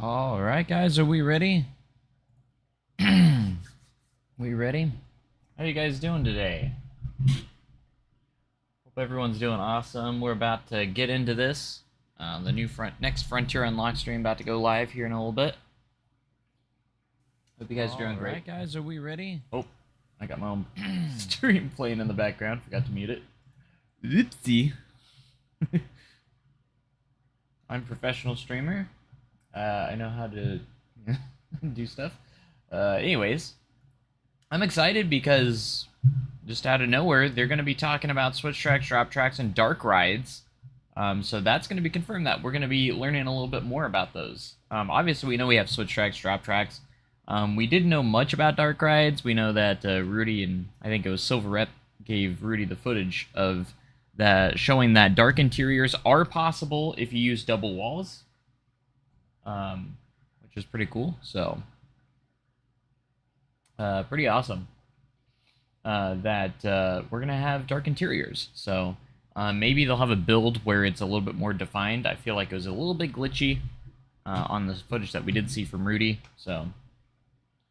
All right, guys, are we ready? We ready? How you guys doing today? Hope everyone's doing awesome. We're about to get into this. The next Frontier on Livestream about to go live here in a little bit. Hope you guys are doing great. All right, guys, are we ready? Oh, I got my own stream playing in the background. Forgot to mute it. Oopsie. I'm a professional streamer. I know how to do stuff. Anyways, I'm excited because just out of nowhere, they're going to be talking about switch tracks, drop tracks, and dark rides. So that's going to be confirmed that we're going to be learning a little bit more about those. Obviously, we know we have switch tracks, drop tracks. We didn't know much about dark rides. We know that Rudy and I think it was Silverette gave Rudy the footage of that showing that dark interiors are possible if you use double walls, which is pretty cool. So, pretty awesome that we're going to have dark interiors. So, maybe they'll have a build where it's a little bit more defined. I feel like it was a little bit glitchy on the footage that we did see from Rudy. So,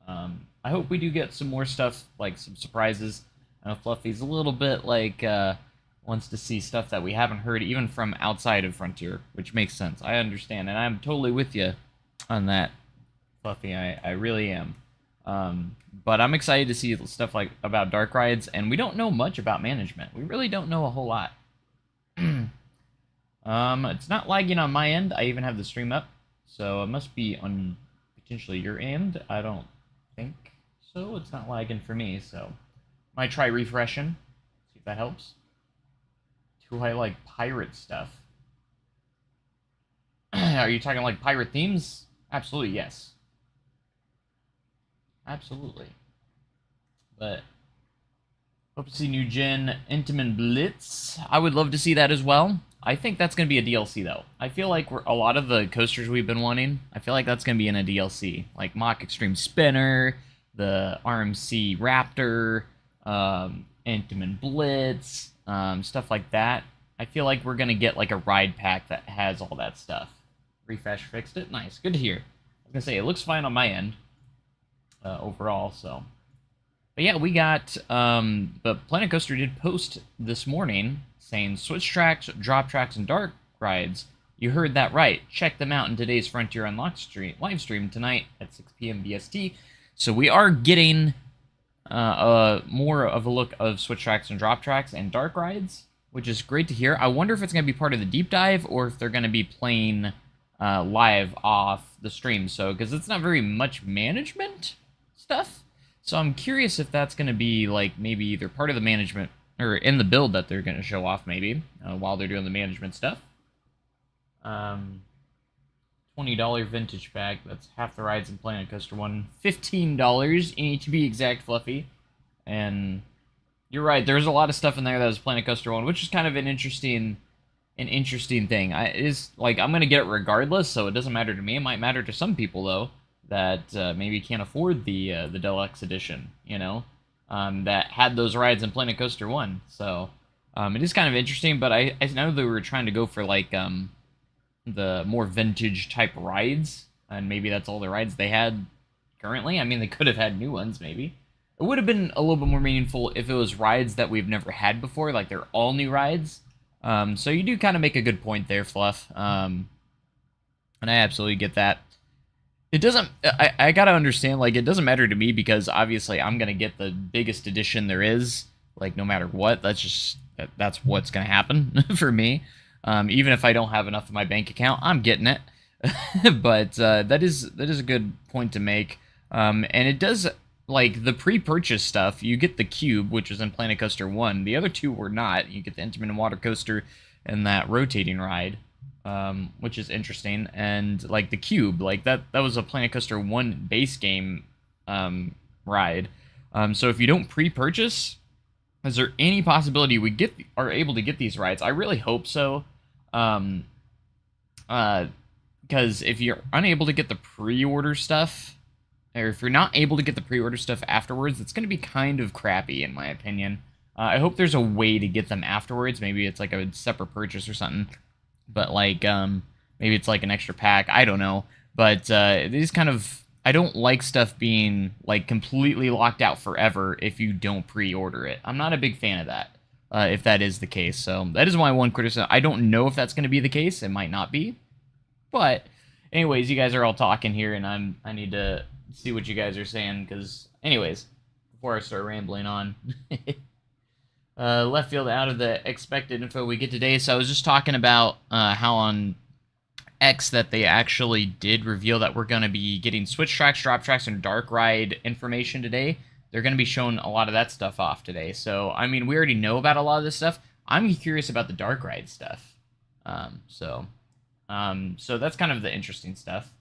I hope we do get some more stuff, like some surprises. I know Fluffy's a little bit like wants to see stuff that we haven't heard even from outside of Frontier, which makes sense. I understand, and I'm totally with you on that, Fluffy. I really am. But I'm excited to see stuff like about dark rides, and we don't know much about management. We really don't know a whole lot. It's not lagging on my end. I even have the stream up, so it must be on potentially your end. I don't think so. It's not lagging for me, so might try refreshing. See if that helps. Do I like pirate stuff? Are you talking like pirate themes? Absolutely, yes. Absolutely. But hope to see new gen Intamin Blitz. I would love to see that as well. I think that's going to be a DLC, though. I feel like a lot of the coasters we've been wanting, I feel like that's going to be in a DLC. Like Mach Extreme Spinner, the RMC Raptor, Intamin Blitz, stuff like that. I feel like we're going to get like a ride pack that has all that stuff. Refresh fixed it. Nice. Good to hear. I was going to say, it looks fine on my end overall, so... But yeah, we got, but Planet Coaster did post this morning saying switch tracks, drop tracks, and dark rides. You heard that right. Check them out in today's Frontier Unlocked live stream tonight at 6 p.m. BST. So we are getting more of a look of switch tracks and drop tracks and dark rides, which is great to hear. I wonder if it's going to be part of the deep dive or if they're going to be playing live off the stream. So, because it's not very much management stuff. So I'm curious if that's going to be, like, maybe either part of the management, or in the build that they're going to show off, maybe, while they're doing the management stuff. $20 vintage pack, that's half the rides in Planet Coaster 1. $15, you need to be exact, Fluffy. And you're right, there's a lot of stuff in there that was Planet Coaster 1, which is kind of an interesting thing. I'm going to get it regardless, so it doesn't matter to me. It might matter to some people, though, that maybe can't afford the deluxe edition, you know, that had those rides in Planet Coaster 1. So it is kind of interesting, but I know they were trying to go for like the more vintage type rides, and maybe that's all the rides they had currently. I mean, they could have had new ones, maybe. It would have been a little bit more meaningful if it was rides that we've never had before, like they're all new rides. So you do kind of make a good point there, Fluff, and I absolutely get that. It doesn't, I gotta understand, like, it doesn't matter to me because obviously I'm gonna get the biggest edition there is, like, no matter what. That's what's gonna happen for me. Even if I don't have enough in my bank account, I'm getting it. But that is a good point to make. And it does, like, the pre-purchase stuff, you get the Cube, which was in Planet Coaster 1. The other two were not. You get the Intamin Water Coaster and that rotating ride. Which is interesting, and like the Cube, like that was a Planet Coaster 1 base game ride. So if you don't pre-purchase, is there any possibility we are able to get these rides? I really hope so, because if you're unable to get the pre-order stuff, or if you're not able to get the pre-order stuff afterwards, it's going to be kind of crappy in my opinion. I hope there's a way to get them afterwards. Maybe it's like a separate purchase or something. But, like, maybe it's like an extra pack. I don't know. But it is kind of, I don't like stuff being like completely locked out forever if you don't pre-order it. I'm not a big fan of that. If that is the case, so that is my one criticism. I don't know if that's going to be the case. It might not be, but anyways, you guys are all talking here, and I need to see what you guys are saying. Because anyways, before I start rambling on, left field out of the expected info we get today. So I was just talking about how on X that they actually did reveal that we're going to be getting switch tracks, drop tracks, and dark ride information today. They're going to be showing a lot of that stuff off today. So, I mean, we already know about a lot of this stuff. I'm curious about the dark ride stuff. So that's kind of the interesting stuff.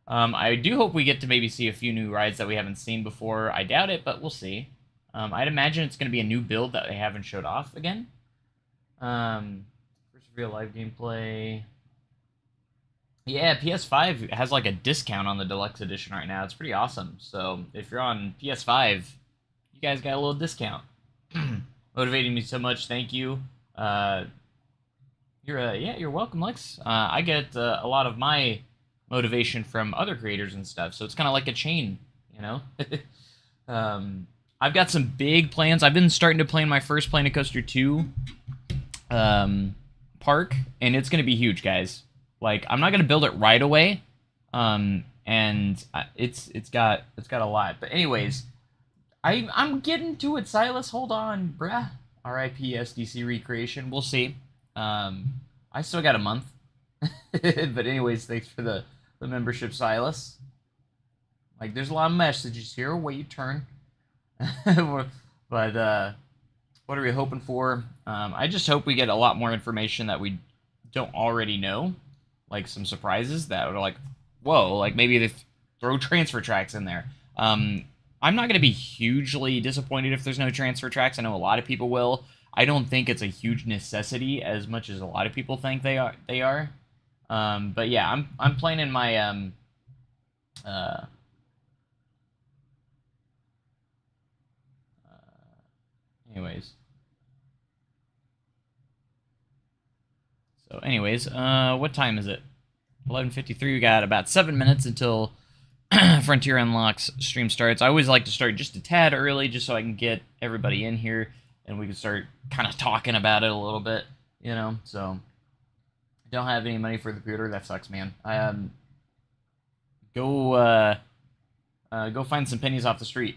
I do hope we get to maybe see a few new rides that we haven't seen before. I doubt it, but we'll see. I'd imagine it's going to be a new build that they haven't showed off again. First real live gameplay. Yeah, PS5 has like a discount on the deluxe edition right now. It's pretty awesome. So if you're on PS5, you guys got a little discount. Motivating me so much. Thank you. You're welcome, Lex. I get a lot of my motivation from other creators and stuff. So it's kind of like a chain, you know. I've got some big plans. I've been starting to plan my first Planet Coaster 2 park, and it's going to be huge, guys. Like, I'm not gonna build it right away, and it's got a lot. But anyways, I'm getting to it, Silas. Hold on, bruh. R.I.P. SDC recreation. We'll see. I still got a month. But anyways, thanks for the membership, Silas. Like, there's a lot of messages here. Wait your turn. But what are we hoping for? I just hope we get a lot more information that we don't already know. Like some surprises that are like, whoa, like maybe they throw transfer tracks in there. I'm not going to be hugely disappointed if there's no transfer tracks. I know a lot of people will. I don't think it's a huge necessity as much as a lot of people think they are. But yeah, I'm planning my anyways. So anyways, what time is it? 11:53. We got about 7 minutes until Frontier Unlocks stream starts. I always like to start just a tad early just so I can get everybody in here and we can start kind of talking about it a little bit, you know. So I don't have any money for the computer. That sucks, man. Go find some pennies off the street.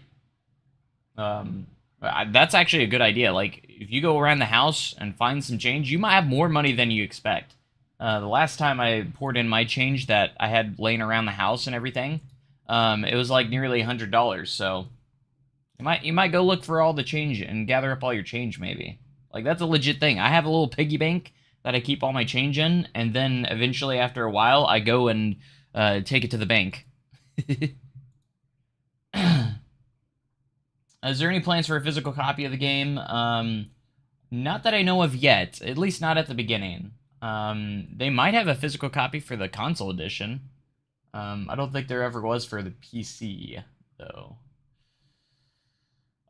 That's actually a good idea. Like, if you go around the house and find some change, you might have more money than you expect. The last time I poured in my change that I had laying around the house and everything, it was like nearly $100. So you might go look for all the change and gather up all your change, maybe. Like, that's a legit thing. I have a little piggy bank that I keep all my change in, and then eventually, after a while, I go and take it to the bank. Is there any plans for a physical copy of the game? Not that I know of yet, at least not at the beginning. They might have a physical copy for the console edition. I don't think there ever was for the PC, though.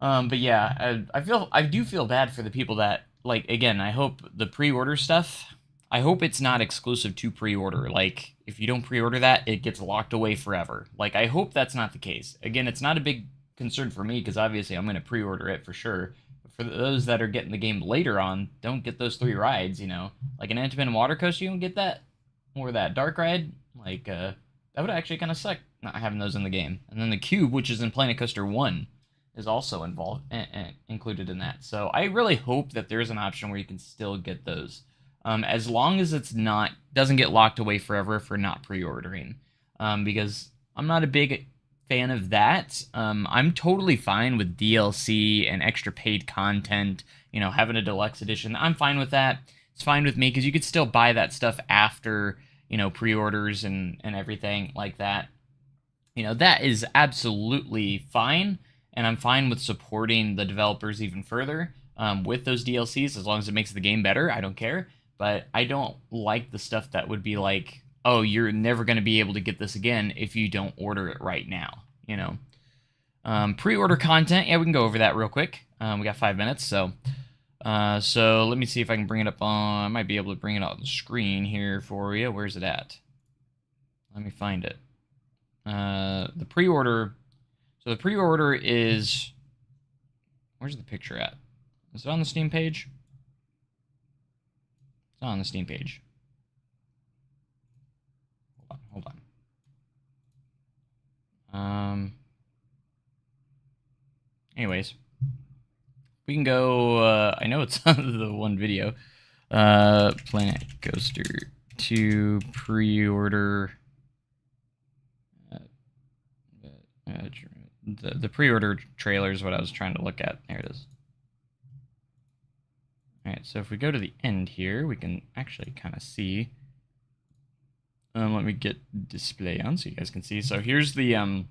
But yeah, I do feel bad for the people that, like, again, I hope the pre-order stuff, I hope it's not exclusive to pre-order. Like, if you don't pre-order that, it gets locked away forever. Like, I hope that's not the case. Again, it's not a big concern for me, because obviously I'm going to pre-order it for sure. But for those that are getting the game later on, don't get those 3 rides, you know. Like an Independent Water Coaster, you don't get that. Or that Dark Ride. Like, that would actually kind of suck, not having those in the game. And then the Cube, which is in Planet Coaster 1, is also involved included in that. So I really hope that there's an option where you can still get those. As long as it's doesn't get locked away forever for not pre-ordering. Because I'm not a big fan of that. I'm totally fine with DLC and extra paid content, you know, having a deluxe edition. I'm fine with that. It's fine with me because you could still buy that stuff after, you know, pre-orders and everything like that. You know, that is absolutely fine, and I'm fine with supporting the developers even further with those DLCs as long as it makes the game better. I don't care, but I don't like the stuff that would be like, oh, you're never going to be able to get this again if you don't order it right now, you know. Pre-order content, yeah, we can go over that real quick. We got 5 minutes, so let me see if I can bring it up on, I might be able to bring it on the screen here for you. Where's it at? Let me find it. The pre-order. So the pre-order is. Where's the picture at? Is it on the Steam page? It's not on the Steam page. Hold on. Anyways, we can go. I know it's on the one video. Planet Coaster 2 pre-order. The pre-order trailer is what I was trying to look at. There it is. Alright, so if we go to the end here, we can actually kind of see. Let me get display on so you guys can see. So here's the,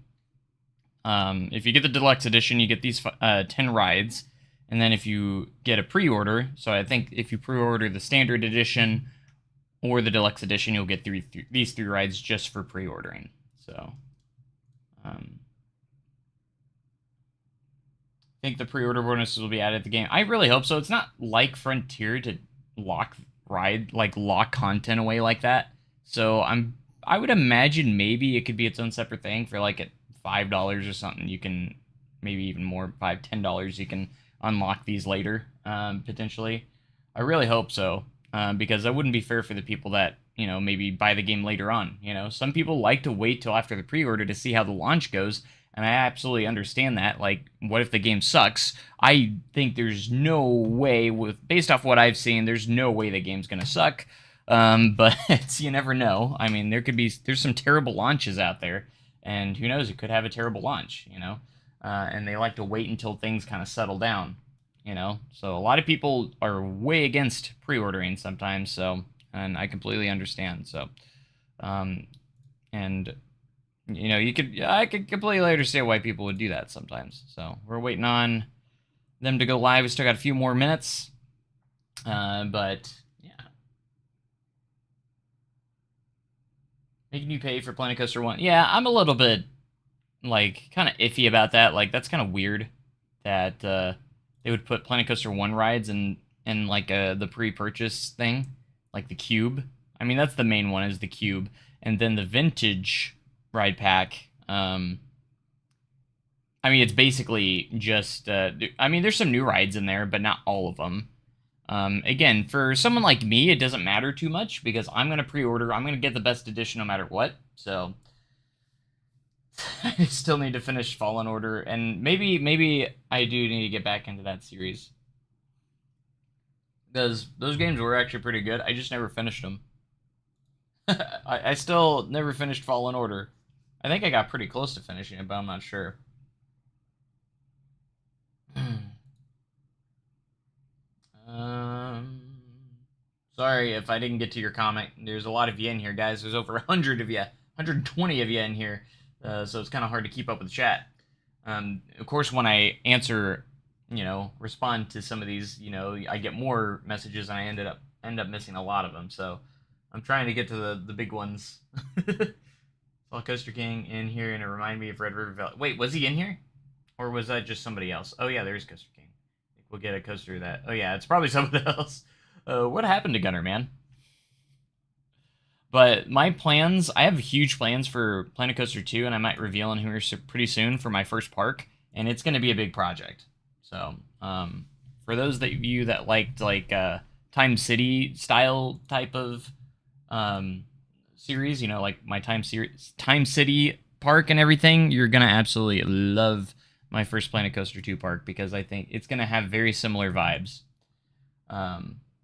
if you get the deluxe edition, you get these 10 rides. And then if you get a pre-order, so I think if you pre-order the standard edition or the deluxe edition, you'll get these 3 rides just for pre-ordering. So, I think the pre-order bonuses will be added to the game. I really hope so. It's not like Frontier to lock content away like that. So I would imagine maybe it could be its own separate thing for like at $5 or something. You can maybe even more, $5, $10. You can unlock these later, potentially. I really hope so, because that wouldn't be fair for the people that, you know, maybe buy the game later on. You know, some people like to wait till after the pre-order to see how the launch goes, and I absolutely understand that. Like, what if the game sucks? I think there's no way, based off what I've seen, there's no way the game's gonna suck. But you never know. I mean, there's some terrible launches out there, and who knows, it could have a terrible launch, you know? And they like to wait until things kind of settle down, you know? So a lot of people are way against pre-ordering sometimes, so, and I completely understand, so, and, you know, I could completely understand why people would do that sometimes. So we're waiting on them to go live. We still got a few more minutes, but yeah. Making you pay for Planet Coaster 1. Yeah, I'm a little bit, like, kind of iffy about that. Like, that's kind of weird that they would put Planet Coaster 1 rides in like the pre-purchase thing, like the cube. I mean, that's the main one, is the cube, and then the vintage ride pack. I mean, it's basically just I mean, there's some new rides in there, but not all of them. Again, for someone like me, it doesn't matter too much because I'm gonna pre-order. I'm gonna get the best edition no matter what. So I still need to finish Fallen Order, and maybe I do need to get back into that series, because those games were actually pretty good. I just never finished them. I still never finished Fallen Order. I think I got pretty close to finishing it, but I'm not sure. Sorry if I didn't get to your comment. There's a lot of you in here, guys. There's over 100 of you, 120 of you in here, so it's kind of hard to keep up with the chat. Of course, when I answer, you know, respond to some of these, you know, I get more messages, and I end up missing a lot of them. So I'm trying to get to the big ones. Saw Coaster King in here, and it reminded me of Red River Valley. Wait, was he in here? Or was that just somebody else? Oh, yeah, there's Coaster King. I think we'll get a coaster of that. Oh, yeah, it's probably somebody else. What happened to Gunner, man? But my plans, I have huge plans for Planet Coaster 2, and I might reveal in here pretty soon for my first park, and it's going to be a big project. So, for those of you that liked, like, Time City style type of series, you know, like my Time City park and everything, you're gonna absolutely love my first Planet Coaster 2 park, because I think it's gonna have very similar vibes.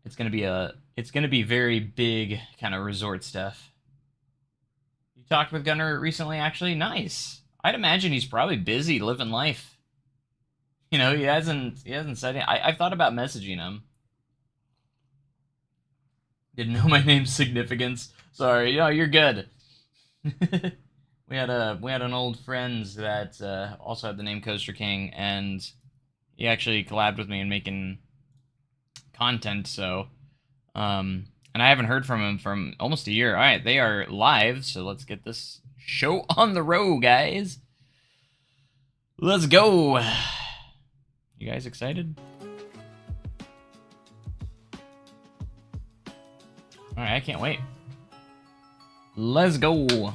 It's gonna be very big kind of resort stuff. You talked with Gunner recently, actually? Nice. I'd imagine he's probably busy living life. You know, he hasn't said it. I've thought about messaging him. Didn't know my name's significance. Sorry, no, you're good. we had an old friend that also had the name Coaster King, and he actually collabed with me in making content. So, and I haven't heard from him from almost a year. All right, they are live, so let's get this show on the road, guys. Let's go. You guys excited? All right, I can't wait. Let's go.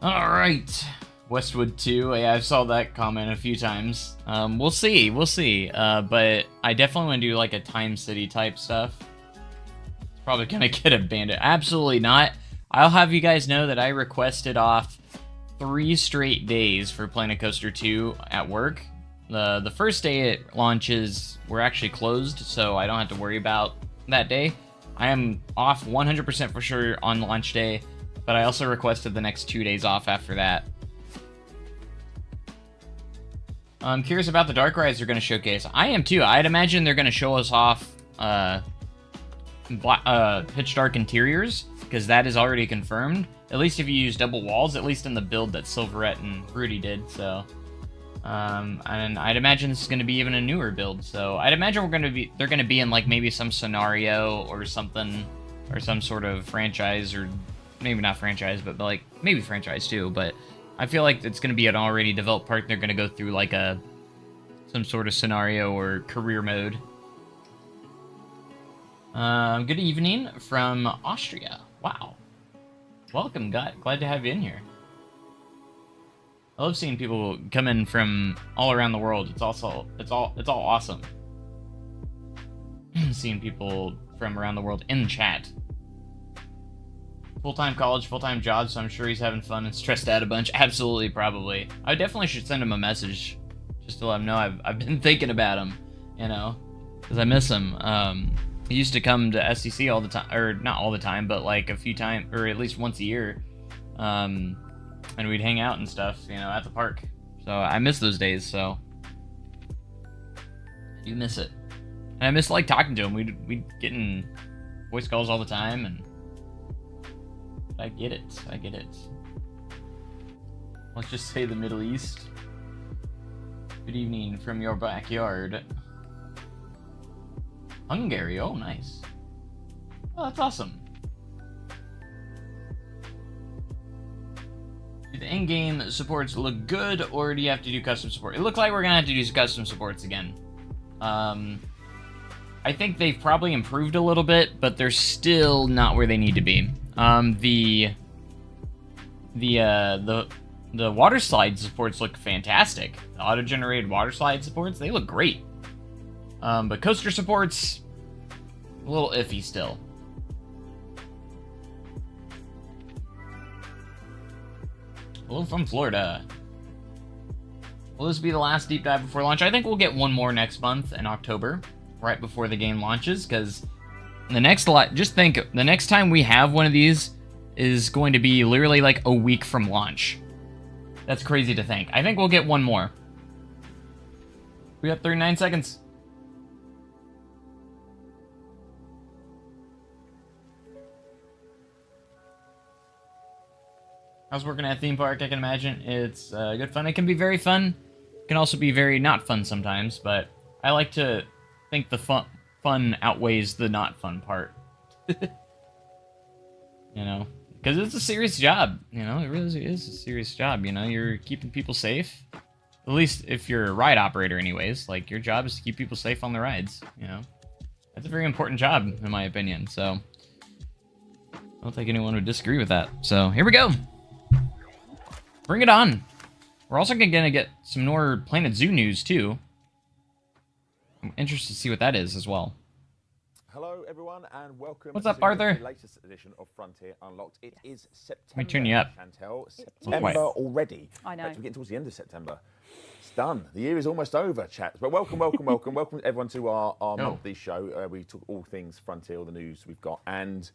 All right. Westwood 2. Yeah, I saw that comment a few times. We'll see. But I definitely want to do like a Time City type stuff. It's probably gonna get abandoned. Absolutely not. I'll have you guys know that I requested off 3 straight days for Planet Coaster 2 at work. The first day it launches, we're actually closed, so I don't have to worry about that day. I am off 100% for sure on launch day, but I also requested the next 2 days off after that. I'm curious about the dark rides they're going to showcase. I am too. I'd imagine they're going to show us off pitch dark interiors, because that is already confirmed. At least if you use double walls, at least in the build that Silverette and Rudy did. So, and I'd imagine this is going to be even a newer build. So I'd imagine they're going to be in like maybe some scenario or something, or some sort of franchise, or maybe not franchise, but like maybe franchise too. But I feel like it's going to be an already developed park. They're going to go through like some sort of scenario or career mode. Good evening from Austria. Wow. Welcome, glad to have you in here. I love seeing people come in from all around the world. It's all awesome. Seeing people from around the world in chat. Full-time college, full-time job, so I'm sure he's having fun and stressed out a bunch. Absolutely, probably. I definitely should send him a message just to let him know I've been thinking about him, you know, because I miss him. He used to come to SDC all the time, or not all the time, but like a few times, or at least once a year, and we'd hang out and stuff, you know, at the park. So I miss those days. So I do miss it, and I miss like talking to him. We'd get in voice calls all the time, and I get it. Let's just say the Middle East. Good evening from your backyard. Hungary, oh nice. Oh, that's awesome. Do the in-game supports look good, or do you have to do custom support? It looks like we're gonna have to do custom supports again. I think they've probably improved a little bit, but they're still not where they need to be. The water slide supports look fantastic. The auto-generated water slide supports, they look great. But coaster supports, a little iffy still. Hello from Florida. Will this be the last deep dive before launch? I think we'll get one more next month in October, right before the game launches, because the next just think, the next time we have one of these is going to be literally like a week from launch. That's crazy to think. I think we'll get one more. We got 39 seconds. How's working at a theme park? I can imagine it's good fun. It can be very fun. It can also be very not fun sometimes, but I like to think the fun outweighs the not fun part. You know, because it's a serious job. You know, it really is a serious job. You know, you're keeping people safe. At least if you're a ride operator anyways. Like, your job is to keep people safe on the rides, you know. That's a very important job, in my opinion, so I don't think anyone would disagree with that. So, here we go. Bring it on. We're also gonna get some more Planet Zoo news, too. I'm interested to see what that is as well. Hello, everyone, and welcome. What's up, to Arthur? The latest edition of Frontier Unlocked. It is September. Let me turn you up. Chantel, September already. I know. We're getting towards the end of September. It's done. The year is almost over, chat. But welcome everyone to our monthly show. We talk all things Frontier, all the news we've got, and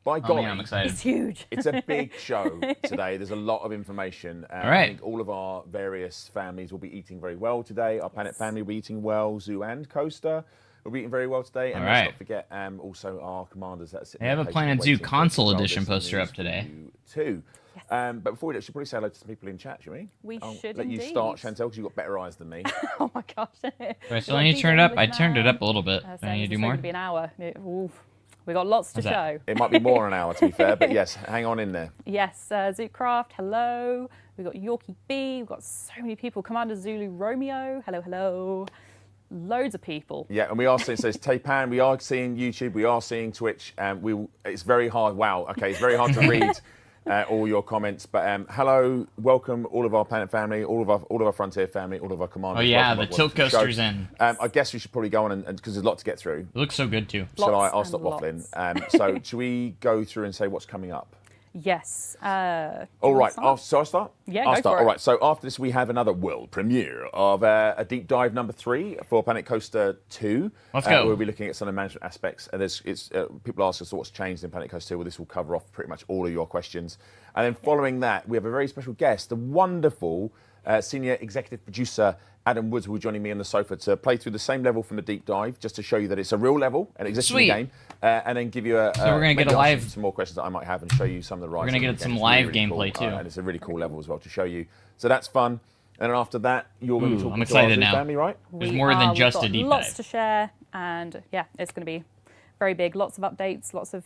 by golly, man, I'm excited. It's huge. it's a big show today. There's a lot of information. All right. I think all of our various families will be eating very well today. Our Planet family will be eating well. Zoo and Coaster will be eating very well today. And let's not forget also our commanders that are sitting. They have a Planet Zoo console edition poster up today. Too. But before we do, should probably say hello to some people in chat, shall we? We should let indeed. you start, Chantel, because you've got better eyes than me. Oh my gosh. Right, so I need to turn it up. I turned it up a little bit. Do I need to do more? It's going to be an hour. Oof. We got lots to show. It might be more than an hour, to be fair, but yes, hang on in there. Yes, Zootcraft, hello. We've got Yorkie B. We've got so many people. Commander Zulu Romeo, hello, hello. Loads of people. Yeah, and we are seeing, so it's Taipan, we are seeing YouTube, we are seeing Twitch, and it's very hard, wow, okay, it's very hard to read all your comments. But hello, welcome all of our Planet family, all of our Frontier family, all of our commanders. Oh yeah, welcome, the tilt coaster's in. I guess we should probably go on and because there's a lot to get through. It looks so good too. I'll stop waffling. So should we go through and say what's coming up? Yes. All right. So I start? Yeah, I'll go start. for All it. right. So after this, we have another world premiere of a deep dive number 3 for Planet Coaster 2. Let's go. We'll be looking at some of the management aspects. People ask us what's changed in Planet Coaster 2. Well, this will cover off pretty much all of your questions. And then following that, we have a very special guest, the wonderful senior executive producer Adam Woods, who will be joining me on the sofa to play through the same level from the deep dive, just to show you that it's a real level and exists in the game, and then give you So we're gonna get a live, some more questions that I might have and show you some of the rides. We're gonna get some live gameplay too, and it's a really cool level as well to show you. So that's fun. And then after that, you're going to be talking I'm excited to our now. family, right? There's more than just a deep dive. Lots to share, and yeah, it's going to be very big. Lots of updates, lots of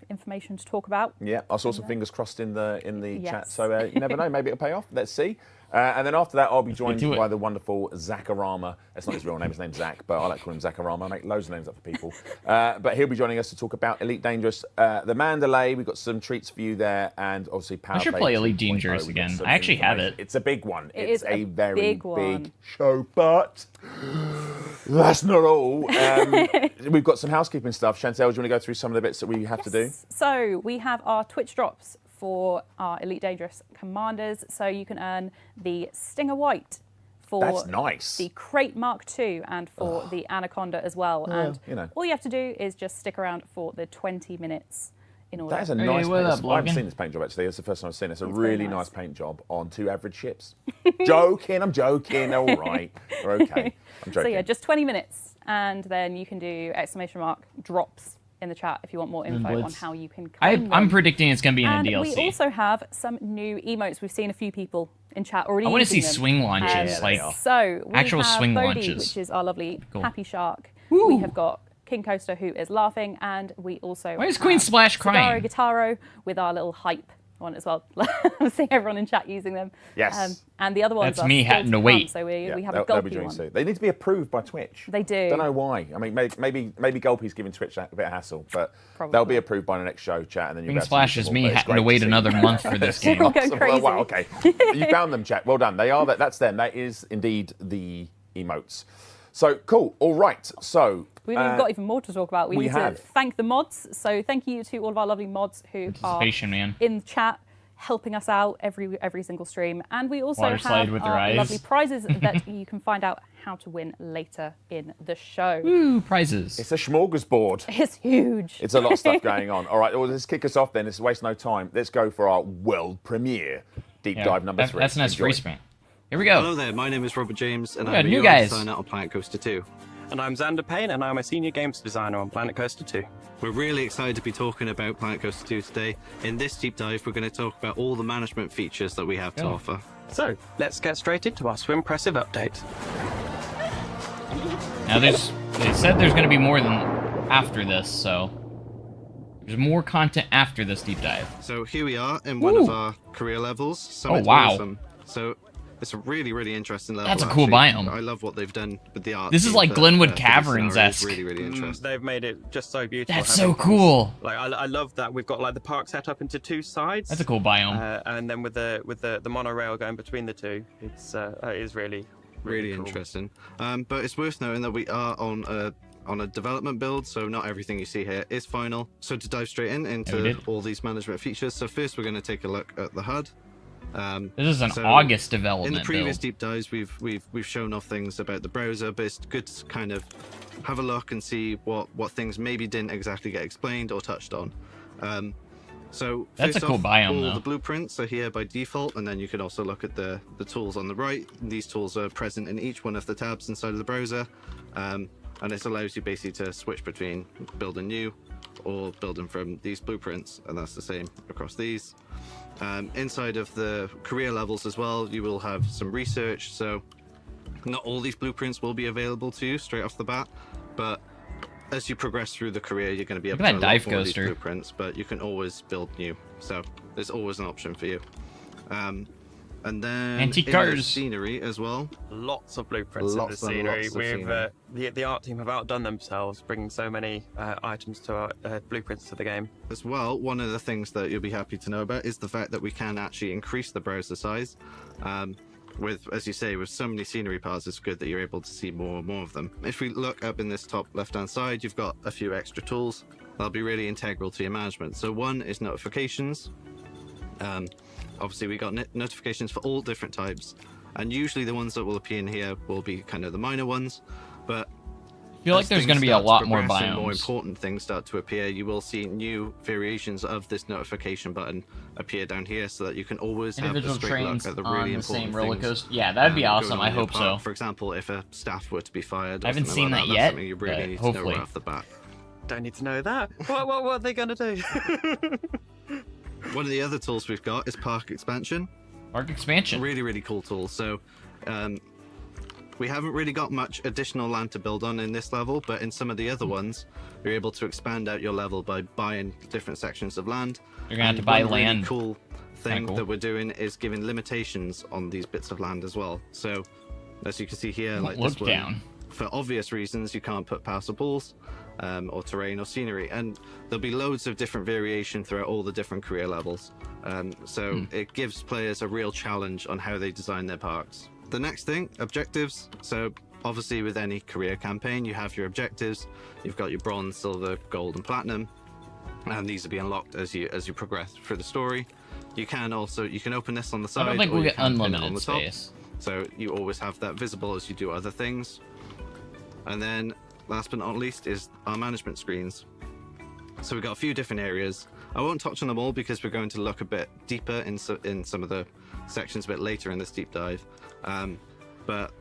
information to talk about. Yeah, I saw some fingers crossed in the Yes. chat. So you never know, maybe it'll pay off. Let's see. And then after that, I'll be joined by the wonderful Zacharama. That's not his real name, his name's Zach, but I like to call him Zacharama. I make loads of names up for people. But he'll be joining us to talk about Elite Dangerous, the Mandalay. We've got some treats for you there, and obviously Power I should Play play Elite 2.0. Dangerous again. I actually have it. It's a big one. It it's is a very big one. show, but that's not all. We've got some housekeeping stuff. Chantel, do you want to go through some of the bits that we have to do? So we have our Twitch drops for our Elite Dangerous commanders. So you can earn the Stinger White for That's nice. the Crate Mark II and for the Anaconda as well. And you know. all you have to do is just stick around for the 20 minutes in order. That is a Hey, nice what paint. up, I haven't Logan? seen this paint job actually. It's the first time I've seen it. It's a It's really very nice nice. paint job on 2 average ships. Joking, I'm joking. All right. We're okay. I'm joking. So yeah, just 20 minutes, and then you can do ! drops in the chat if you want more info on Blitz. how you can claim I'm them. predicting it's gonna be in a And DLC. we also have some new emotes. We've seen a few people in chat already. I want to see using them. swing launches, like So we actual have swing Bodhi, launches. which is our lovely Cool. happy shark. We have got King Coaster, who is laughing, and we also Why is have Queen Splash crying? Guitaro with our little hype one as well. I'm seeing everyone in chat using them. Yes. And the other ones That's are me still having to come, wait. So we have a they'll be gulpy doing one. so. They need to be approved by Twitch. They do. Don't know why. I mean, maybe Gulpy's giving Twitch a bit of hassle, but Probably. they'll be approved by the next show chat, and then you'll Queen be able to Splash use is them me all, but it's having to great wait see. another month for this game. We'll go crazy. Wow, okay. You found them, chat. Well done. They are. That's them. That is indeed the emotes. So cool. All right. So We've got even more to talk about. We need have. to thank the mods. So thank you to all of our lovely mods who are Participation, man. in chat, helping us out every single stream. And we also Water have slide with their our eyes. lovely prizes that you can find out how to win later in the show. Ooh, prizes. it's a smorgasbord. It's huge. It's a lot of stuff going on. All right, well, let's kick us off then. Let's waste no time. Let's go for our world premiere deep dive number 3. That's a nice Enjoy. free sprint. Here we go. Hello there, my name is Robert James, and We got I'm a new UI guys. designer on Planet Coaster 2. And I'm Xander Payne, and I'm a senior games designer on Planet Coaster 2. We're really excited to be talking about Planet Coaster 2 today. In this deep dive, we're going to talk about all the management features that we have to Yeah. offer. So, let's get straight into our Swimpressive update. Now they said there's gonna be more than after this, so there's more content after this deep dive. So here we are in one of our career levels. So Oh, it's wow. awesome. So it's a really, really interesting level. That's a cool actually. biome. I love what they've done with the art. This is like for Glenwood this Caverns-esque. scenario. It's really, really interesting. They've made it just so beautiful. That's having so cool. Like I love that we've got like the park set up into 2 sides. That's a cool biome. And then with the monorail going between the 2, it is really Really cool. interesting. But it's worth noting that we are on a development build, so not everything you see here is final. So to dive straight we into did. all these management features, so first we're going to take a look at the HUD. This is an so August In development the previous build. deep dives, we've shown off things about the browser, but it's good to kind of have a look and see what things maybe didn't exactly get explained or touched on. So That's first a cool off, biome, all though. the blueprints are here by default, and then you can also look at the tools on the right. These tools are present in each one of the tabs inside of the browser, and this allows you basically to switch between building new or building from these blueprints, and that's the same across these. Inside of the career levels as well, you will have some research, so not all these blueprints will be available to you straight off the bat, but as you progress through the career, you're going to be able Look to at that unlock dive more of these coaster. blueprints, but you can always build new, so there's always an option for you. And And then Antique in cars. the scenery as well. Lots of blueprints Lots in and the scenery. lots of scenery. The art team have outdone themselves, bringing so many items to our blueprints to the game. As well, one of the things that you'll be happy to know about is the fact that we can actually increase the browser size. As you say, with so many scenery parts, it's good that you're able to see more and more of them. If we look up in this top left-hand side, you've got a few extra tools. That'll be really integral to your management. So one is notifications. Obviously, we got notifications for all different types, and usually the ones that will appear in here will be kind of the minor ones. But I feel like there's going to be a lot more biomes. More important things start to appear. You will see new variations of this notification button appear down here, so that you can always Individual have a straight trains look at the on really the important same roller things, coaster. Yeah, that'd be awesome. going on I in your hope so. park. For example, if a staff were to be fired, I haven't something seen like that that's yet, something you really but need to know hopefully. right off the bat. Don't need to know that. What are they going to do? One of the other tools we've got is park expansion. Park expansion. Really, really cool tool. So we haven't really got much additional land to build on in this level, but in some of the other ones, you're able to expand out your level by buying different sections of land. You're gonna have to buy one really land. cool thing Cool. that we're doing is giving limitations on these bits of land as well. So as you can see here, like Look this one, down. for obvious reasons, you can't put power pools or terrain or scenery, and there'll be loads of different variation throughout all the different career levels. So it gives players a real challenge on how they design their parks. The next thing, objectives. So obviously with any career campaign, you have your objectives. You've got your bronze, silver, gold, and platinum, and these will be unlocked as you progress through the story. You can open this on the side. I don't think or we'll you get can pin it on unlimited the top. space. So you always have that visible as you do other things. And then last but not least is our management screens. So we've got a few different areas. I won't touch on them all because we're going to look a bit deeper in some of the sections a bit later in this deep dive. But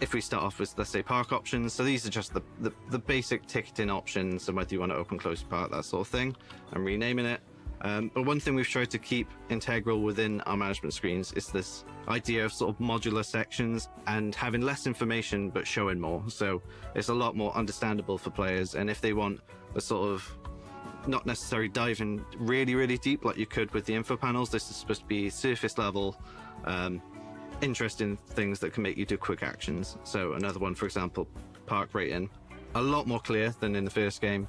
if we start off with, let's say, park options, so these are just the basic ticketing options and whether you want to open, close park, that sort of thing. I'm renaming it. But one thing we've tried to keep integral within our management screens is this idea of sort of modular sections and having less information but showing more. So it's a lot more understandable for players, and if they want a sort of not necessarily diving really, really deep like you could with the info panels, this is supposed to be surface level, interesting things that can make you do quick actions. So another one, for example, park rating, a lot more clear than in the first game.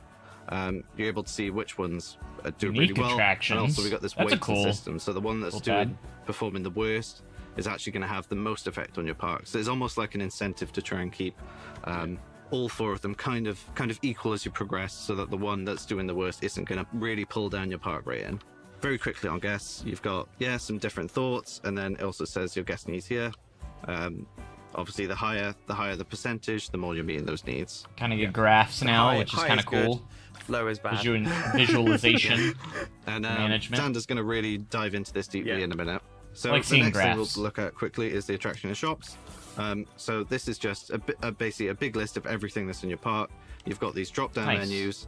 You're able to see which ones do Unique really well, attractions. and also we got this That's a weighting cool- system. So the one that's cool tab. performing the worst is actually going to have the most effect on your park. So it's almost like an incentive to try and keep all four of them kind of equal as you progress, so that the one that's doing the worst isn't going to really pull down your park rating. Very quickly on guests, you've got some different thoughts, and then it also says your guest needs here. Obviously, the higher the percentage, the more you're meeting those needs. Kind of get graphs now, High- which is high kind of good, cool. Low is bad. Visualization. And Management. Xander's going to really dive into this deeply Yeah. in a minute. So like the seeing next thing graphs. we'll look at quickly is the attraction and shops. So this is just basically a big list of everything that's in your park. You've got these drop-down Nice. menus,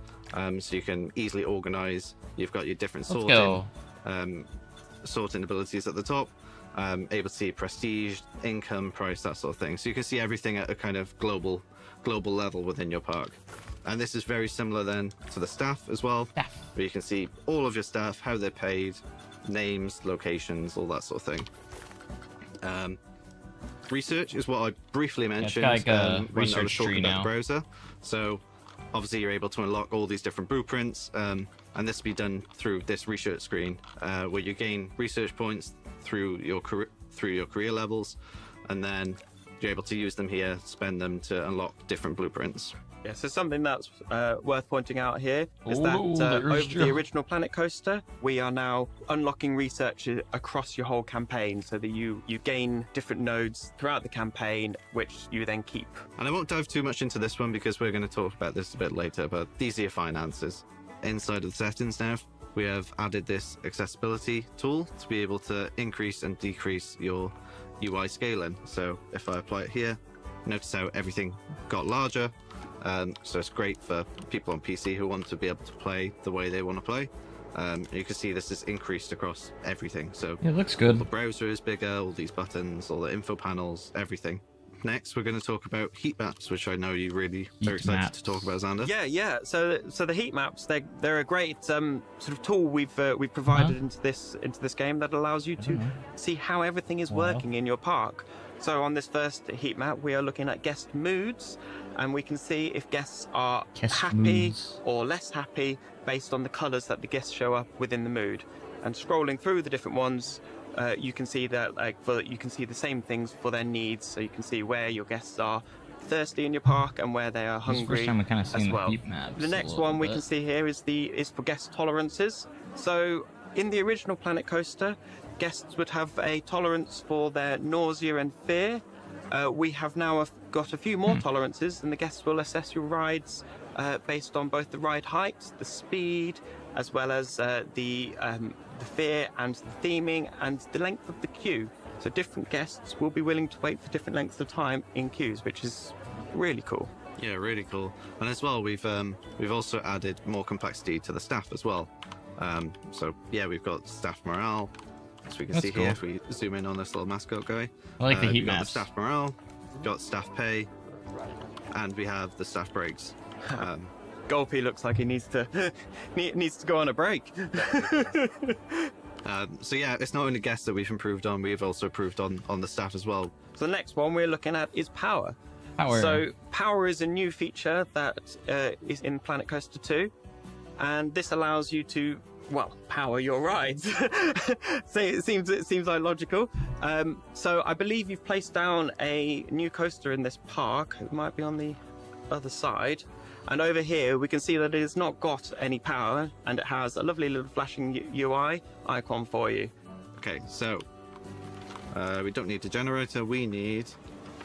so you can easily organize. You've got your different Let's sorting, go. sorting abilities at the top. Able to see prestige, income, price, that sort of thing. So you can see everything at a kind of global level within your park. And this is very similar then to the staff as well, Staff. where you can see all of your staff, how they're paid, names, locations, all that sort of thing. Research is what I briefly mentioned got like a when I was research talking tree about now. the browser. So obviously you're able to unlock all these different blueprints, and this will be done through this research screen, where you gain research points through your career levels, and then you're able to use them here, spend them to unlock different blueprints. Yeah, so something that's worth pointing out here is Ooh, that that over is the true. original Planet Coaster, we are now unlocking research across your whole campaign, so that you gain different nodes throughout the campaign, which you then keep. And I won't dive too much into this one because we're going to talk about this a bit later, but these are your finances. Inside of the settings now, we have added this accessibility tool to be able to increase and decrease your UI scaling. So if I apply it here, notice how everything got larger. So it's great for people on PC who want to be able to play the way they want to play. You can see this is increased across everything. So It looks the good. browser is bigger, all these buttons, all the info panels, everything. next we're going to talk about heat maps, which I know you really Heat are excited maps. to talk about, Xander. Yeah. So the heat maps, they're a great sort of tool we've provided into this game that allows you to see how everything is working in your park. So on this first heat map, we are looking at guest moods, and we can see if guests are happy or less happy based on the colours that the guests show up within the mood. And scrolling through the different ones, you can see that you can see the same things for their needs. So you can see where your guests are thirsty in your park and where they are hungry This is the first time we've kind of as seen well. the heat maps. The next one we can see here is for guest tolerances. So in the original Planet Coaster, guests would have a tolerance for their nausea and fear. We have now got a few more tolerances, and the guests will assess your rides based on both the ride height, the speed, as well as the fear and the theming and the length of the queue. So different guests will be willing to wait for different lengths of time in queues, which is really cool. Yeah, really cool. And as well, we've also added more complexity to the staff as well. So yeah, we've got staff morale, as we can see here if we zoom in on this little mascot guy. I like the heat we've got the maps. staff morale, we've got staff pay, and we have the staff breaks. Gulpy looks like he needs to go on a break. So yeah, it's not only guests that we've improved on, we've also improved on the staff as well. So the next one we're looking at is power. Power. So power is a new feature that is in Planet Coaster 2, and this allows you to, well, power your rides. So it seems like logical. So I believe you've placed down a new coaster in this park. It might be on the other side. And over here we can see that it has not got any power, and it has a lovely little flashing UI icon for you. Okay, so we don't need a generator, we need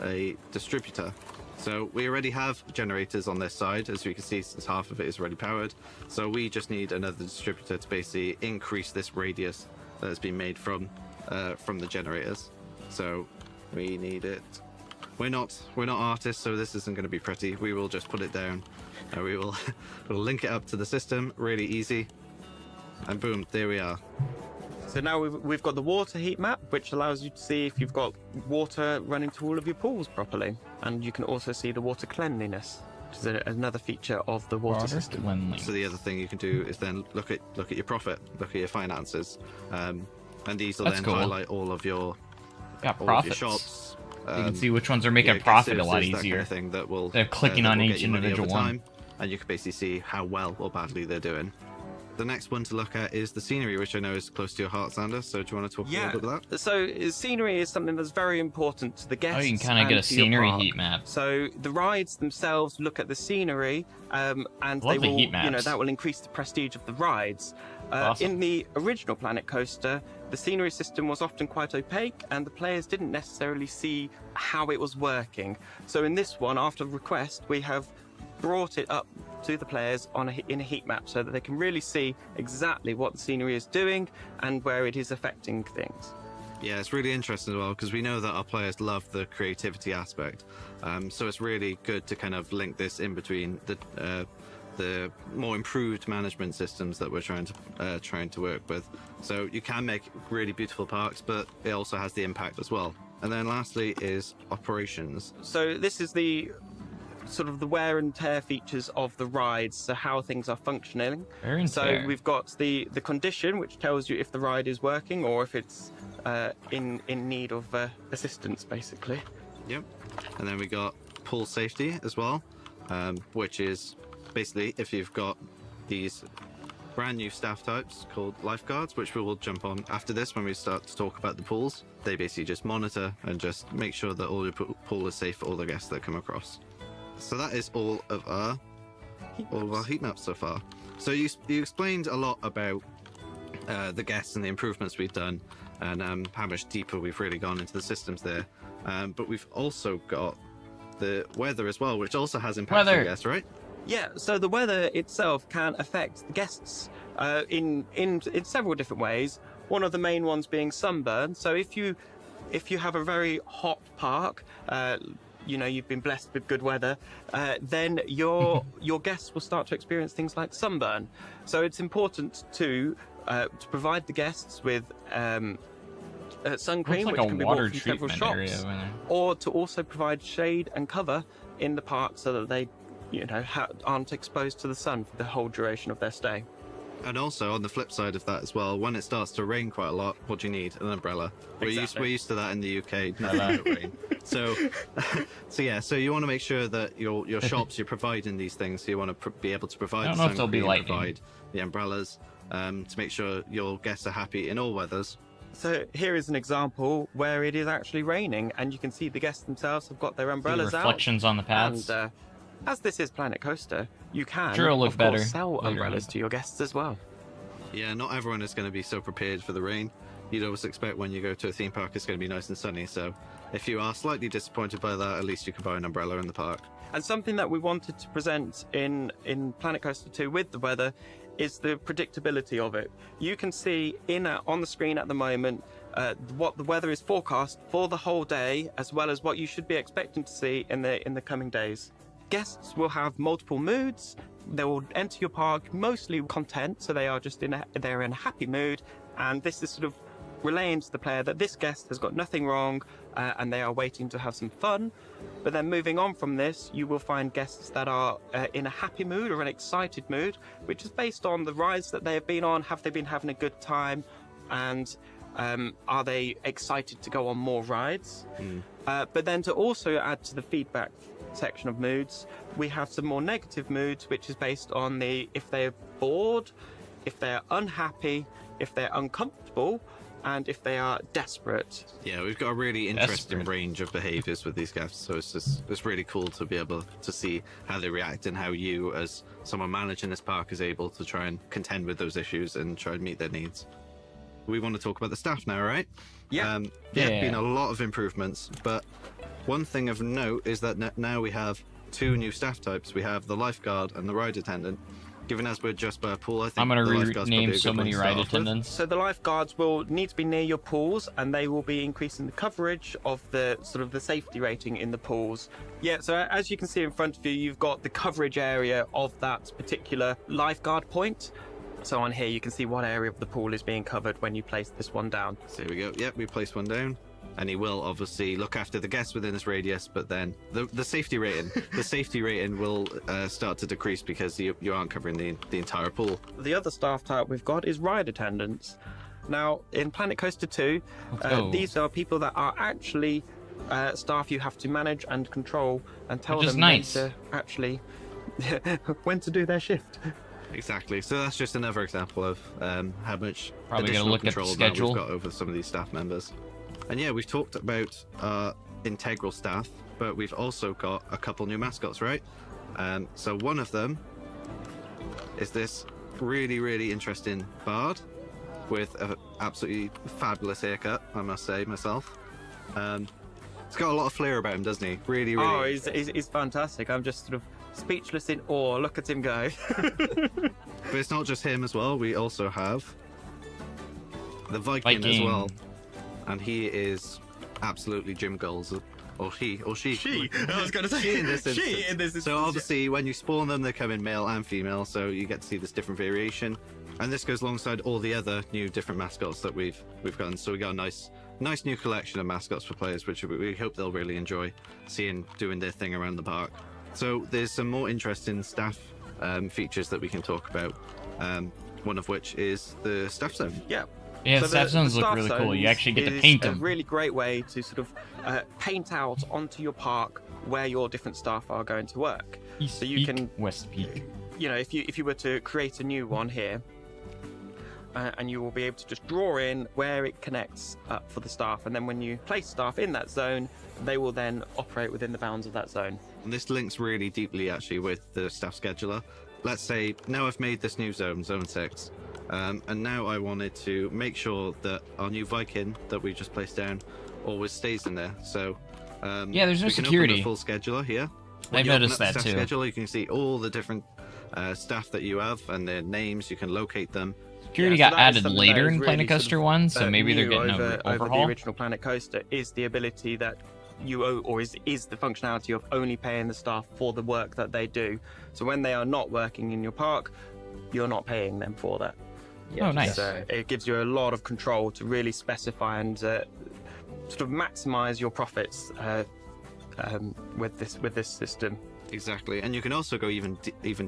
a distributor. So we already have generators on this side, as you can see, since half of it is already powered. So we just need another distributor to basically increase this radius that has been made from the generators. So we need it. We're not artists, so this isn't going to be pretty. We will just put it down. We'll link it up to the system, really easy, and boom, there we are. So now we've got the water heat map, which allows you to see if you've got water running to all of your pools properly. And you can also see the water cleanliness, which is another feature of the water system. Cleanliness. So the other thing you can do is then look at your profit, look at your finances, and these will then highlight all of your profits. shops. You can see which ones are making profit a lot that kind easier. of thing that will, They're clicking on that will each get you money individual over one. time, and you can basically see how well or badly they're doing. The next one to look at is the scenery, which I know is close to your heart, Xander. So do you want to talk a little bit about that? So scenery is something that's very important to the guests. Oh, you can kind of get a to your scenery park. heat map. So the rides themselves look at the scenery, and Love they the will, heat maps. that will increase the prestige of the rides. Awesome. In the original Planet Coaster, the scenery system was often quite opaque, and the players didn't necessarily see how it was working. So in this one, after request, we have brought it up to the players in a heat map so that they can really see exactly what the scenery is doing and where it is affecting things. Yeah, it's really interesting as well, because we know that our players love the creativity aspect. So it's really good to kind of link this in between the more improved management systems that we're trying to work with. So you can make really beautiful parks, but it also has the impact as well. And then lastly is operations. So this is the sort of the wear and tear features of the rides, so how things are functioning. Wear and so tear. we've got the condition, which tells you if the ride is working or if it's in need of assistance, basically. Yep. And then we got pool safety as well, which is basically if you've got these brand new staff types called lifeguards, which we will jump on after this when we start to talk about the pools. They basically just monitor and just make sure that all your pool is safe for all the guests that come across. So that is all of our heat maps so far. So you explained a lot about the guests and the improvements we've done, and how much deeper we've really gone into the systems there. But we've also got the weather as well, which also has impact on guests, right? Yeah, so the weather itself can affect the guests in several different ways. One of the main ones being sunburn. So if you have a very hot park, you've been blessed with good weather, then your guests will start to experience things like sunburn. So it's important to provide the guests with sun cream, Looks which like a can be water bought from several treatment area shops, over there. or to also provide shade and cover in the park so that they, aren't exposed to the sun for the whole duration of their stay. And also on the flip side of that as well, when it starts to rain quite a lot, what do you need? An umbrella. Exactly. We're used to that in the UK. Nothing but rain. So you want to make sure that your shops, you're providing these things. So you want to be able to provide I don't the know if sun there'll be cream, lightning. provide the umbrellas, to make sure your guests are happy in all weathers. So here is an example where it is actually raining, and you can see the guests themselves have got their See umbrellas the out. reflections on the paths. And as this is Planet Coaster, you can Sure, it'll look of course, better sell later umbrellas on. to your guests as well. Yeah, not everyone is going to be so prepared for the rain. You'd always expect when you go to a theme park it's going to be nice and sunny. So if you are slightly disappointed by that, at least you can buy an umbrella in the park. And something that we wanted to present in Planet Coaster 2 with the weather is the predictability of it. You can see on the screen at the moment what the weather is forecast for the whole day, as well as what you should be expecting to see in the coming days. Guests will have multiple moods. They will enter your park mostly content, so they are just they're in a happy mood, and this is sort of relaying to the player that this guest has got nothing wrong and they are waiting to have some fun. But then moving on from this, you will find guests that are in a happy mood or an excited mood, which is based on the rides that they have been on. Have they been having a good time, and are they excited to go on more rides? But then to also add to the feedback section of moods, we have some more negative moods, which is based on if they're bored, if they're unhappy, if they're uncomfortable, and if they are desperate. Yeah, we've got a really interesting Desperate. range of behaviours with these guests, so it's really cool to be able to see how they react and how you, as someone managing this park, is able to try and contend with those issues and try and meet their needs. We want to talk about the staff now, right? Yeah. Yeah. Been a lot of improvements, but one thing of note is that now we have two new staff types. We have the lifeguard and the ride attendant. Given as we're just by a pool, I think I'm going the to lifeguard's probably rename a so good one many to ride start off with. attendants. So the lifeguards will need to be near your pools, and they will be increasing the coverage of the sort of the safety rating in the pools. Yeah, so as you can see in front of you, you've got the coverage area of that particular lifeguard point. So on here, you can see what area of the pool is being covered when you place this one down. So here we go. Yep, we placed one down. And he will obviously look after the guests within this radius, but then the safety rating, will start to decrease because you aren't covering the entire pool. The other staff type we've got is ride attendants. Now, in Planet Coaster 2, these are people that are actually staff you have to manage and control and tell Which is them nice. when to actually when to do their shift. Exactly. So that's just another example of how much Probably gonna additional look at the control now schedule. we've got over some of these staff members. And yeah, we've talked about integral staff, but we've also got a couple new mascots, right? So one of them is this really, really interesting bard with an absolutely fabulous haircut, I must say myself. He's got a lot of flair about him, doesn't he? Really, really. Oh, he's fantastic. I'm just sort of speechless in awe. Look at him go. But it's not just him as well. We also have the Viking as well. And he is absolutely Jim Goals. Or she. I was going to say She in this instance. she in this instance. So obviously when you spawn them, they come in male and female, so you get to see this different variation. And this goes alongside all the other new different mascots that we've gotten. So we got a nice new collection of mascots for players, which we hope they'll really enjoy seeing doing their thing around the park. So there's some more interesting staff features that we can talk about. One of which is the staff zone. Yeah. Yeah, So staff zones look staff really cool. You zones actually get to is paint a them. really great way to sort of paint out onto your park where your different staff are going to work. East so you Peak, can, West Peak. you know, if you were to create a new one here, and you will be able to just draw in where it connects up for the staff, and then when you place staff in that zone, they will then operate within the bounds of that zone. And this links really deeply actually with the staff scheduler. Let's say now I've made this new zone 6, and now I wanted to make sure that our new Viking that we just placed down always stays in there. So Yeah, there's no we can security. open the full scheduler here. I When you open noticed up the that staff too. Scheduler, you can see all the different staff that you have and their names. You can locate them. Security Yeah, so got that is added something later that is in really Planet sort Coaster of, 1, so maybe they're new getting over, an over the overhaul. original Planet Coaster is the ability that you owe, or is the functionality of only paying the staff for the work that they do. So when they are not working in your park, you're not paying them for that. Oh, nice. It gives you a lot of control to really specify and sort of maximize your profits with this system. Exactly, and you can also go even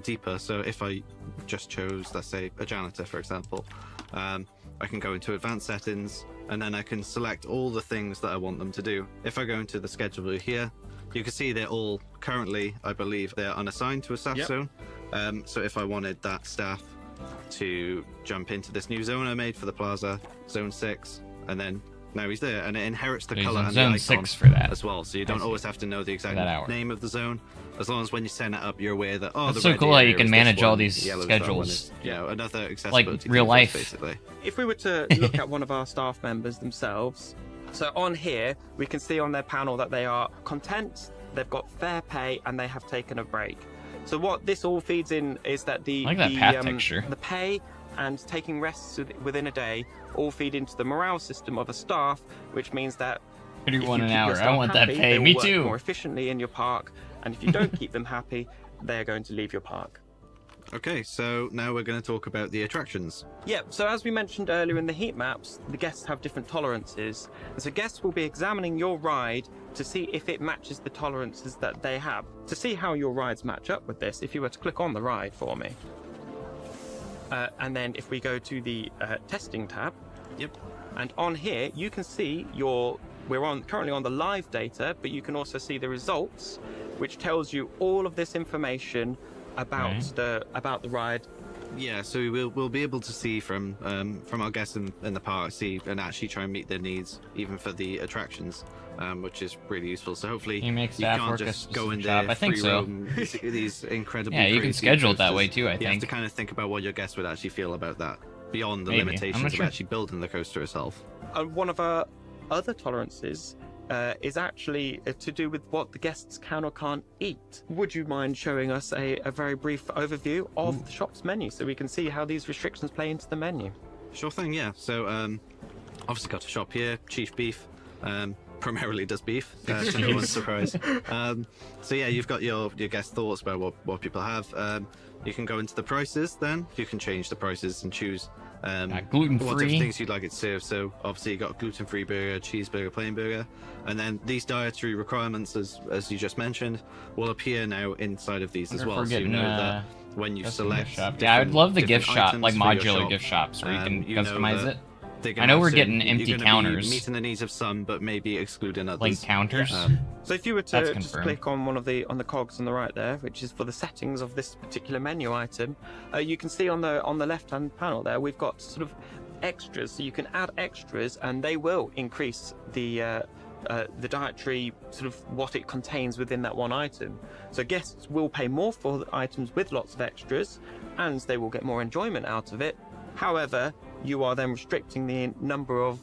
deeper. So if I just chose, let's say, a janitor, for example, I can go into advanced settings, and then I can select all the things that I want them to do. If I go into the schedule view here, you can see they're all currently, I believe, they're unassigned to a staff zone. So if I wanted that staff to jump into this new zone I made for the plaza, zone 6, and then now he's there, and it inherits the color and the zone icon 6 for that as well. So you don't always have to know the exact name of the zone, as long as when you send it up, you're aware that That's the so red cool how area you can is this manage all one, these yellow is that one, schedules. you know, another accessibility Like thing real for us, life. basically. If we were to look at one of our staff members themselves, so on here we can see on their panel that they are content, they've got fair pay, and they have taken a break. So what this all feeds in is that I like that path texture. the pay and taking rests within a day all feed into the morale system of a staff, which means that if you 31 an keep your hour. I staff want that happy, pay. they will Me work too. more efficiently in your park, and if you don't keep them happy, they're going to leave your park. Okay, so now we're going to talk about the attractions. Yeah, so as we mentioned earlier in the heat maps, the guests have different tolerances. And so guests will be examining your ride to see if it matches the tolerances that they have. To see how your rides match up with this, if you were to click on the ride for me. And then if we go to the testing tab. Yep. And on here, you can see we're currently on the live data, but you can also see the results, which tells you all of this information about the ride. Yeah, so we'll be able to see from our guests in the park, see and actually try and meet their needs, even for the attractions, which is really useful. So hopefully Can you make you staff can't work a just go in specific there, job? I think free so. roam these incredibly Yeah, you can creative schedule it that coasters. way too, I You have think. to kind of think about what your guests would actually feel about that, beyond the Maybe. I'm limitations not of sure. actually building the coaster itself. And one of our other tolerances is actually to do with what the guests can or can't eat. Would you mind showing us a very brief overview of the shop's menu so we can see how these restrictions play into the menu? Sure thing, yeah. So obviously got a shop here, Chief Beef. Primarily does beef, to no one's surprise. So yeah, you've got your guest thoughts about what people have. You can go into the prices then. You can change the prices and choose gluten-free. what different things you'd like it served. So obviously you got gluten-free burger, cheeseburger, plain burger, and then these dietary requirements, as you just mentioned, will appear now inside of these as well. So you know that when you select, shop. Yeah, I would love the gift different shop, like items for your modular shop, gift shops where you can customize it. they're I gonna know have we're certain- getting empty you're gonna be counters. meeting the needs of some, but maybe excluding others. Like counters. So if you were That's to just confirmed. click on one of the cogs on the right there, which is for the settings of this particular menu item, you can see on the left-hand panel there we've got sort of extras. So you can add extras, and they will increase the dietary sort of what it contains within that one item. So guests will pay more for the items with lots of extras, and they will get more enjoyment out of it. However, you are then restricting the number of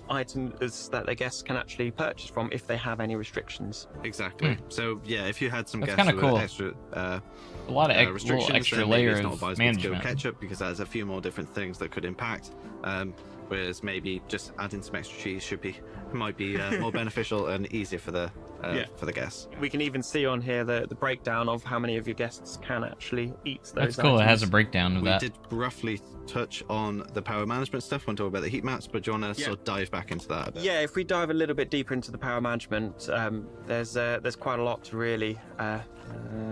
items that the guests can actually purchase from if they have any restrictions. Exactly. So yeah, if you had some That's guests kinda with cool. extra A lot of restrictions, little extra then maybe layer it's not of advisable to go management. ketchup because that has a few more different things that could impact. Whereas maybe just adding some extra cheese might be more beneficial and easier for the guests. We can even see on here the breakdown of how many of your guests can actually eat those That's cool. It has a items. breakdown of We that. did roughly touch on the power management stuff when talking about the heat maps, but do you want to sort of dive back into that a bit? Yeah, if we dive a little bit deeper into the power management, there's quite a lot to really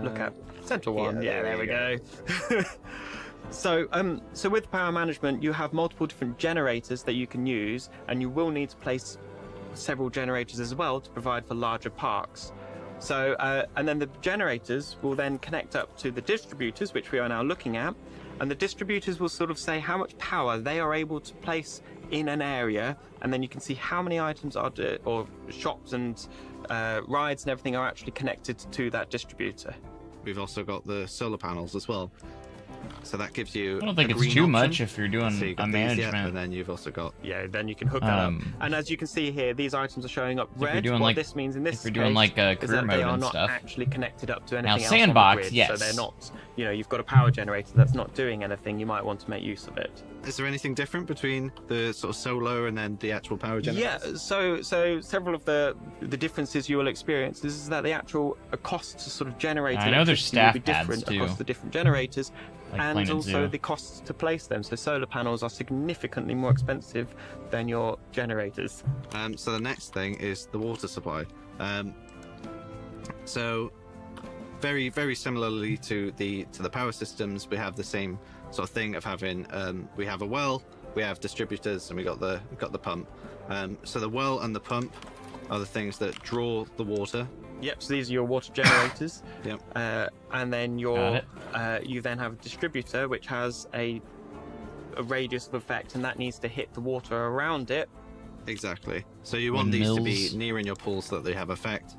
look at. Central one, yeah, there we go. So with power management, you have multiple different generators that you can use, and you will need to place several generators as well to provide for larger parks. So, and then the generators will then connect up to the distributors, which we are now looking at, and the distributors will sort of say how much power they are able to place in an area, and then you can see how many items or shops and rides and everything are actually connected to that distributor. We've also got the solar panels as well. So that gives you. I don't think a it's green too option. much if you're doing So you've got a these, yeah, management. and then you've also got. Yeah, then you can hook that up. Um, And as you can see here, these items are showing up you're red. doing What like- this means in this if you're doing case like a is career that they mode are and not stuff. actually connected up to anything else Sandbox, on the grid, so yes. they're not you know, you've got a power generator that's not doing anything, you might want to make use of it. Is there anything different between the sort of solar and then the actual power generator? Yeah, so several of the differences you will experience is that the actual cost to sort of generate I know there's electricity will be staff pads, different too. across the different generators, Like and Planet also Zoo. the costs to place them. So solar panels are significantly more expensive than your generators. So the next thing is the water supply. So very, very similarly to the power systems, we have the same sort of thing of having we have a well, we have distributors, and we've got the pump. So the well and the pump are the things that draw the water. Yep, so these are your water generators. Yep. And then Got you then have a distributor which has a radius of effect, and that needs to hit the water around it. Exactly. So you want these to be Windmills. near in your pool so that they have effect.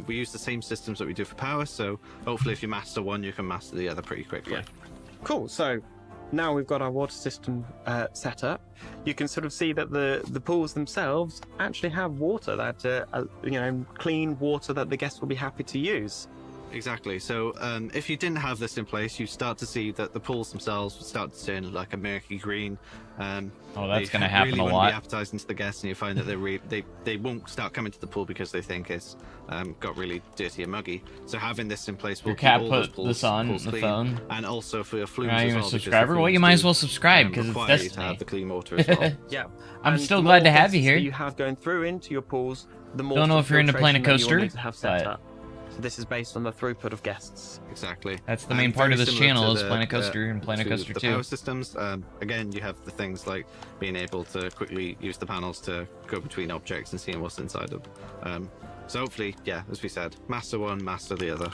We use the same systems that we do for power, so hopefully if you master one, you can master the other pretty quickly. Yeah. Cool. So now we've got our water system set up. You can sort of see that the pools themselves actually have water that you know, clean water that the guests will be happy to use. Exactly. So if you didn't have this in place, you start to see that the pools themselves would start to turn like a murky green. Oh, that's they gonna happen really a wouldn't lot. Be appetizing to the guests, and you find that they won't start coming to the pool because they think it's got really dirty and muggy. So having this in place will Your keep cat all those put pools, this on pools the clean. phone. And also for your flumes Are as you well. a because the subscriber? Well, you flumes might as do, well subscribe because it's require you to Destiny. have the clean water as well. Yeah. I'm And still the glad more to have you guests here. that you have going through into your pools, the more Don't know sort of if you're into filtration Planet that you will Coaster, need to have set but- up. So this is based on the throughput of guests. Exactly. That's the main And part of very this similar channel to is the, Planet Coaster and Planet to Coaster the 2. power systems. Again, you have the things like being able to quickly use the panels to go between objects and seeing what's inside them. So hopefully, yeah, as we said, master one, master the other.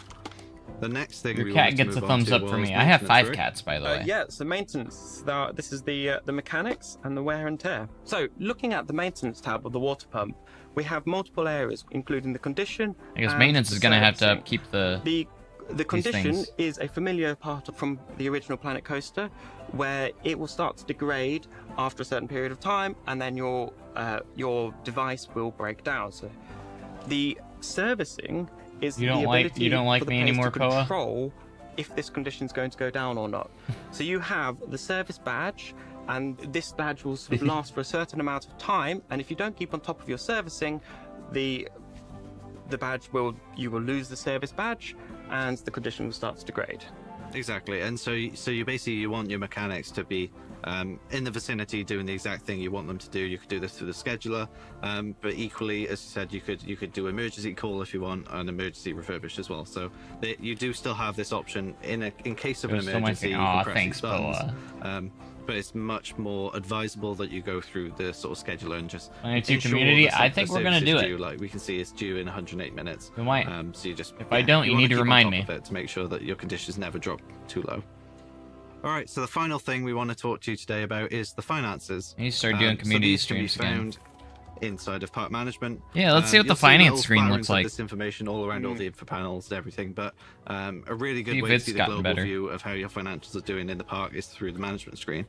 The next thing Your we cat wanted to gets a move thumbs on to up for was me. I have 5 maintenance, right? cats, by the way. Yeah, so maintenance. This is the mechanics and the wear and tear. So looking at the maintenance tab of the water pump, we have multiple areas, including the condition. I guess and maintenance is the going to have to servicing. keep the... The condition things. is a familiar part from the original Planet Coaster, where it will start to degrade after a certain period of time, and then your device will break down. So the servicing is You the don't like- ability you don't like for the me place anymore, to Koa? control if this condition is going to go down or not. So you have the service badge, and this badge will sort of last for a certain amount of time, and if you don't keep on top of your servicing, the badge you will lose the service badge, and the condition will start to degrade. Exactly, and so you basically you want your mechanics to be in the vicinity doing the exact thing you want them to do. You could do this through the scheduler, but equally, as you said, you could do emergency call if you want, and emergency refurbish as well. So you do still have this option in case of an There's so much emergency. thing- You can Aw, press thanks, these buttons. Boa. But it's much more advisable that you go through the sort of scheduler and just Planet 2 ensure community, the I the think we're gonna service do is it. due. Like we can see, it's due in 108 minutes. We might. So you just If I don't, you wanna need to keep on remind top me. of it to make sure that your conditions never drop too low. All right, so the final thing we want to talk to you today about is the finances. You need to start doing community so these streams can be again. found inside of park management. Yeah, let's see what the you'll finance little screen spirals looks of like. This information all around all the info panels and everything, but a really good See if way to it's see the gotten global better. view of how your financials are doing in the park is through the management screen.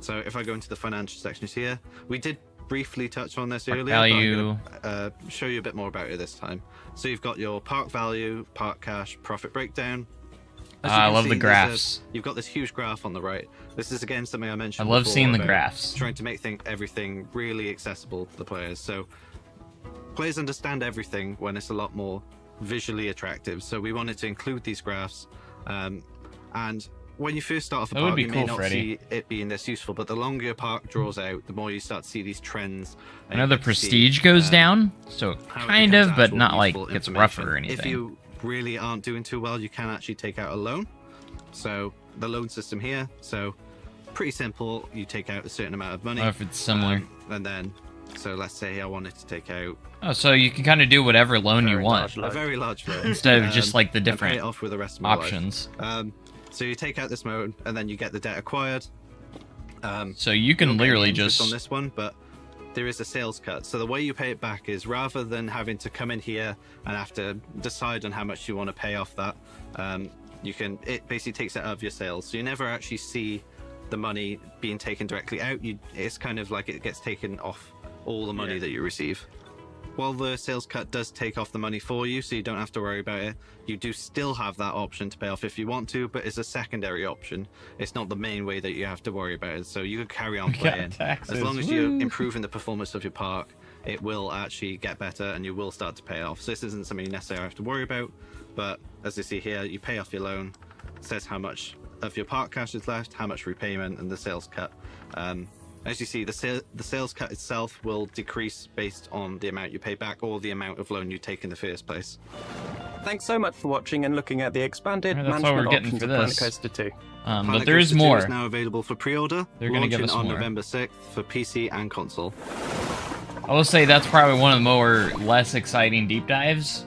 So if I go into the financial sections here, we did briefly touch on this earlier, value. but I'm going to show you a bit more about it this time. So you've got your park value, park cash, profit breakdown. As you I can love see, the there's graphs. You've got this huge graph on the right. This is again something I mentioned. I love before seeing the about graphs. Trying to make everything really accessible to the players. So players understand everything when it's a lot more visually attractive. So we wanted to include these graphs. And when you first start off a That would park, be you cool, may not Freddy. see it being this useful, but the longer your park draws out, the more you start to see these trends. and I know you the get to see, prestige goes down, so how it kind becomes of, but actual not like useful gets information. rougher or If anything. you really aren't doing too well, you can actually take out a loan. So the loan system here, so pretty simple. You take out a certain amount of money. Or if it's similar. And then, so let's say I wanted to take out Oh, so you can kind of do whatever loan you Very want large a loan. very large loan. instead of just like the and pay different it off with the rest of my life. options. So you take out this loan and then you get the debt acquired. So you can You'll get literally interest just on this one, but there is a sales cut. So the way you pay it back is rather than having to come in here and have to decide on how much you want to pay off that, it basically takes it out of your sales. So you never actually see the money being taken directly out. It's kind of like it gets taken off all the money Yeah. that you receive. while the sales cut does take off the money for you, so you don't have to worry about it, you do still have that option to pay off if you want to, but it's a secondary option. It's not the main way that you have to worry about it, so you can carry on playing. Taxes. As long as you're improving the performance of your park, it will actually get better and you will start to pay off. So this isn't something you necessarily have to worry about, but as you see here, you pay off your loan, it says how much of your park cash is left, how much repayment, and the sales cut. As you see, the sales cut itself will decrease based on the amount you pay back or the amount of loan you take in the first place. Thanks so much for watching and looking at the expanded Yeah, that's all we're management getting options for of Planet this. Coaster 2. But Planet there is Coaster 2 more. is now available for pre-order, They're going to give launching us on more. November 6th for PC and console. I will say that's probably one of the more less exciting deep dives.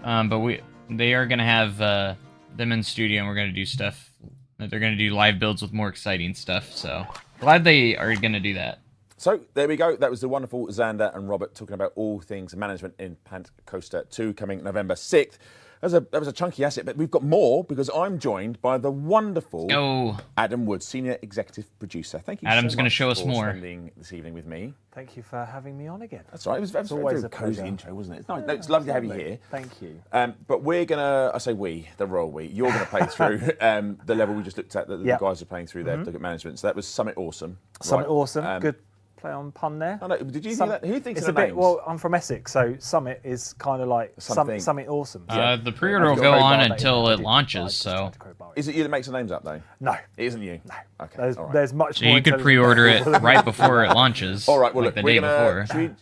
But they are going to have them in studio, and we're going to do stuff. They're going to do live builds with more exciting stuff. So glad they are going to do that. So there we go. That was the wonderful Xander and Robert talking about all things management in Planet Coaster 2 coming November 6th. That was a chunky asset, but we've got more because I'm joined by the wonderful Adam Wood, Senior Executive Producer. Thank you Adam's so going to much show us for more. spending this evening with me. Thank you for having me on again. That's all right. It was always a a cosy pleasure. intro, wasn't it? It's, nice. No, it's lovely to have you here. Thank you. But we're going to, I say we, the royal we, you're going to play through the level we just looked at that the Yep. guys are playing through there, look at management. So that was Summit Awesome. Summit right? Awesome. Good play on pun there. I know, did you think that? Who thinks it's of a the bit? names? Well, I'm from Essex, so Summit is kind of like Something. Summit Awesome. The pre-order will go on until it launches, so... Is it you that makes the names up, though? No. It isn't you? No. Okay, all right. There's much So more you could intelligent pre-order it people. right before it launches. All right, well, like look, the day we're going before. to...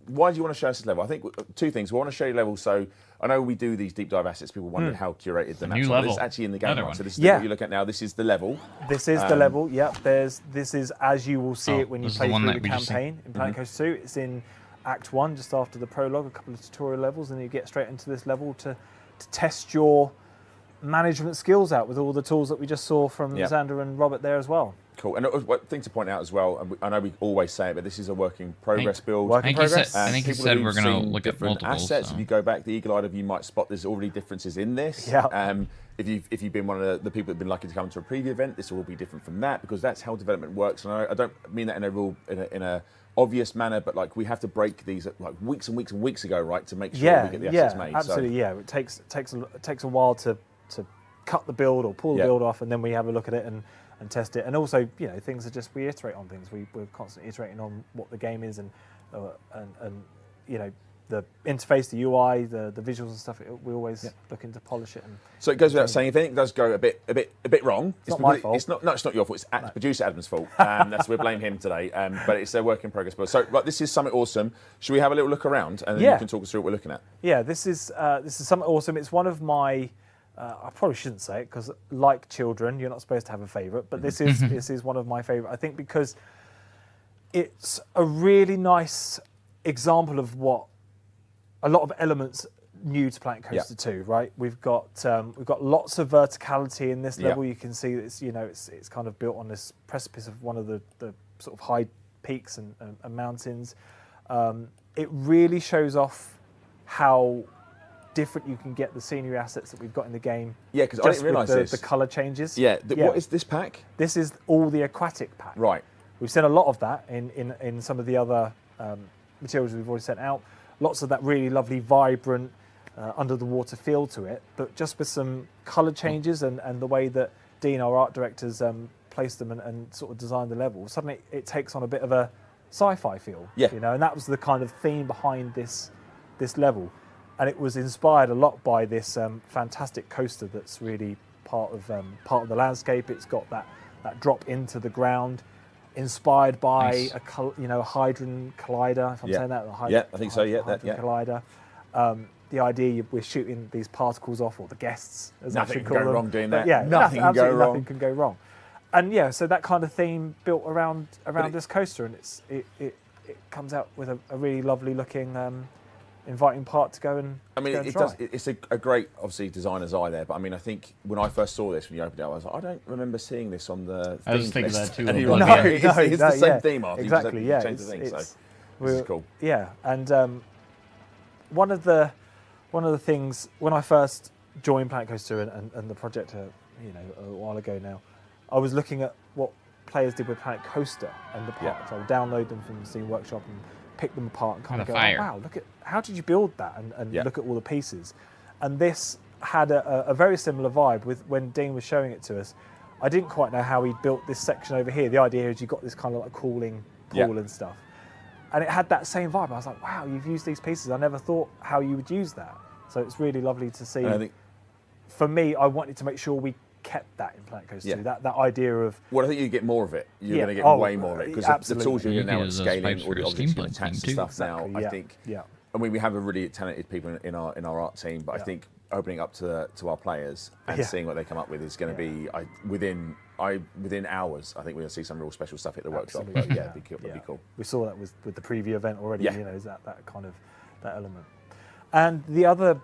Why do you want to show us this level? I think two things. We want to show you levels, so I know we do these deep dive assets. People wonder how curated the maps new are. level. This is actually in the game, Another right? one. So this is Yeah. what you look at now. This is the level. This is the level. Yep. This is as you will see Oh, it when you this is play the one through that the we just seen. campaign in Planet Coaster 2. It's in Act 1, just after the prologue, a couple of tutorial levels, and then you get straight into this level to test your management skills out with all the tools that we just saw from Yep. Xander and Robert there as well. Cool. And one thing to point out as well, and I know we always say it, but this is a work in progress build. Work I in think he progress. said, I think he People said who've we're going to seen look at different multiples. assets. So. If you go back the eagle-eyed of you might spot there's already differences in this. Yeah. If you've been one of the people that've been lucky to come to a preview event, this will be different from that because that's how development works. And I don't mean that in a real in a obvious manner, but like we have to break these like weeks and weeks and weeks ago, right, to make sure we get the assets made. Absolutely. Yeah, it takes a while to cut the build or pull the build off, and then we have a look at it and test it. And also, things are just we iterate on things. We're constantly iterating on what the game is and the interface, the UI, the visuals and stuff. We're always looking to polish it. And so it goes without saying, if anything does go a bit wrong, It's not my fault. It's not your fault. It's producer Adam's fault. We blame him today. But it's a work in progress build. So right, this is Summit Awesome. Should we have a little look around and then you can talk us through what we're looking at? Yeah, this is Summit Awesome. It's one of my. I probably shouldn't say it because, like children, you're not supposed to have a favourite. But this is one of my favourite. I think because it's a really nice example of what a lot of elements new to Planet Coaster 2. Right, we've got lots of verticality in this level. You can see that it's kind of built on this precipice of one of the sort of high peaks and mountains. It really shows off how different you can get the scenery assets that we've got in the game. Yeah, because I didn't realise this. The colour changes. Yeah. What is this pack? This is all the aquatic pack. Right. We've seen a lot of that in some of the other materials we've already sent out. Lots of that really lovely, vibrant, under the water feel to it, but just with some colour changes and the way that Dean, our art directors, placed them and sort of designed the level. Suddenly it takes on a bit of a sci-fi feel. Yeah. And that was the kind of theme behind this level. And it was inspired a lot by this fantastic coaster that's really part of the landscape. It's got that drop into the ground, inspired by a Hydron Collider. If I'm saying that, I think so. Yeah, Hydron Collider. The idea we're shooting these particles off, or the guests, as I Nothing should can call go them. wrong doing But that. yeah, Nothing can go absolutely wrong. Nothing can go wrong. And so that kind of theme built around this coaster, and it comes out with a really lovely looking. Inviting part to go and try. It's a great, obviously, designer's eye there. But I mean, I think when I first saw this, when you opened it, I was like, I don't remember seeing this on the. I was theme thinking list. that too. And you No, were like, it's the same theme art. Exactly. You just changed the thing. So this is cool. Yeah, and one of the things when I first joined Planet Coaster and the project, a while ago now, I was looking at what players did with Planet Coaster and the parts. I would download them from the Steam Workshop and pick them apart and kind of The go, oh, fire. wow, look at how did you build that, and Yeah. look at all the pieces. And this had a very similar vibe with when Dean was showing it to us. I didn't quite know how he built this section over here. The idea is you've got this kind of like cooling pool Yeah. and stuff. And it had that same vibe. I was like, wow, you've used these pieces. I never thought how you would use that. So it's really lovely to see. And I think, For me, I wanted to make sure we kept that in Planet Coaster 2. Yeah. That idea of well, I think you get more of it. You're Yeah. going to get Oh, way more of it because the absolutely. tools you're You now could use those scaling, pipes all for the a objects you can steampunk attach theme to too. stuff now. Exactly, I yeah. think. Yeah. I mean, we have a really talented people in our art team, but I Yeah. think opening up to our players and Yeah. seeing what they come up with is going to be within hours. I think we're going to see some real special stuff at the workshop. Absolutely, But yeah, it'd be cool. We saw that with the preview event already. Yeah. You know, is that kind of that element. And the other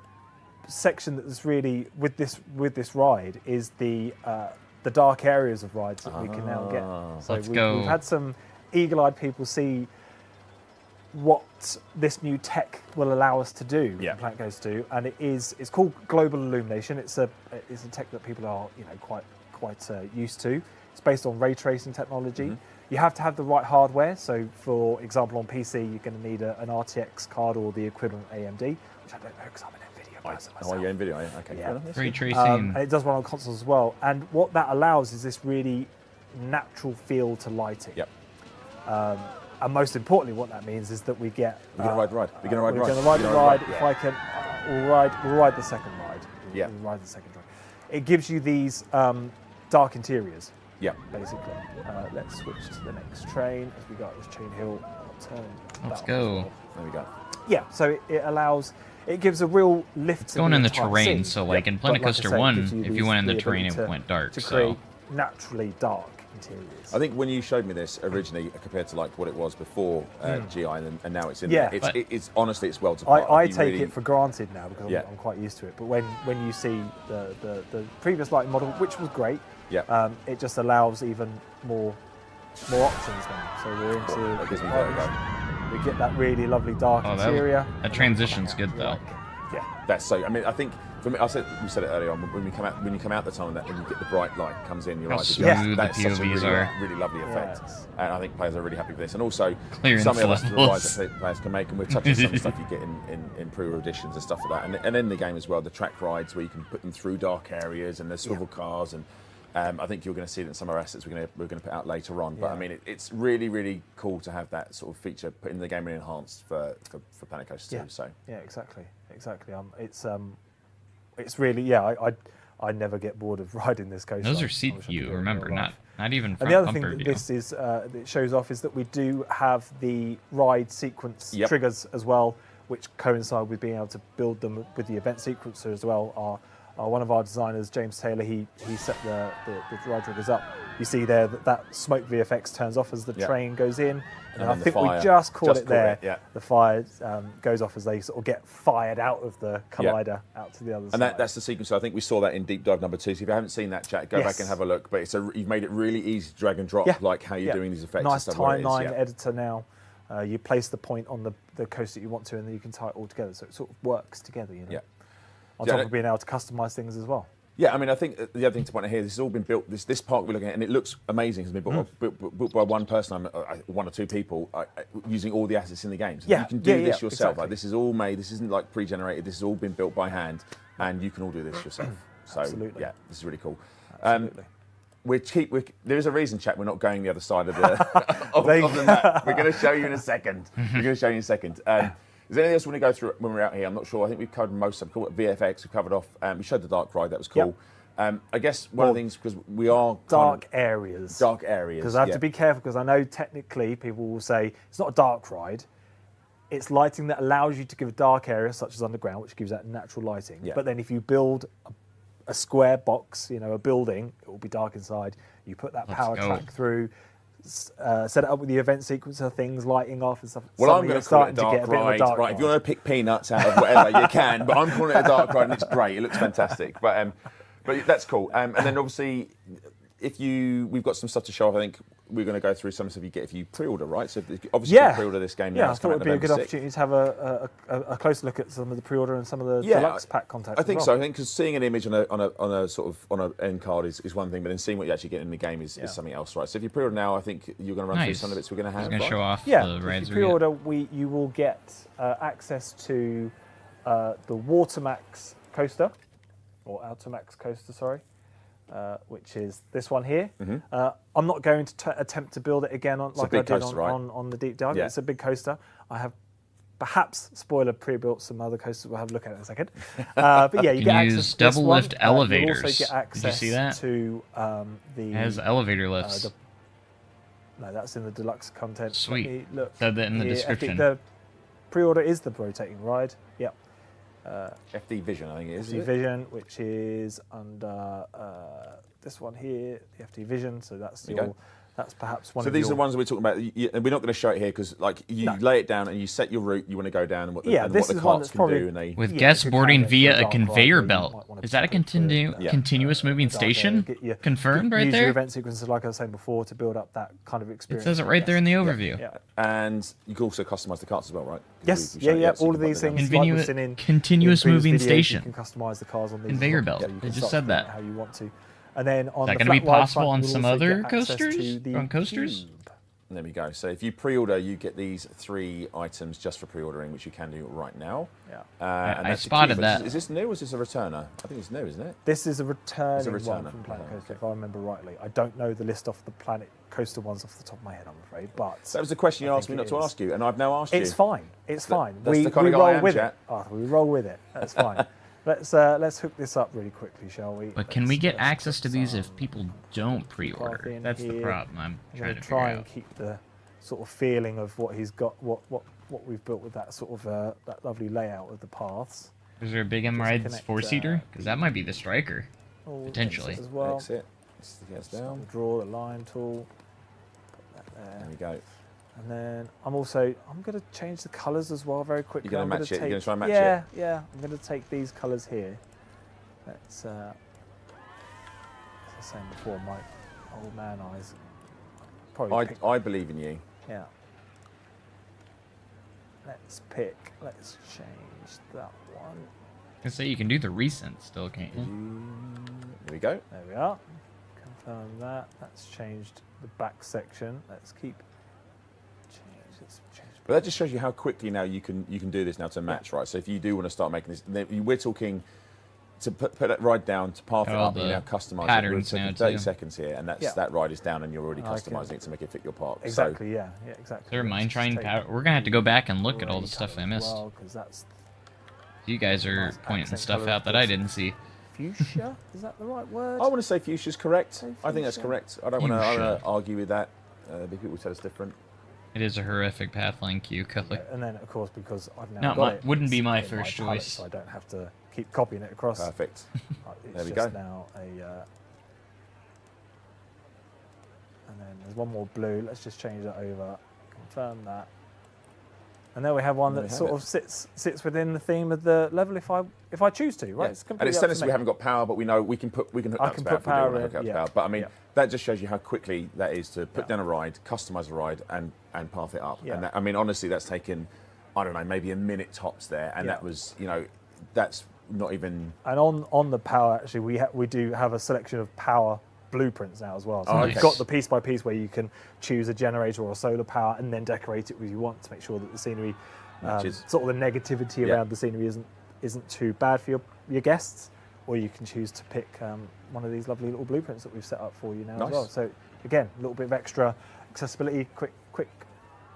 section that's really with this ride is the dark areas of rides that we can now get. So Let's go. We've had some eagle-eyed people see what this new tech will allow us to do. Yeah. Planet Coaster 2, and it's called global illumination. It's a tech that people are quite used to. It's based on ray tracing technology. Mm-hmm. You have to have the right hardware. So, for example, on PC, you're going to need an RTX card or the equivalent AMD, which I don't know because I'm an NVIDIA person Oh, myself. you're in video, yeah? Okay. Yeah. fair enough. Ray tracing. And it does run on consoles as well. And what that allows is this really natural feel to lighting. Yep. And most importantly, what that means is that we get. We're going to ride the ride. We're going to ride the We're ride. going to ride the We're gonna ride. yeah. If I can, we'll ride the second ride. Yeah. We'll ride the second ride. It gives you these dark interiors, Yeah. basically. Let's switch to the next train as we go up this chain hill. I'll turn Let's that go. off. There we go. Yeah, so it gives a real lift to Going in the entire terrain, scene. so like in But Planet like I Coaster say, it 1, gives if these- you went in the terrain, ability it went dark. to So create naturally dark interiors. I think when you showed me this originally, compared to like what it was before GI, and now it's in Yeah. there, But- it's honestly it's well apart. I You take really- it for granted now because Yeah. I'm quite used to it. But when you see the previous lighting model, which was great, Yeah. it just allows even more options now. So we're into That gives me vertigo. we get that really lovely dark Oh, interior. that transition's good though. Yeah, that's so. I mean, I think for me, we said it earlier on when you come out the tunnel and you get the bright light comes in your How eyes. smooth the that's such a POVs really, are. really lovely effect, Yes. and I think players are really happy with this. And also, Clearance some of the other levels. rides that players can make, and we're touching some of the stuff you get in pre editions and stuff like that, and in the game as well, the track rides where you can put them through dark areas and there's swivel cars and. I think you're going to see it in some of our assets we're going to put out later on. But Yeah. I mean, it's really, really cool to have that sort of feature put in the game and enhanced for Planet Coaster 2. Yeah. So Yeah, exactly. It's really I never get bored of riding this coaster. Those I are seat wish I could view, do it in remember, real life. not even And front the other thing bumper that view. this is that it shows off is that we do have the ride sequence Yep. triggers as well, which coincide with being able to build them with the event sequencer as well. One of our designers, James Taylor, he set the ride triggers up. You see there that smoke VFX turns off as the Yep. train goes in, and then I the think we fire. just caught Just it caught there. it, yeah. The fire goes off as they sort of get fired out of the collider out to the other side. And that's the sequence. I think we saw that in Deep Dive number 2. So if you haven't seen that, chat, go Yes. back and have a look. But you've made it really easy to drag and drop, Yeah. like how you're Yeah. doing these effects. Nice and stuff. where it is, timeline yeah. editor now. You place the point on the coaster that you want to, and then you can tie it all together. So it sort of works together, you know. Yeah. On Yeah, top of being able to customize things as well. Yeah, I mean, I think the other thing to point out here, this has all been built. This park we're looking at, and it looks amazing. It's been built by one person, one or two people, using all the assets in the game. So Yeah, you can do yeah, this yeah, yourself. exactly. Like, this is all made. This isn't like pre-generated. This has all been built by hand, and you can all do this yourself. So Absolutely. yeah, this is really cool. Absolutely. There is a reason, chat. We're not going the other side of the of the map. We're going to show you in a second. We're going to show you in a second. Is there anything else we want to go through when we're out here? I'm not sure. I think we've covered most of it. VFX, we covered off. We showed the dark ride. That was cool. I guess one of the things, because we are Dark areas. dark areas. Because I have to be careful, because I know technically people will say it's not a dark ride. It's lighting that allows you to give a dark area, such as underground, which gives that natural lighting. Yeah. But then if you build a square box, a building, it will be dark inside. You put that power go. track through, set it up with the event sequencer, things lighting off and stuff. Well, I'm Suddenly going you're to call it a starting to get dark a bit of a ride. dark Right, if you ride. want to pick peanuts out of whatever, you can. But I'm calling it a dark ride, and it's great. It looks fantastic. But that's cool. And then obviously, we've got some stuff to show off. I think we're going to go through some stuff you get if you pre-order, right? So obviously, you can pre-order this game now. Yeah, I It's thought coming it would be a out good November 6th. opportunity to have a closer look at some of the pre-order and some of the Yeah, deluxe pack content. I think as so. well. I think because seeing an image on a sort of on an end card is one thing, but then seeing what you actually get in the game is something else, right? So if you pre-order now, I think you're going to run through Nice. some of the bits we're going to have. He's going to show off Yeah, the if rides you we get. pre-order, you will get access to the Watermax coaster, or Ultimax coaster, sorry, which is this one here. I'm not going to attempt to build it again like I big did coaster, right? on the deep dive. Yeah. It's a big coaster. I have perhaps, spoiler, pre-built some other coasters. We'll have a look at it in a second. But yeah, you You get can access use to this double one. lift You'll elevators. also get Did you access see that? to the... It has elevator lifts. No, that's in the deluxe content. Let Sweet. me look Said that in the here. description. The pre-order is the rotating ride. Yep. FD Vision, I think it is. FD Vision, which is under this one here, the FD Vision. So that's There you go. that's perhaps one So of these are your... the ones that we're talking about, and we're not going to show it here because, like, you lay it down and you set your route you want to go down and what the, Yeah, and this what the is one carts that's can probably- do. And they, With Yeah, guests good boarding candidate for via a a dark ride where conveyor you belt. might wanna Is that a put Yeah. continuous moving dark area, station? get your- Confirmed right use your there? event sequences, like I was saying before, to build up that kind of It experience. says it for right there in the guests. overview. Yeah. and you can also customize the carts as well, right? Yes, We've shown yeah. it, so you All can of these put them things, down. like we've seen in Continuous previous moving videos, station. You can customize the cars on these. Conveyor as well. belt. Yeah, you They can just start said to think that. how you want to. And then on that the gonna be flat ride possible front, on you'll some also other get access coasters? to the On coasters? cube. There we go. So if you pre-order, you get these 3 items just for pre-ordering, which you can do right now. Yeah. And I that's the spotted cube. that. Is this new or is this a returner? I think it's new, isn't it? This is a returning one returner. from Planet Oh, Coaster, okay. if I remember rightly. I don't know the list off the Planet Coaster ones off the top of my head, I'm afraid, but That was the question you I asked me think not it to is. ask you, and I've now asked you. it's fine. It's fine. that's we the kind we of guy I roll am, with chat. it. Arthur, we roll with it. That's fine. Let's hook this up really quickly, shall we? But can we get Let's access to put these some if people don't cloth pre-order? in That's the here. problem I'm I'm trying going to to figure try and out. keep the sort of feeling of what he's got, what we've built with that sort of that lovely layout of the paths. Is there a big M Rides connect, 4-seater? Because that might be the striker. Oh, Potentially. exit as well. Exit. Yes, down. Draw the line tool. Put that there. There we go. And then I'm going to change the colours as well very quickly. You're gonna I'm match gonna it? You're take- gonna try and match it? Yeah. I'm going to take these colours here. Let's, as I was saying before, my old man eyes. Probably pick, I believe in you. yeah. Let's change that one. I say you can do the recent still, can't you? There we go. There we are. Confirm that. That's changed the back section. Let's change. But that just shows you how quickly now you can do this now to match, right? So if you do want to start making this, we're talking to put that ride down, to path it All up, you the now customize it. We're patterns taking now, 30 too. seconds here, and Yeah. that ride is down, and you're already I can- customizing it to make it fit your park. Exactly. Yeah. Exactly. Is there a Let's mine just trying take power? We're gonna have to go back and look at all the grey stuff I colour as missed. well, 'cause that's You guys are nice pointing accent stuff colour, out of that I course. didn't see. fuchsia. Is that the right word? I want to say fuchsia's correct. Say I think that's fuchsia. correct. I don't want Fuchsia. to argue with that. People tell us different. It is a horrific Pathline Q color. And then, of course, because I've now Not got my- it, wouldn't be it's my in first palette, choice. so I don't have to keep copying it across. Perfect. It's There we just go. now and then there's one more blue. Let's just change that over. Confirm that. And there we have one There we that have sort it. of sits within the theme of the level if I choose to. Right. Yeah. It's And completely it's up telling to us me. we haven't got power, but we know we can hook I up can to power put if we do power want to in, hook up to yeah. power. But I mean, Yeah. that just shows you how quickly that is to put Yeah. down a ride, customize a ride, and path it up. Yeah. And that, I mean, honestly, that's taken, I don't know, maybe a minute tops there, and Yeah. that was, that's not even. And on the power, actually, we do have a selection of power blueprints now as well. So Oh, we've okay. got the piece by piece where you can choose a generator or a solar power and then decorate it as you want to make sure that the scenery, Matches. sort of the negativity Yeah. around the scenery isn't too bad for your guests. Or you can choose to pick one of these lovely little blueprints that we've set up for you now Nice. as well. So again, a little bit of extra accessibility,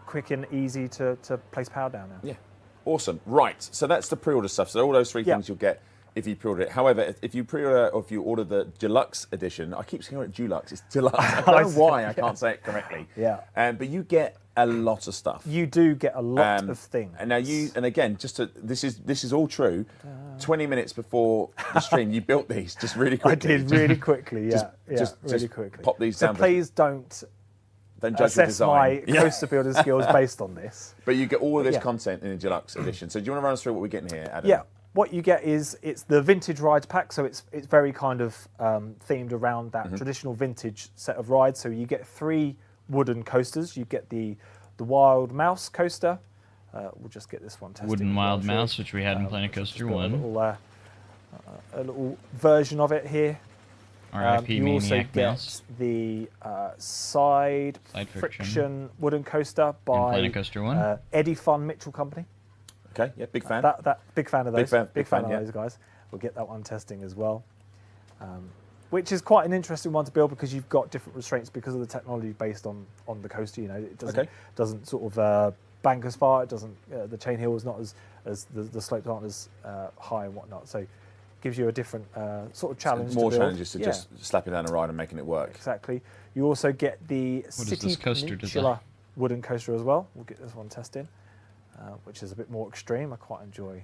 quick and easy to place power down now. Yeah. Awesome. Right. So that's the pre-order stuff. So all those three Yeah. things you'll get if you pre-order it. However, if you pre-order or if you order the deluxe edition, I keep saying it deluxe. It's deluxe. I don't know why I can't say it correctly. Yeah. But you get a lot of stuff. You do get a lot of things. And now and again, this is all true. 20 minutes before the stream, you built these just really I quickly. did really quickly, yeah, just really quickly. pop these so down. please don't Don't judge your assess my design. coaster building skills based on this. But you get all of this Yeah. content in the deluxe edition. So do you want to run us through what we're getting here, Adam? Yeah, what you get is it's the vintage rides pack, so it's very kind of themed around that traditional vintage set of rides. So you get 3 wooden coasters. You get the Wild Mouse coaster. We'll just get this one tested. Wooden as Wild well, Mouse, which we had in Planet just Coaster got 1. A little version of it here. R.I.P. You also Maniac get Mouse. the side friction wooden coaster by Planet Coaster 1. Eddie Fun Mitchell Company. Okay, yeah, big fan. That big fan of those. Big fan, of yeah. those guys. We'll get that one testing as well. Which is quite an interesting one to build because you've got different restraints because of the technology based on the coaster. You know, it doesn't sort of bank as far. It doesn't. The chain hill is not as the slopes aren't as high and whatnot. So gives you a different sort of challenge. More to build. challenges to just slapping down a ride and making it work. Exactly. You also get the What does City this coaster Peninsula wooden coaster as well. We'll get this one tested, which is a bit more extreme. I quite enjoy.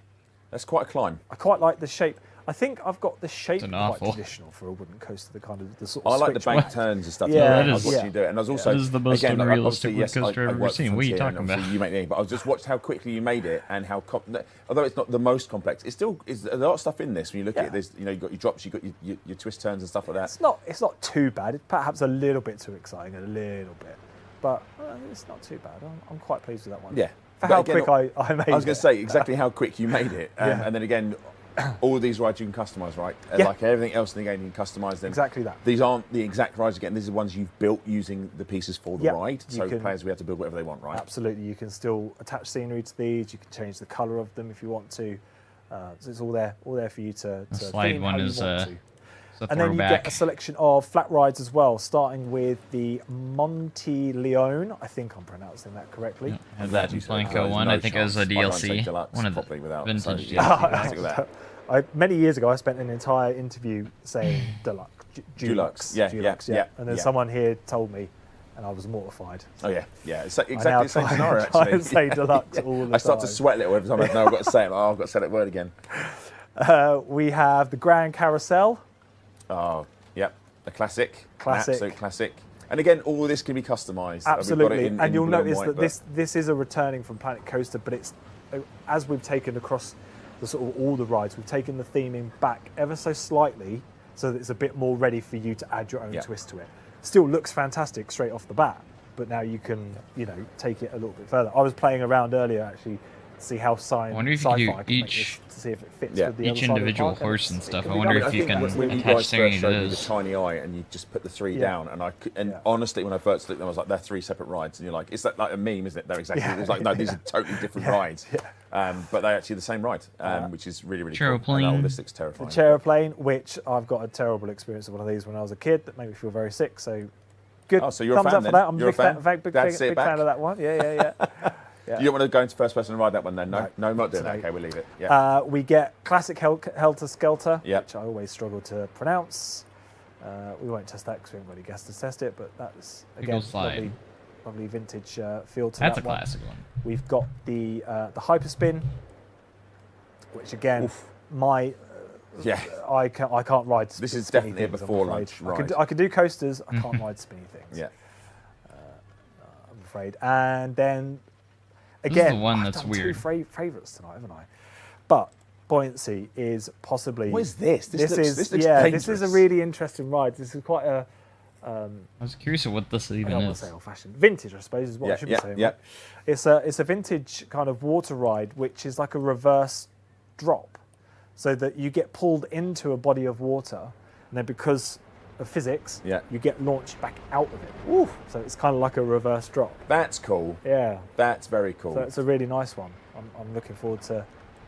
That's quite a climb. I quite like the shape. I think I've got the shape It's quite awful. traditional for a wooden coaster. The kind of the sort of. I like the switch bank back. turns and stuff. Yeah, I was that is- watching you do it, and I was also That is the most again, like, unrealistic obviously, wooden coaster I've ever worked seen. for What are you Frontier, and talking about? obviously You make the but I just watched how quickly you made it and how although it's not the most complex, it's still is a lot of stuff in this. When you look at it, there's you've got your drops, you've got your twist turns and stuff like that. It's not too bad. It's perhaps a little bit too exciting, a little bit, but it's not too bad. I'm quite pleased with that one. Yeah. For But how again, quick I made it. I was going to say exactly how quick you made it, and then again, all of these rides you can customise, right? Yeah. Like everything else in the game, you can customise them. Exactly that. These aren't the exact rides again. These are ones you've built using the pieces for the Yeah, ride. you So can- players will have to build whatever they want, right? Absolutely, you can still attach scenery to these. You can change the colour of them if you want to. So it's all there for you to slide theme one how you is, want to. It's a And then you throwback. get a selection of flat rides as well, starting with the Monte Leone. I think I'm pronouncing that correctly. Had that in There's Planco 1, no I think it was a chance. I can't say DLC. deluxe One of the properly without, vintage so, DLC. yeah. Stick with that. Many years ago, I spent an entire interview saying deluxe, Dulux, yeah. And then yeah. someone here told me, and I was mortified. Oh yeah. It's now exactly the same try- scenario try actually. and say deluxe all the I start to time. sweat a little every time I know I've got to say it. Like, oh, I've got to say that word again. We have the Grand Carousel. Oh, yep, a classic, Classic. an absolute classic. And again, all of this can be customised. Absolutely, and you'll blue notice white, that but- this is a returning from Planet Coaster, but it's as we've taken across the sort of all the rides, we've taken the theming back ever so slightly, so that it's a bit more ready for you to add your own Yeah. twist to it. Still looks fantastic straight off the bat, but now you can take it a little bit further. I was playing around earlier actually to see how wonder if you could do sci-fi can make each- this, to see if it fits Yeah. with the Each other side of the individual park, and horse and it stuff. can I be wonder done. if you can when you attach guys theory first to showed me the those. tiny eye and you just put the three Yeah. down, and Yeah. honestly, when I first looked at them, I was like, they're three separate rides, and you're like, it's like a meme, isn't it? They're exactly. Yeah. It's like no, these are totally different rides, but they're actually the same ride, which is really really cool. And Chairplane. all this looks terrifying. The Chairplane, which I've got a terrible experience of one of these when I was a kid that made me feel very sick. So good. Oh, so you're a thumbs fan up then? for that. I'm You're a big fan, fan? big Glad to see it fan back. of that one. Yeah. You don't want to go into first person and ride that one then? No, No. I'm not doing that. No. Okay, we'll leave it. Yeah. We get classic Helter Skelter, Yep. which I always struggle to pronounce. We won't test that because we haven't got any guests to test it, but that's again Eagle Slide. lovely vintage feel to That's a that one. classic one. We've got the Hyperspin, which again, Yeah. I can't ride. This is spinny definitely a things, I'm before afraid. lunch ride. I could do coasters. I can't ride spinny things. Yeah. I'm afraid. And then is again, the one I've that's done weird. two favourites tonight, haven't I? But buoyancy is possibly. What is this? This looks is dangerous. This is a really interesting ride. This is quite a. I was curious of what this I even don't want is. to say old-fashioned, vintage, I suppose, is what I should be saying. Yeah. Right? It's a vintage kind of water ride, which is like a reverse drop, so that you get pulled into a body of water, and then because of physics, you get launched back out of it. Woo! So it's kind of like a reverse drop. That's cool. Yeah. That's very cool. So it's a really nice one. I'm looking forward to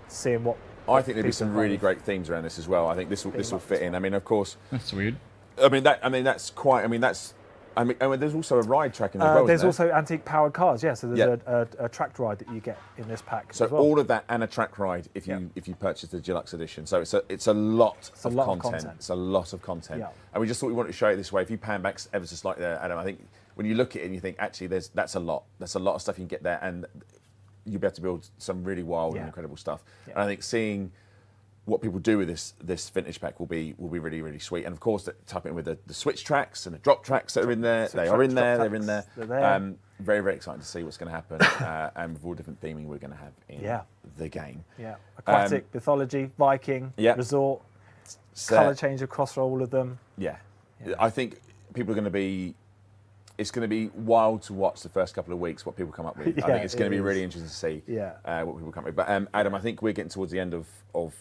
seeing what. I think there'll be some people really kind great themes around this as well. I think this will fit in. I mean, of course. That's weird. That's quite. I mean, there's also a ride track in as well. There's isn't there? also antique powered cars. Yeah. So there's a tracked ride that you get in this pack. So as well. all of that and a track ride if you purchase the deluxe edition. So it's a lot of content. It's a lot of content. Yeah. And we just thought we wanted to show it this way. If you pan back ever so slightly there, Adam, I think when you look at it and you think actually that's a lot. That's a lot of stuff you can get there, and you'll be able to build some really wild and incredible stuff. Yeah. And I think seeing what people do with this vintage pack will be really really sweet. And of course, type it in with the switch tracks and the drop tracks that are in there. They are in there. They're in there. They're there. Very very exciting to see what's going to happen, and with all different theming we're going to have in the game. Yeah, aquatic, mythology, Viking, resort, colour change across all of them. Yeah. I think people are going to be it's going to be wild to watch the first couple of weeks what people come up with. I think it's going to be really interesting to see what people come up with. But Adam, I think we're getting towards the end of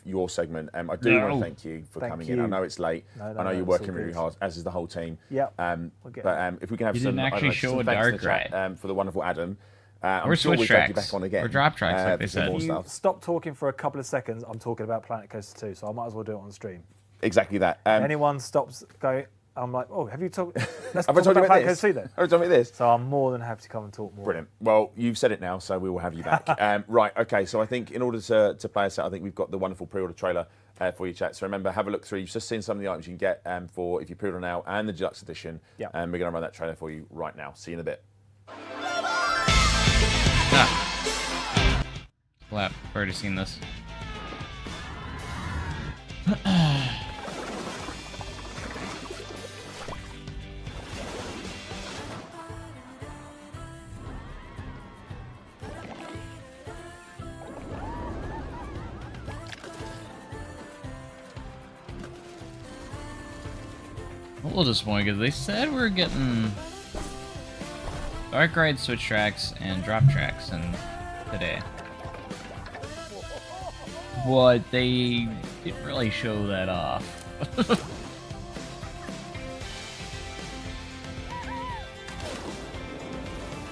your segment. I do want to thank you for coming in. I know it's late. I know you're working really hard, as is the whole team. Yeah. But if we can have some, actually show a dark ride for the wonderful Adam. Or sure switch we'll tracks. you back on again. Or drop tracks, like they said. If you stop talking for a couple of seconds, I'm talking about Planet Coaster 2, so I might as well do it on the stream. Exactly that. Anyone stops going, I'm like, oh, have you talked? Let's have I talk told you about about Planet this? Coaster 2 then. Have I told me this? So I'm more than happy to come and talk more. Brilliant. Well, you've said it now, so we will have you back. Right, okay, so I think in order to play us out, I think we've got the wonderful pre-order trailer for you, chat. So remember, have a look through. You've just seen some of the items you can get for if you pre-order now and the deluxe edition. Yeah. And we're going to run that trailer for you right now. See you in a bit. Well, I've already seen this. A little disappointed because they said we were getting dark ride switch tracks and drop tracks today. But they didn't really show that off.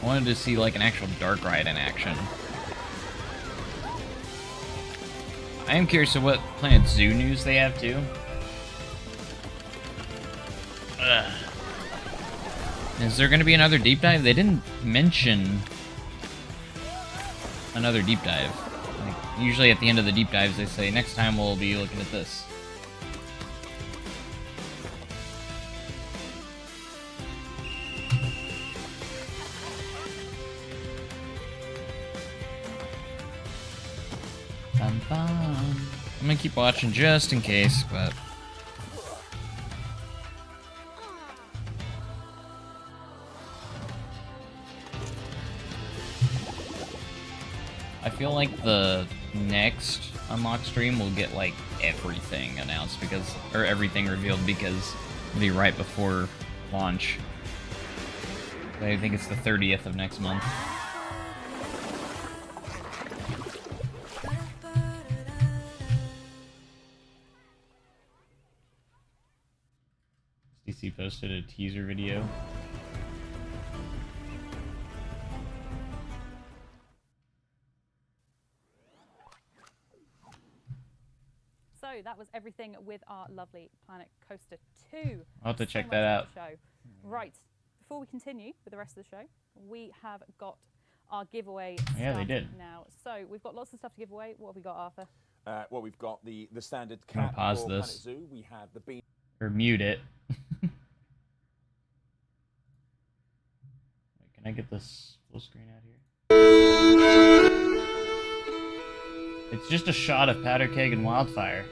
I wanted to see like an actual dark ride in action. I am curious of what Planet Zoo news they have too. Ugh. Is there going to be another deep dive? They didn't mention another deep dive. Like, usually at the end of the deep dives they say, next time we'll be looking at this. Bum, bum. I'm gonna keep watching just in case, but... I feel like the next unlock stream will get like everything announced or everything revealed because it'll be right before launch. I think it's the 30th of next month. SDC posted a teaser video. So that was everything with our lovely Planet Coaster 2. I'll have to check much that out. on the show. Right, before we continue with the rest of the show, we have got our giveaway Yeah, they did. now. So we've got lots of stuff to give away. What have we got, Arthur? Well, we've got the standard I'm gonna cap pause for this. Planet Zoo. We have the bean. Or mute it. Wait, can I get this full screen out here? It's just a shot of powder keg and wildfire.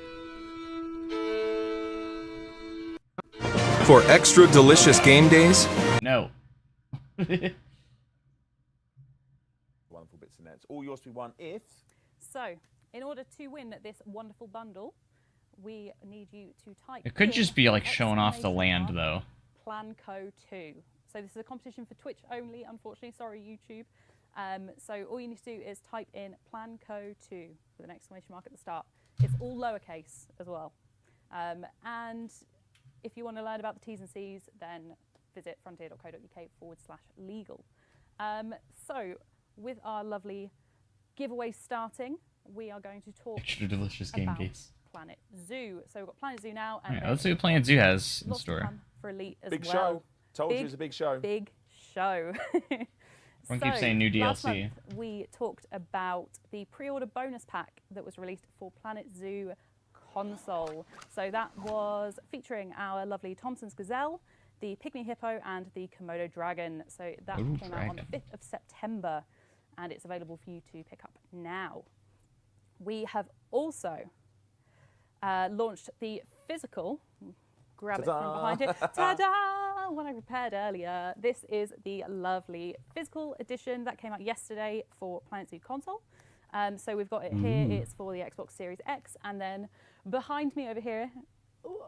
For extra delicious game days, No. Wonderful bits in there. It's all yours to be won if. So, in order to win this wonderful bundle, we need you to type. It could in just be like showing off the land exclamation though. mark Planco 2. So this is a competition for Twitch only, unfortunately. Sorry, YouTube. So all you need to do is type in Planco 2 with an exclamation mark at the start. It's all lowercase as well. And if you want to learn about the T's and C's, then visit frontier.co.uk/legal. So with our lovely giveaway starting, we are going to talk Extra delicious game about case. Planet Zoo. So we've got Planet Zoo now, and Alright, let's see what Planet Zoo has in lots of store. fun for Elite as Big well. show. Told you Big, it was a big show. Big show. Everyone keeps saying new Last DLC. month we talked about the pre-order bonus pack that was released for Planet Zoo console. So that was featuring our lovely Thompson's Gazelle, the Pygmy Hippo, and the Komodo Dragon. So that Ooh, came out on the dragon. 5th of September, and it's available for you to pick up now. We have also launched the physical. Grab it from behind here. Ta-da! One I prepared earlier. This is the lovely physical edition that came out yesterday for Planet Zoo console. So we've got it here. It's for the Xbox Series X, and then behind me over here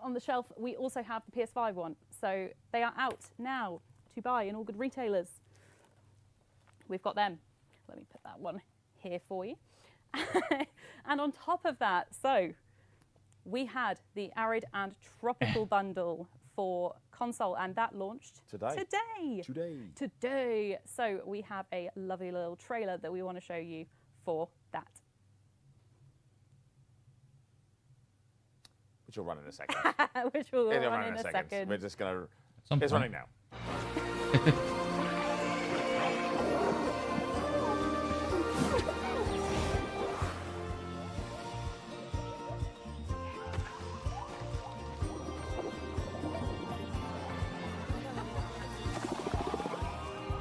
on the shelf, we also have the PS5 one. So they are out now to buy in all good retailers. We've got them. Let me put that one here for you. And on top of that, so we had the Arid and Tropical bundle for console, and that launched today. So we have a lovely little trailer that we want to show you for that. Which will run in a second. Which will It'll run in a second. We're just going to... Some It's point. running now.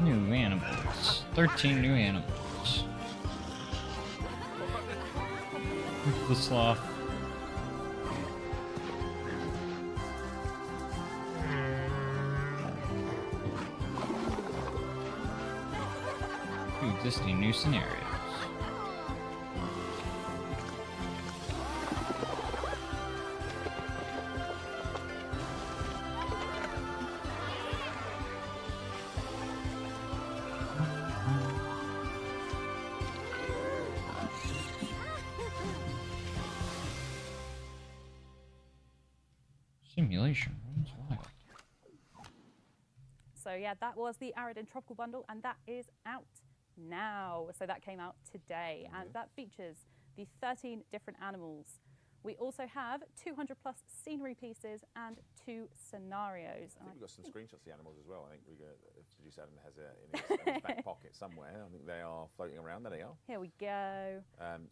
New animals. 13 new animals. The sloth. Two existing new scenarios. Simulation runs wild. So yeah, that was the Arid and Tropical bundle, and that is out now. So that came out today, and that features the 13 different animals. We also have 200 plus scenery pieces and 2 scenarios. I think we've got some screenshots of the animals as well. I think producer Adam has it in his back pocket somewhere. I think they are floating around. There they are. Here we go.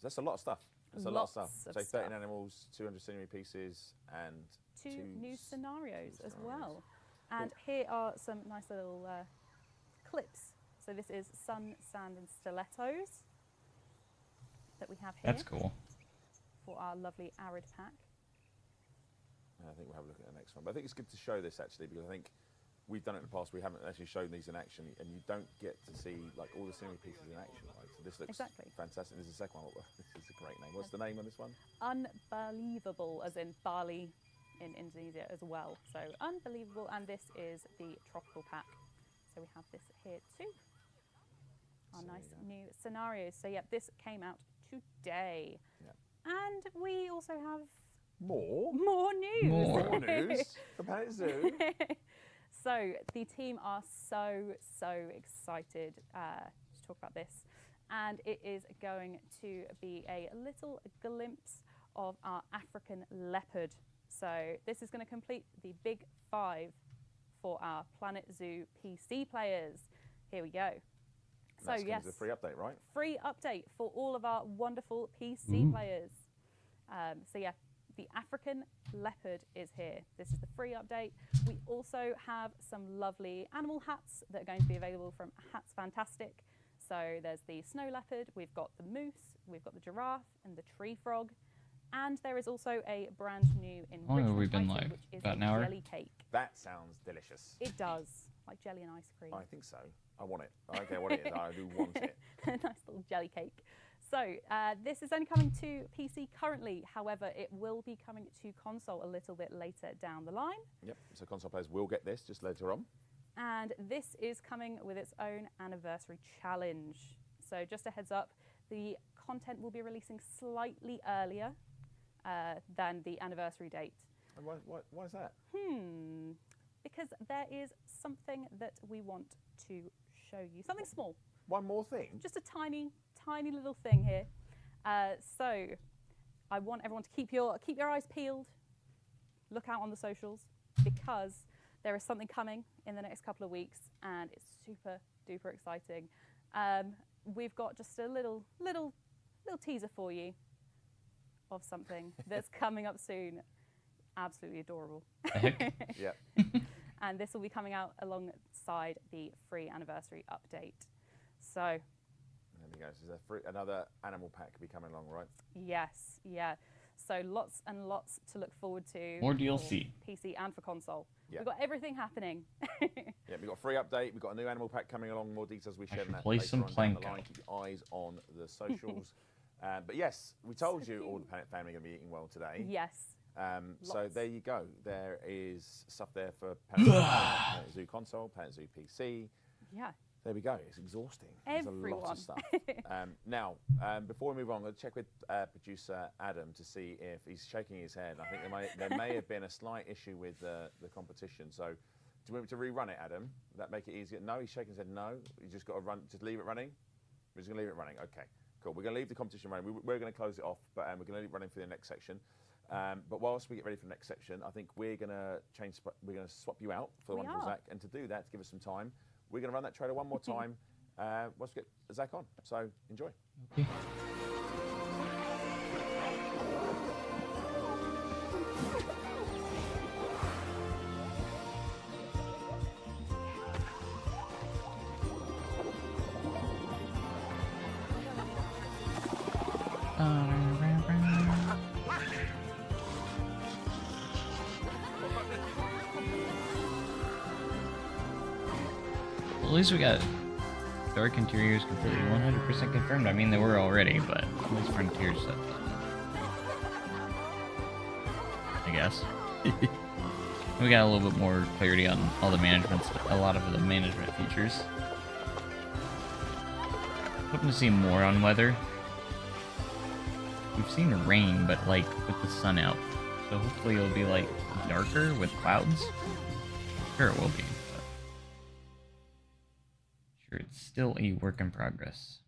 That's a lot of stuff. That's a lot of stuff. Lots of So 13 stuff. animals, 200 scenery pieces, and 2 new scenarios as scenarios. well. And here are some nice little clips. So this is sun, sand, and stilettos that we have here That's cool. for our lovely Arid pack. I think we'll have a look at the next one. But I think it's good to show this actually, because I think we've done it in the past. We haven't actually shown these in action, and you don't get to see like all the scenery pieces in action. Right? So this looks Exactly. fantastic. This is the second one. This is a great name. What's the name on this one? Unbelievable, as in Bali in Indonesia as well. So unbelievable, and this is the tropical pack. So we have this here too. Our nice new scenarios. So yeah, this came out today. Yeah. And we also have More news. More news from Planet Zoo. So the team are so excited to talk about this, and it is going to be a little glimpse of our African leopard. So this is going to complete the big 5 for our Planet Zoo PC players. Here we go. So That's yes, a free update, right? free update for all of our wonderful PC players. So yeah, the African leopard is here. This is the free update. We also have some lovely animal hats that are going to be available from Hats Fantastic. So there's the snow leopard, we've got the moose, we've got the giraffe and the tree frog. And there is also a brand new How long have enrichment we been item, live? which is About an a hour? jelly cake. That sounds delicious. It does, like jelly and ice cream. I think so. I want it. I don't care what it is. I do want it. Nice little jelly cake. So this is only coming to PC currently. However, it will be coming to console a little bit later down the line. Yep. So console players will get this just later on. And this is coming with its own anniversary challenge. So just a heads up, the content will be releasing slightly earlier than the anniversary date. And why is that? Because there is something that we want to show you. Something small. One more thing. Just a tiny little thing here. So I want everyone to keep your eyes peeled. Look out on the socials, because there is something coming in the next couple of weeks, and it's super duper exciting. We've got just a little teaser for you of something that's coming up soon. Absolutely adorable. The heck? Yep. And this will be coming out alongside the free anniversary update. So There we go. So there's another animal pack be coming along, right? yes, yeah. So lots and lots to look forward to. More DLC. For PC and for console. Yeah. We've got everything happening. Yeah, we've got a free update. We've got a new animal pack coming along. More details we share should that play later some on down the planco. line. Keep your eyes on the socials. But yes, we told you all the Planet family are going to be eating well today. Yes, So Lots. there you go. There is stuff there for Planet Zoo console, Planet Zoo PC. Yeah. There we go. It's exhausting. There's a lot of stuff. Now, before we move on, I'm going to check with producer Adam to see if he's shaking his head. I think there may have been a slight issue with the competition. So, do you want me to rerun it, Adam? Would that make it easier? No, he's shaking his head. No, you just got to run. Just leave it running. We're just going to leave it running. Okay, cool. We're going to leave the competition running. We're going to close it off, but we're going to leave it running for the next section. But whilst we get ready for the next section, I think we're going to swap you out for the wonderful Zach. And to do that, to give us some time, we're going to run that trailer one more time once we get Zach on. So enjoy. Okay. At least we got Dark Interiors completely 100% confirmed. I mean, they were already, but at least Frontier stuff. I guess. We got a little bit more clarity on all the a lot of the management features. Hoping to see more on weather. We've seen rain, but like with the sun out. So hopefully it'll be like darker with clouds. Sure it will be. It's still a work in progress.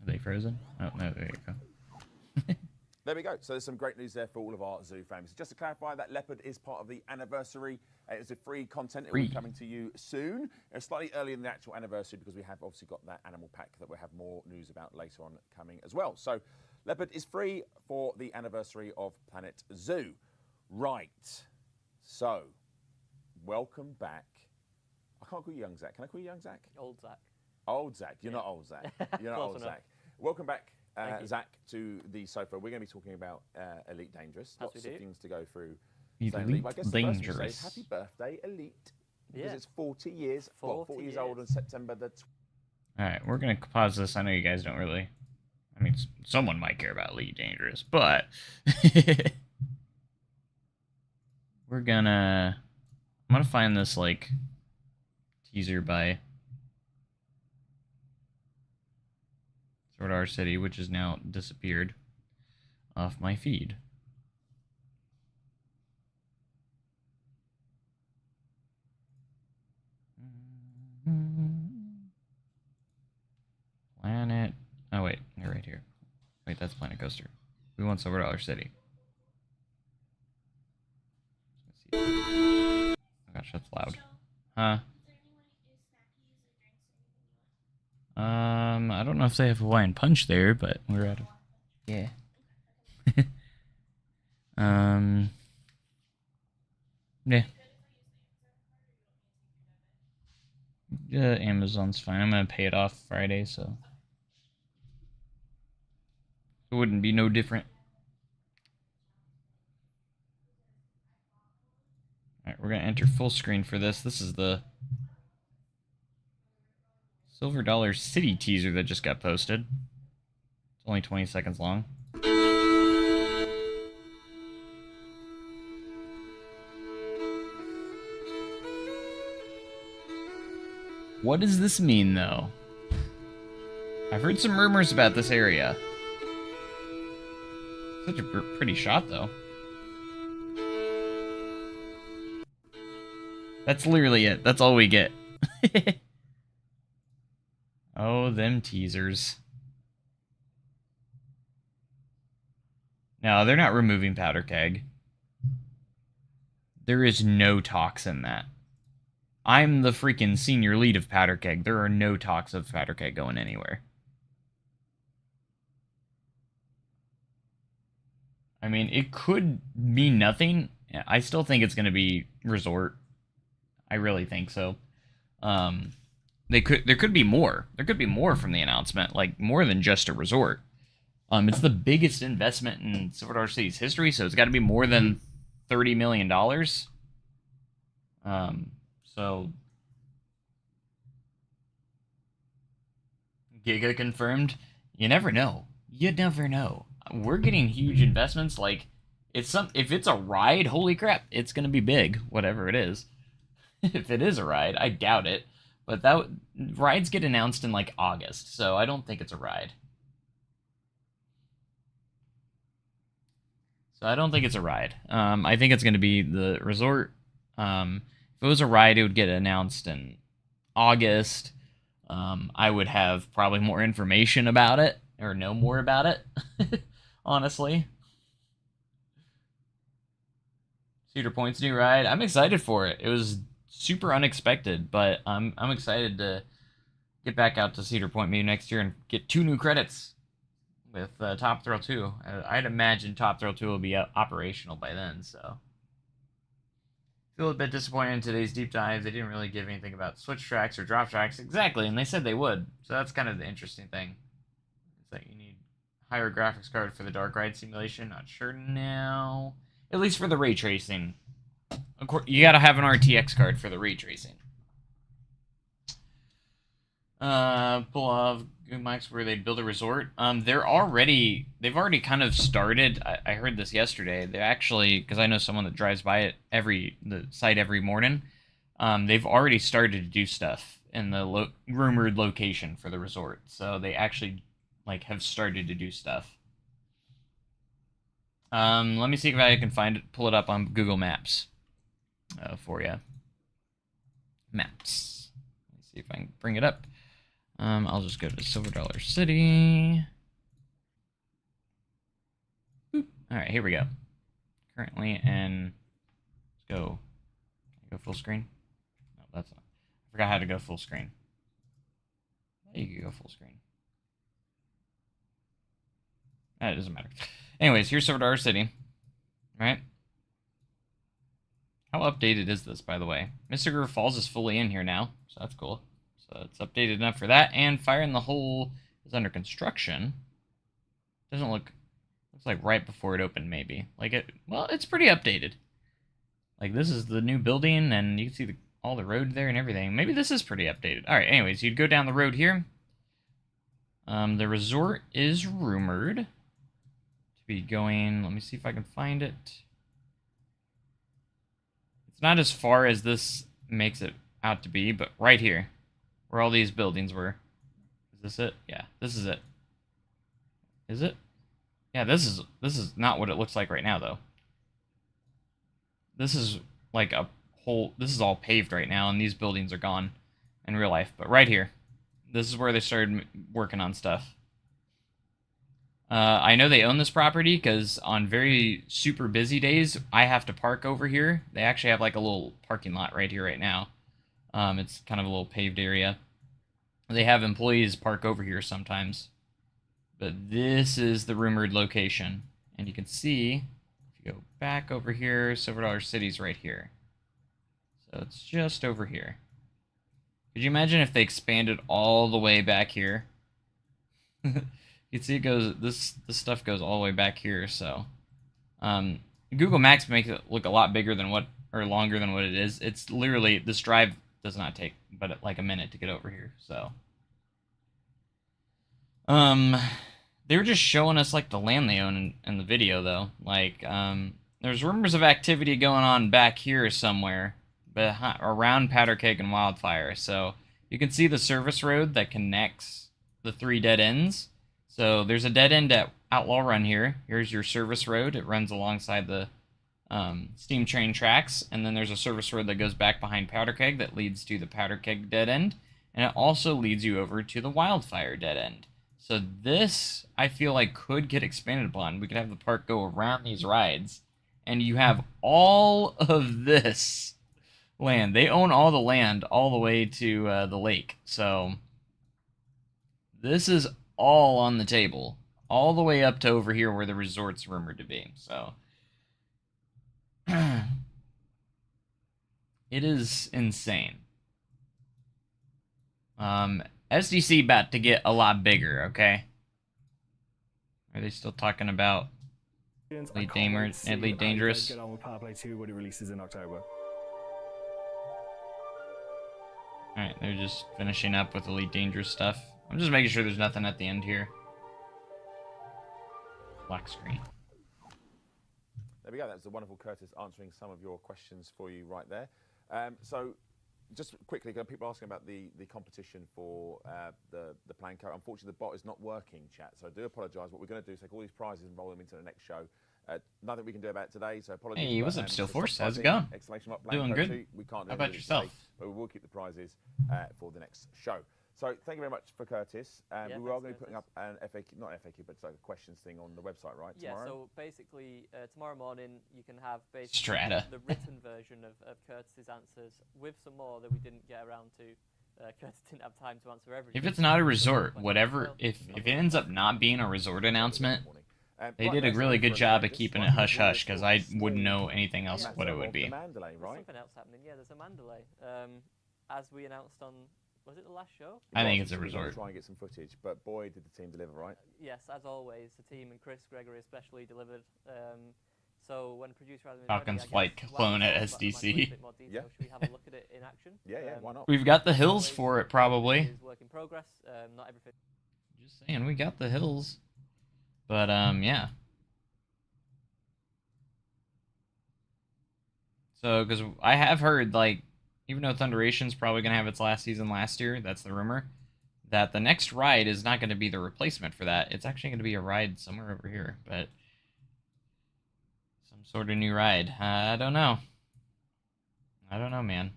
Are they frozen? Oh, no, there you go. There we go. So there's some great news there for all of our zoo families. Just to clarify, that leopard is part of the anniversary. It's a free content. It will be coming to you soon. It's slightly earlier than the actual anniversary because we have obviously got that animal pack that we'll have more news about later on coming as well. So leopard is free for the anniversary of Planet Zoo. Right. So, welcome back. I can't call you young Zach. Can I call you young Zach? Old Zach. Old Zach. You're not old Zach. You're not old Zach. Welcome back, Zach, to the sofa. We're going to be talking about Elite Dangerous. Lots of things to go through. Elite I guess the first thing to say, happy birthday, Elite. Because it's 40 years. 40 years old on September the 12th. Alright, we're going to pause this. I know you guys don't really... I mean, someone might care about Elite Dangerous, but... I'm gonna find this, like, teaser by Sword Art City, which has now disappeared off my feed. Planet... Oh, wait, they're right here. Wait, that's Planet Coaster. We want Sword Art City. Oh gosh, that's loud. Huh? I don't know if they have Hawaiian Punch there, but we're out of... Yeah. Yeah. Amazon's fine. I'm gonna pay it off Friday, so... It wouldn't be no different. Alright, we're going to enter full screen for this. This is the Silver Dollar City teaser that just got posted. It's only 20 seconds long. What does this mean, though? I've heard some rumors about this area. Such a pretty shot, though. That's literally it. That's all we get. Oh, them teasers. No, they're not removing Powder Keg. There is no talks in that. I'm the freaking senior lead of Powder Keg. There are no talks of Powder Keg going anywhere. I mean, it could mean nothing. I still think it's going to be Resort. I really think so. There could be more. There could be more from the announcement, like more than just a resort. It's the biggest investment in Sword Art City's history, so it's got to be more than $30 million. So Giga confirmed. You never know. You never know. We're getting huge investments. Like, if it's a ride, holy crap, it's gonna be big, whatever it is. If it is a ride, I doubt it. But rides get announced in like August, so I don't think it's a ride. I think it's gonna be the resort. If it was a ride, it would get announced in August. I would have probably more information about it, or know more about it, honestly. Cedar Point's new ride. I'm excited for it. It was super unexpected, but I'm excited to get back out to Cedar Point maybe next year and get 2 new credits with Top Thrill 2. I'd imagine Top Thrill 2 will be operational by then, so. Feel a bit disappointed in today's deep dive. They didn't really give anything about switch tracks or drop tracks. Exactly, and they said they would. So that's kind of the interesting thing. It's that you need higher graphics card for the dark ride simulation. Not sure now. At least for the ray tracing. Of course, you gotta have an RTX card for the ray tracing. Pull off Google Maps where they'd build a resort. They've already kind of started. I heard this yesterday. They actually, because I know someone that drives by the site every morning. They've already started to do stuff in the rumored location for the resort. So they actually have started to do stuff. Let me see if I can pull it up on Google Maps for you. Maps. Let me see if I can bring it up. I'll just go to Silver Dollar City. All right, here we go. Currently, and let's go. Can I go full screen? No, that's not. I forgot how to go full screen. You can go full screen. It doesn't matter. Anyways, here's Silver Dollar City. Right? How updated is this, by the way? Mystic River Falls is fully in here now, so that's cool. So it's updated enough for that. And Fire in the Hole is under construction. Doesn't look... Looks like right before it opened, maybe. Well, it's pretty updated. This is the new building, and you can see all the road there and everything. Maybe this is pretty updated. Alright, anyways, you'd go down the road here. The resort is rumored to be going... Let me see if I can find it. It's not as far as this makes it out to be, but right here. Where all these buildings were. Is this it? Yeah, this is it. Is it? Yeah, this is not what it looks like right now, though. This is this is all paved right now, and these buildings are gone in real life. But right here, this is where they started working on stuff. I know they own this property because on very super busy days, I have to park over here. They actually have a little parking lot right here right now. It's kind of a little paved area. They have employees park over here sometimes. But this is the rumored location. And you can see, if you go back over here, Silver Dollar City's right here. So it's just over here. Could you imagine if they expanded all the way back here? You can see it goes, this stuff goes all the way back here, so. Google Maps makes it look a lot bigger than longer than what it is. It's literally, this drive does not take but a minute to get over here, so. They were just showing us the land they own in the video, though. There's rumors of activity going on back here somewhere, around Powder Keg and Wildfire. So you can see the service road that connects the 3 dead ends. So there's a dead end at Outlaw Run here. Here's your service road. It runs alongside the steam train tracks, and then there's a service road that goes back behind Powder Keg that leads to the Powder Keg dead end, and it also leads you over to the Wildfire dead end. So this, I feel could get expanded upon. We could have the park go around these rides, and you have all of this land. They own all the land all the way to the lake, so this is all on the table, all the way up to over here where the resort's rumored to be, so... It is insane. SDC about to get a lot bigger, okay? Are they still talking about Elite Dangerous? Get on with Power Play 2 when it releases in October. Alright, they're just finishing up with Elite Dangerous stuff. I'm just making sure there's nothing at the end here. Black screen. There we go. That's a wonderful Curtis answering some of your questions for you right there. So, just quickly, people asking about the competition for the planco. Unfortunately, the bot is not working, chat. So I do apologise. What we're going to do is take all these prizes and roll them into the next show. Nothing we can do about it today, so apologies. Hey, what's up, Steel Force? How's it going? Exclamation mark, Doing good. 2. We can't do How about anything yourself? today, but we will keep the prizes for the next show. So thank you very much for Curtis. Yeah, we are going to be putting up an FAQ, not FAQ, but it's like a questions thing on the website, right? Yeah, Tomorrow? so basically tomorrow morning you can have basically Strata. the written version of Curtis's answers with some more that we didn't get around to. Curtis didn't have time to answer everything. If it's not a resort, whatever, if it ends up not being a resort announcement, they did a really good job of keeping it hush-hush, because I wouldn't know anything else what it would be. Mandalay, There's right? something else happening. Yeah, there's a Mandalay. As we announced on, was it the last show? I think it's a We're gonna resort. Try and get some footage, but boy, did the team deliver, right? Yes, as always, the team and Chris Gregory especially delivered. So when producer Adam is Falcon's ready, I Flight guess, clone while at we talk about the SDC. Mandalay in a bit more detail, Yeah. Should we have a look at it in action? Yeah, why not? We've got the hills for it, probably. Is work in progress. Not everything. Just saying, we got the hills. But, yeah. So, because I have heard, like, even though Thunderation's probably going to have its last season last year, that's the rumor, that the next ride is not going to be the replacement for that. It's actually going to be a ride somewhere over here, but some sort of new ride. I don't know. I don't know, man.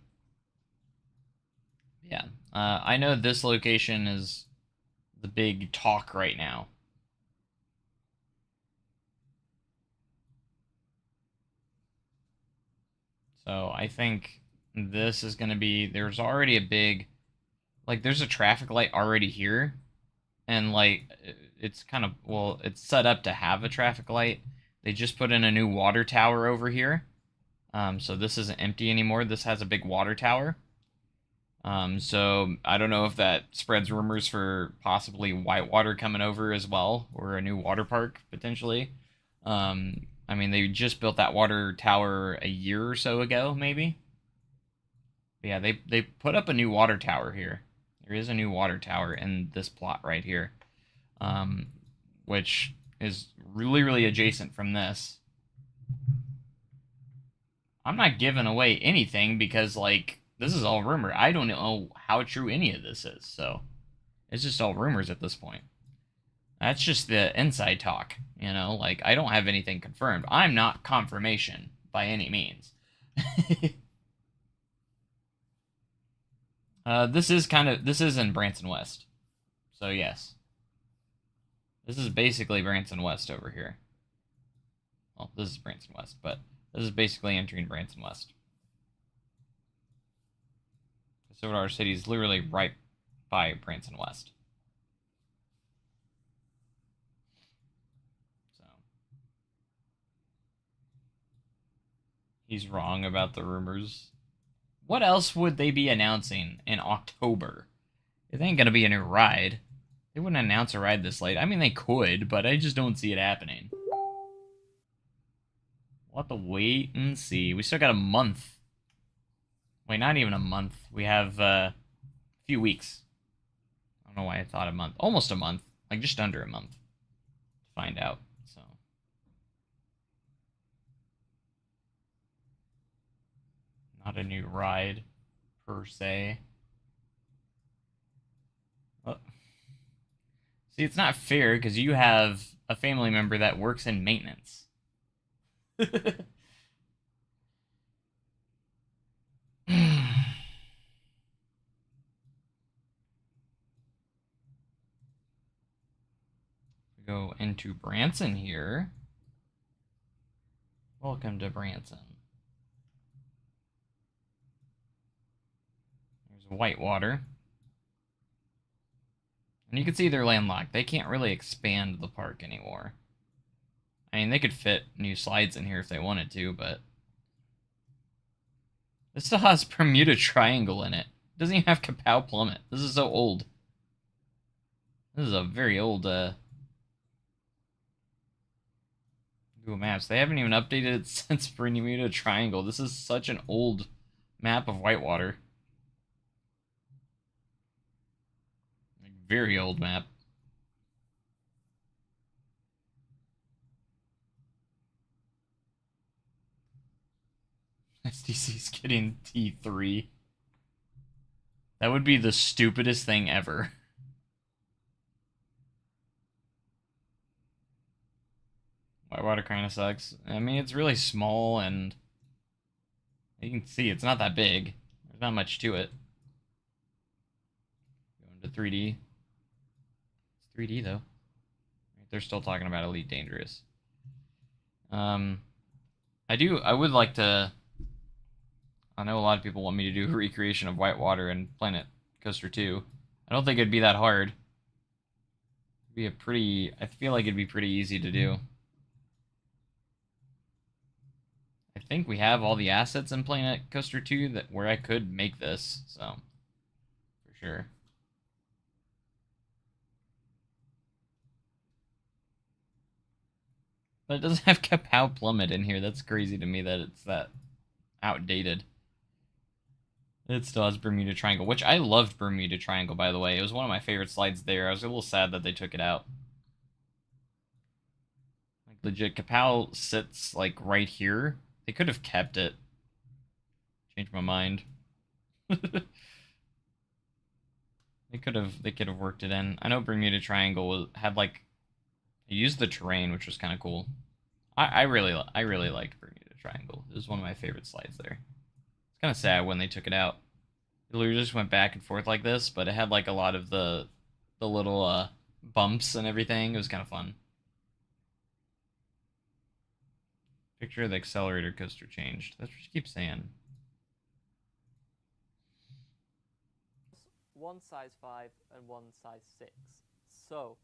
Yeah. I know this location is the big talk right now. So I think this is going to be, there's already a big, like, there's a traffic light already here. And, like, it's kind of, well, it's set up to have a traffic light. They just put in a new water tower over here. So this isn't empty anymore. This has a big water tower. So I don't know if that spreads rumors for possibly Whitewater coming over as well, or a new water park, potentially. I mean, they just built that water tower a year or so ago, maybe. But yeah, they put up a new water tower here. There is a new water tower in this plot right here, which is really, really adjacent from this. I'm not giving away anything because, like, this is all rumor. I don't know how true any of this is, so it's just all rumors at this point. That's just the inside talk, you know? Like, I don't have anything confirmed. I'm not confirmation by any means. This is in Branson West. So, yes. This is basically Branson West over here. Well, this is Branson West, but this is basically entering Branson West. Silver City is literally right by Branson West. So he's wrong about the rumors. What else would they be announcing in October? It ain't gonna be a new ride. They wouldn't announce a ride this late. I mean, they could, but I just don't see it happening. We'll have to wait and see. We still got a month. Wait, not even a month. We have a few weeks. I don't know why I thought a month. Almost a month. Like, just under a month. To find out, so. Not a new ride, per se. See, it's not fair, because you have a family member that works in maintenance. Go into Branson here. Welcome to Branson. There's Whitewater. And you can see they're landlocked. They can't really expand the park anymore. I mean, they could fit new slides in here if they wanted to, but this still has Bermuda Triangle in it. It doesn't even have Kapow Plummet. This is so old. This is a very old Google Maps. They haven't even updated it since Bermuda Triangle. This is such an old map of Whitewater. Like, very old map. SDC's getting T3. That would be the stupidest thing ever. Whitewater kind of sucks. I mean, it's really small, and you can see it's not that big. There's not much to it. Going to 3D. It's 3D, though. They're still talking about Elite Dangerous. I would like to... I know a lot of people want me to do a recreation of Whitewater and Planet Coaster 2. I don't think it'd be that hard. It'd be a pretty... I feel like it'd be pretty easy to do. I think we have all the assets in Planet Coaster 2 where I could make this, so... For sure. But it doesn't have Kapow Plummet in here. That's crazy to me that it's that outdated. It still has Bermuda Triangle, which I loved Bermuda Triangle, by the way. It was one of my favorite slides there. I was a little sad that they took it out. Like, legit, Kapow sits, like, right here. They could have kept it. Changed my mind. They could have worked it in. I know Bermuda Triangle had, like... I used the terrain, which was kind of cool. I really liked Bermuda Triangle. It was one of my favorite slides there. It's kind of sad when they took it out. It literally just went back and forth like this, but it had like a lot of the little bumps and everything. It was kind of fun. Picture of the accelerator coaster changed. That's what you keep saying. One size 5 and one size 6. So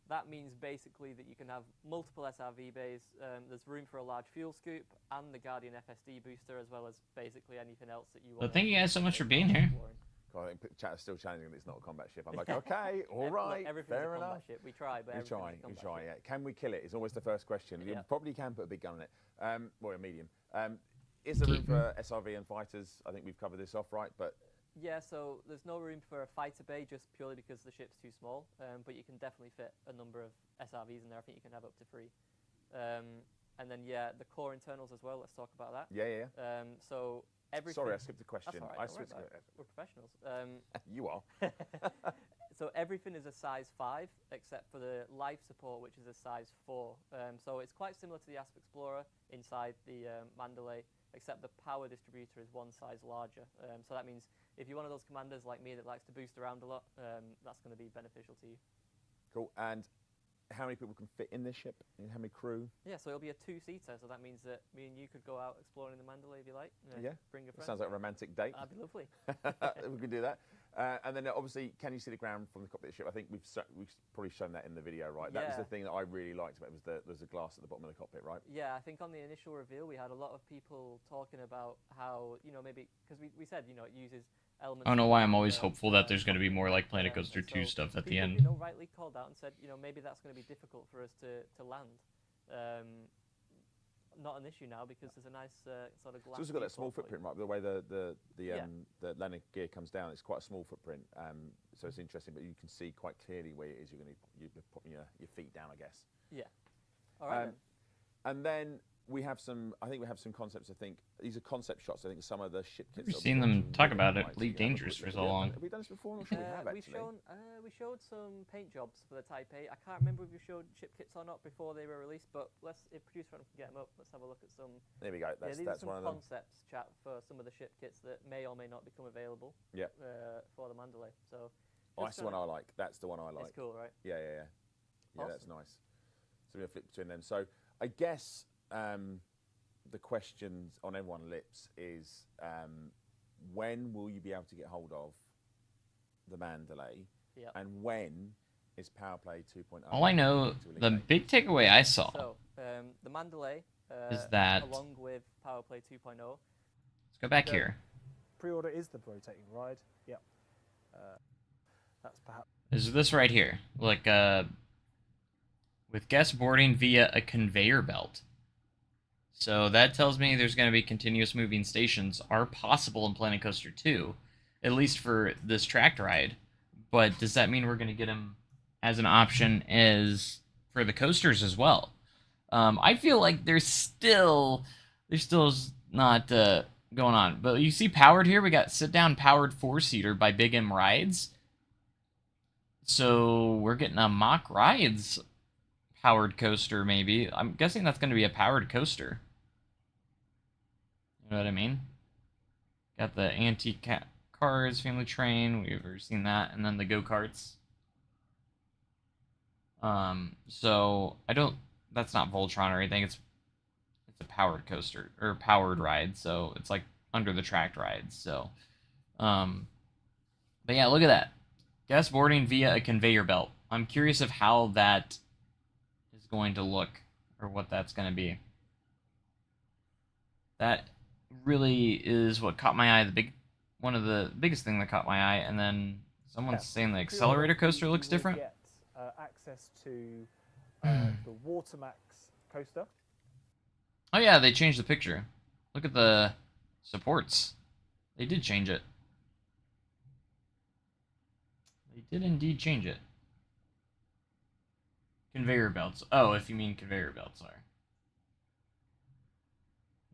that means basically that you can have multiple SRV bays. There's room for a large fuel scoop and the Guardian FSD booster, as well as basically anything else that you want. Well, thank you guys so much for being here. God, I think chat is still challenging that it's not a combat ship. I'm like, okay, all right, fair enough. Ship. We try, but we try. Yeah. Can we kill it? Is always the first question. You probably can put a big gun on it, or a medium. Is there room for SRV and fighters? I think we've covered this off, right? But yeah, so there's no room for a fighter bay just purely because the ship's too small. But you can definitely fit a number of SRVs in there. I think you can have up to 3. And then yeah, the core internals as well. Let's talk about that. Yeah. So everything. Sorry, I skipped a question. That's all right, we're professionals. You are. So everything is a size 5 except for the life support, which is a size 4. So it's quite similar to the Asp Explorer inside the Mandalay, except the power distributor is one size larger. So that means if you're one of those commanders like me that likes to boost around a lot, that's going to be beneficial to you. Cool. And how many people can fit in this ship? And how many crew? Yeah, so it'll be a 2-seater, so that means that me and you could go out exploring the Mandalay if you like. Yeah. Bring a friend. Sounds like a romantic date. That'd be lovely. We can do that. And then obviously, can you see the ground from the cockpit of the ship? I think we've probably shown that in the video, right? Yeah. That was the thing that I really liked about it, was there's a glass at the bottom of the cockpit, right? Yeah, I think on the initial reveal, we had a lot of people talking about how, maybe, because we said, it uses elements... I don't know why I'm always hopeful that there's going to be more like Planet Coaster 2 stuff at the end. Rightly called out and said, maybe that's going to be difficult for us to land. Not an issue now because there's a nice sort of glass. So it's got that small footprint, right? The way the landing gear comes down, it's quite a small footprint. So it's interesting, but you can see quite clearly where it is. You're going to put your feet down, I guess. Yeah. All right. And then we have some. I think we have some concepts. I think these are concept shots. I think some of the ship kits. We've seen them talk about it. Elite Dangerous for so long. Have we done this before? I'm not sure we have actually. We showed some paint jobs for the Type A. I can't remember if we showed ship kits or not before they were released. But if producer can get them up, let's have a look at some. There we go. That's one of them. Concepts chat for some of the ship kits that may or may not become available. Yeah. For the Mandalay. So. That's the one I like. That's the one I like. It's cool, right? Yeah. Awesome. That's nice. So we're going to flip between them. So I guess. The questions on everyone's lips is when will you be able to get hold of the Mandalay? Yep. And when is Powerplay 2.0? All I know, the big takeaway I saw the Mandalay is that along with Powerplay 2.0. Let's go back here. Pre-order is the rotating ride. Yep. That's perhaps. Is this right here? Like with guest boarding via a conveyor belt. So that tells me there's going to be continuous moving stations are possible in Planet Coaster 2, at least for this tracked ride. but does that mean we're going to get them as an option as for the coasters as well? I feel like there's still not going on. But you see powered here, we got sit-down powered 4-seater by Big M Rides. So we're getting a Mock Rides powered coaster, maybe. I'm guessing that's going to be a powered coaster. You know what I mean? Got the antique cars, family train. We've ever seen that, and then the go-karts. So I don't. That's not Voltron or anything. It's a powered coaster or powered ride. So it's like under the track rides. So, but yeah, look at that. Guest boarding via a conveyor belt. I'm curious of how that is going to look or what that's going to be. That really is what caught my eye. One of the biggest thing that caught my eye, and then someone's saying the accelerator coaster looks different. Get access to the Watermax coaster. Oh yeah, they changed the picture. Look at the supports. They did change it. They did indeed change it. Conveyor belts. Oh, if you mean conveyor belts, sorry.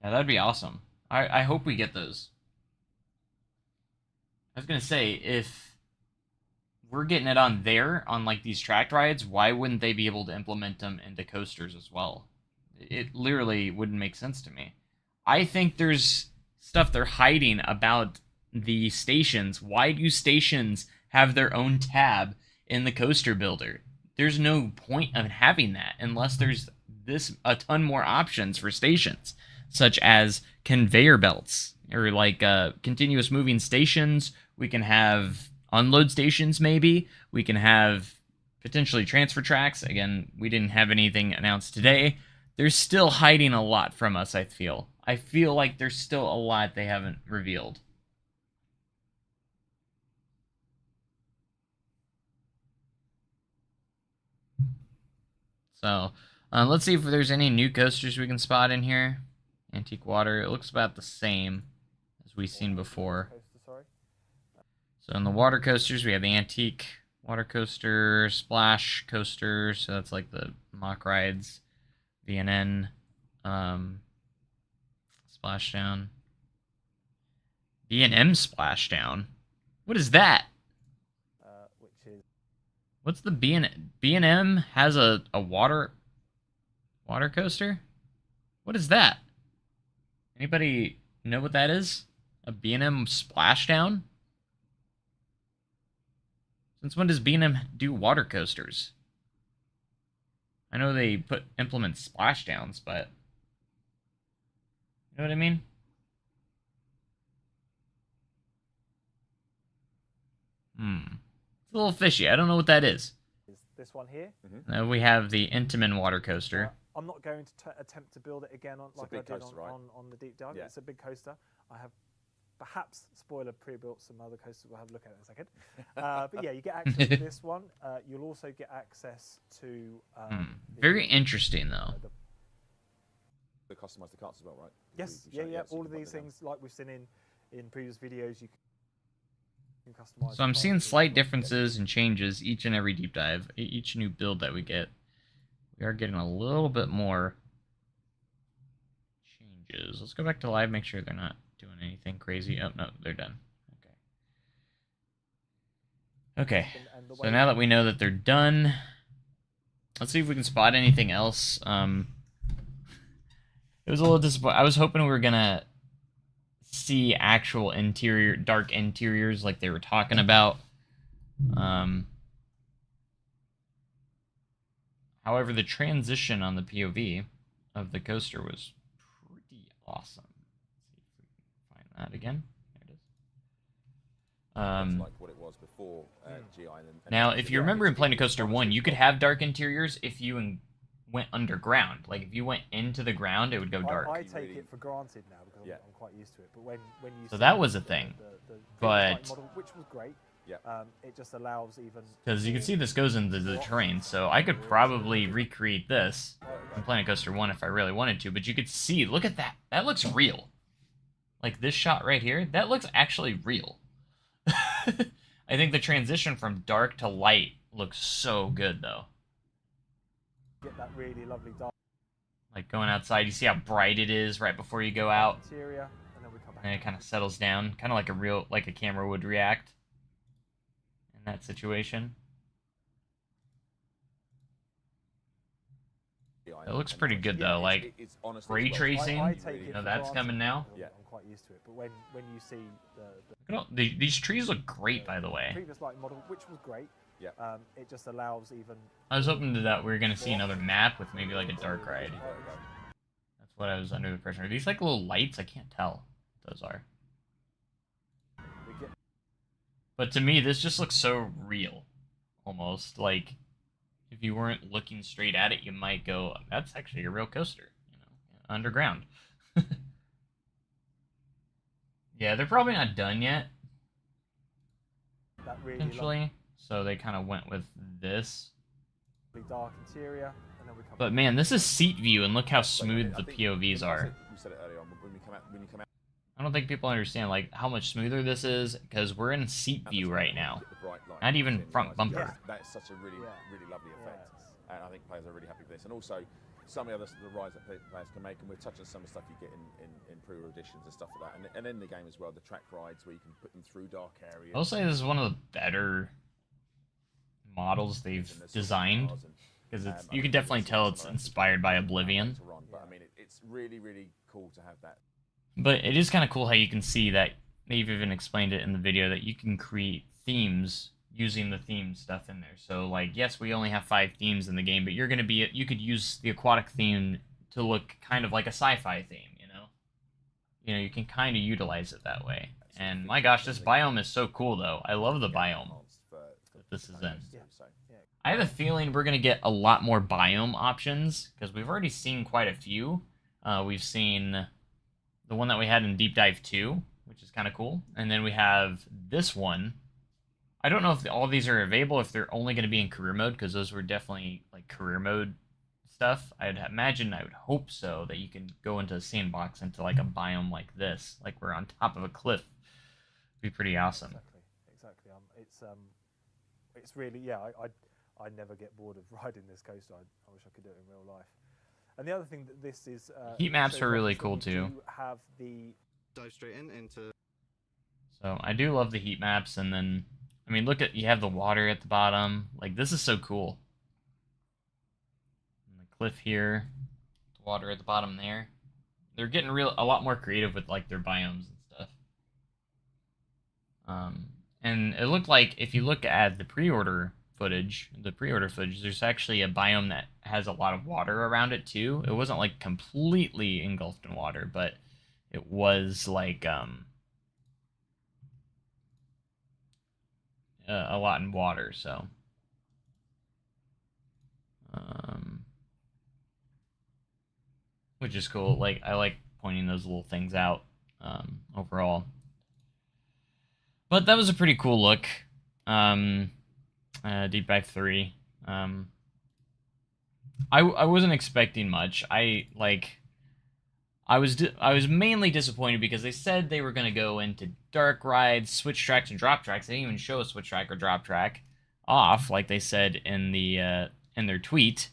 Yeah, that'd be awesome. I hope we get those. I was gonna say, if we're getting it on there, on like these track rides, why wouldn't they be able to implement them into coasters as well? It literally wouldn't make sense to me. I think there's stuff they're hiding about the stations. Why do stations have their own tab in the coaster builder? There's no point of having that unless there's a ton more options for stations, such as conveyor belts or like continuous moving stations. We can have unload stations, maybe. We can have potentially transfer tracks. Again, we didn't have anything announced today. They're still hiding a lot from us, I feel. I feel like there's still a lot they haven't revealed. So, let's see if there's any new coasters we can spot in here. Antique water. It looks about the same as we've seen before. So in the water coasters, we have the antique water coaster, splash coaster. So that's like the mock rides, VNN, splashdown, B&M splashdown. What is that? What's the B&M has a water coaster? What is that? Anybody know what that is? A B&M splashdown? Since when does B&M do water coasters? I know they implement splashdowns, but you know what I mean? It's a little fishy. I don't know what that is. This one here. We have the Intamin water coaster. I'm not going to attempt to build it again like I did coaster, right? on the deep dive. Yeah. It's a big coaster. I have perhaps, spoiler, pre-built some other coasters. We'll have a look at it in a second. But yeah, you get access to this one. You'll also get access to... Very interesting, though. They customize the carts as well, right? Yes, yeah. All of these things, like we've seen in previous videos, you can customize. So I'm seeing slight differences and changes each and every deep dive, each new build that we get. We are getting a little bit more changes. Let's go back to live, make sure they're not doing anything crazy. Oh, no, they're done. Okay. So now that we know that they're done, let's see if we can spot anything else. It was a little disappointing. I was hoping we were going to see actual dark interiors like they were talking about. However, the transition on the POV of the coaster was pretty awesome. Let's see if we can find that again. There it is. Like what it was before GI. Now, if you remember in Planet Coaster 1, you could have dark interiors if you went underground. Like, if you went into the ground, it would go dark. I take it for granted now because I'm quite used to it. But when you so that was a thing. But model, which was great. Yeah. It just allows even... Because you can see this goes into the terrain, so I could probably recreate this in Planet Coaster 1 if I really wanted to, but you could see, look at that. That looks real. Like this shot right here, that looks actually real. I think the transition from dark to light looks so good, though. Get that really lovely dark Like going outside, you see how bright it is right before you go out, interior, and then we come back. and it kind of settles down, kind of like a camera would react in that situation. It looks pretty good though. Like it's honestly ray as well. tracing, I take it you know, for that's granted. coming now. Yeah, I'm quite used to it. But when you see the Look at all, these trees look great, by the way. previous lighting model, which was great, Yeah. it just allows even. I was hoping that we were gonna see another map with maybe like a dark ride. That's what I was under the impression. Are these like little lights? I can't tell what those are. We get But to me, this just looks so real, almost like if you weren't looking straight at it, you might go, "That's actually a real coaster," you know, underground. Yeah, they're probably not done yet, that really potentially. So they kind of went with this. lovely dark interior, and then we come. But man, this is seat view, and look how smooth the POVs are. We said it earlier on when you come out. I don't think people understand like how much smoother this is because we're in seat view right now. Not even front bumper. That's such a really lovely effect, Yes. and I think players are really happy with this. And also, some of the rides that players can make, and we're touching some of the stuff you get in pre-order editions and stuff like that, and in the game as well, the track rides where you can put them through dark areas. I'll say this is one of the better models they've designed because it's you can definitely tell it's inspired by Oblivion. But I mean, it's really cool to have that. But it is kind of cool how you can see that they've even explained it in the video that you can create themes using the theme stuff in there. So like, yes, we only have 5 themes in the game, but you could use the aquatic theme to look kind of like a sci-fi theme, you know? You know, you can kind of utilize it that way. And my gosh, this biome is so cool though. I love the biome that this is in. I have a feeling we're going to get a lot more biome options because we've already seen quite a few. We've seen the one that we had in Deep Dive 2, which is kind of cool. And then we have this one. I don't know if all these are available, if they're only going to be in career mode, because those were definitely like career mode stuff. I would hope so, that you can go into a sandbox into like a biome like this, like we're on top of a cliff. It'd be pretty awesome. Exactly. It's really I never get bored of riding this coaster. I wish I could do it in real life. And the other thing that this is Heat maps are really is that cool we too. do have the Dive straight into. So I do love the heat maps, and then I mean, look at you have the water at the bottom. Like this is so cool. And the cliff here, the water at the bottom there. They're getting a lot more creative with like their biomes and stuff. And it looked like if you look at the pre-order footage, there's actually a biome that has a lot of water around it too. It wasn't like completely engulfed in water, but it was like a lot in water, so which is cool. Like I like pointing those little things out overall. But that was a pretty cool look. Deep Dive 3. I wasn't expecting much. I was mainly disappointed because they said they were going to go into dark rides, switch tracks, and drop tracks. They didn't even show a switch track or drop track off, like they said in their tweet.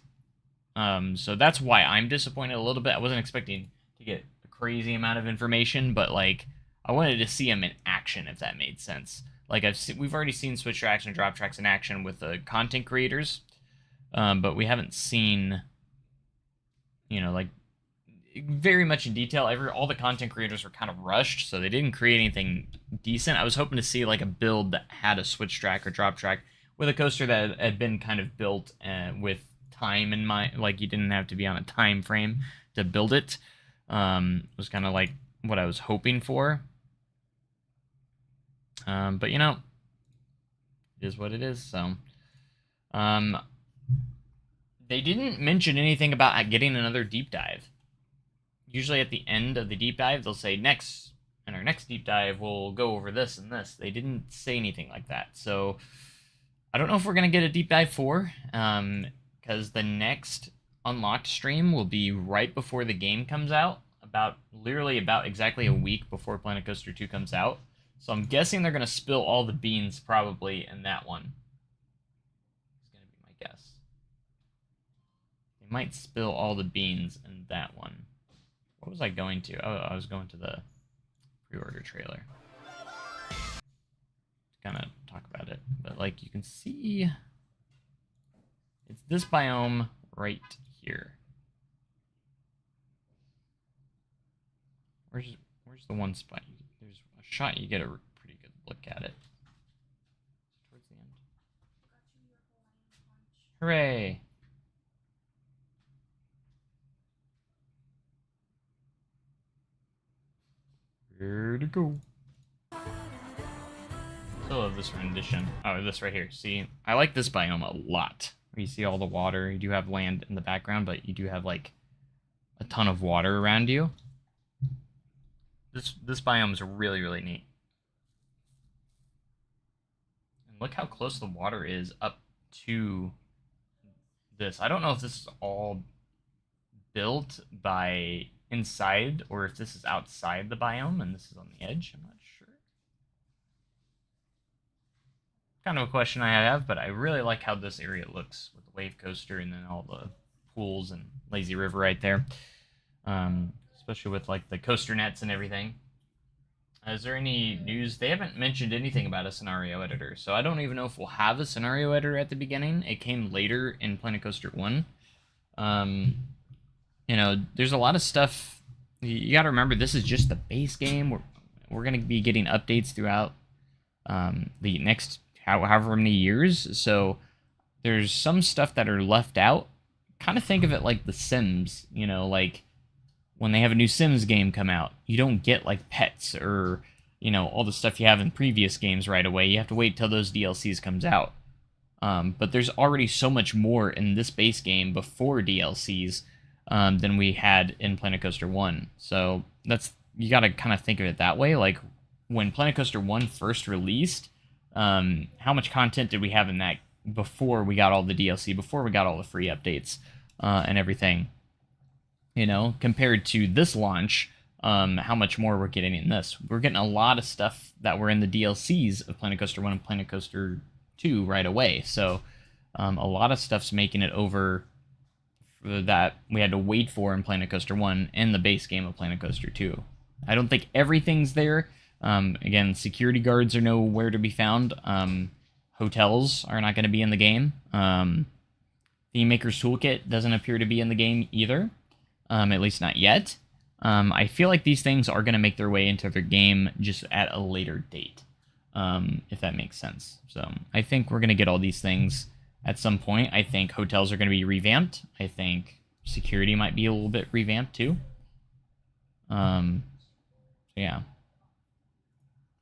So that's why I'm disappointed a little bit. I wasn't expecting to get a crazy amount of information, but like I wanted to see them in action, if that made sense. Like we've already seen switch tracks and drop tracks in action with the content creators, but we haven't seen, you know, like very much in detail. All the content creators were kind of rushed, so they didn't create anything decent. I was hoping to see like a build that had a switch track or drop track with a coaster that had been kind of built with time in mind. Like you didn't have to be on a time frame to build it. Was kind of like what I was hoping for. But you know, it is what it is. So, they didn't mention anything about getting another deep dive. Usually at the end of the deep dive, they'll say next, in our next deep dive, we'll go over this and this. They didn't say anything like that. So I don't know if we're going to get a deep dive 4, because the next unlocked stream will be right before the game comes out, literally about exactly a week before Planet Coaster 2 comes out. So I'm guessing they're going to spill all the beans probably in that one. It's going to be my guess. They might spill all the beans in that one. What was I going to? Oh, I was going to the pre-order trailer. To kind of talk about it. But like you can see, it's this biome right here. Where's the one spot? There's a shot you get a pretty good look at it. Towards the end. Hooray! Where to go? I love this rendition. Oh, this right here. See, I like this biome a lot. Where you see all the water. You do have land in the background, but you do have like a ton of water around you. This biome is really, really neat. And look how close the water is up to this. I don't know if this is all built by inside or if this is outside the biome and this is on the edge. I'm not sure. Kind of a question I have, but I really like how this area looks with the wave coaster and then all the pools and lazy river right there. Especially with like the coaster nets and everything. Is there any news? They haven't mentioned anything about a scenario editor, so I don't even know if we'll have a scenario editor at the beginning. It came later in Planet Coaster 1. You know, there's a lot of stuff. You got to remember, this is just the base game. We're going to be getting updates throughout the next however many years. So there's some stuff that are left out. Kind of think of it like The Sims, you know, like when they have a new Sims game come out, you don't get like pets or, you know, all the stuff you have in previous games right away. You have to wait till those DLCs comes out. But there's already so much more in this base game before DLCs than we had in Planet Coaster 1. So that's, you got to kind of think of it that way. Like when Planet Coaster 1 first released, how much content did we have in that before we got all the DLC, before we got all the free updates and everything? You know, compared to this launch, how much more we're getting in this. We're getting a lot of stuff that were in the DLCs of Planet Coaster 1 and Planet Coaster 2 right away. So a lot of stuff's making it over that we had to wait for in Planet Coaster 1 and the base game of Planet Coaster 2. I don't think everything's there. Again, security guards are nowhere to be found. Hotels are not going to be in the game. Theme Maker's Toolkit doesn't appear to be in the game either. At least not yet. I feel like these things are going to make their way into the game just at a later date, if that makes sense. So I think we're going to get all these things at some point. I think hotels are going to be revamped. I think security might be a little bit revamped too. Yeah.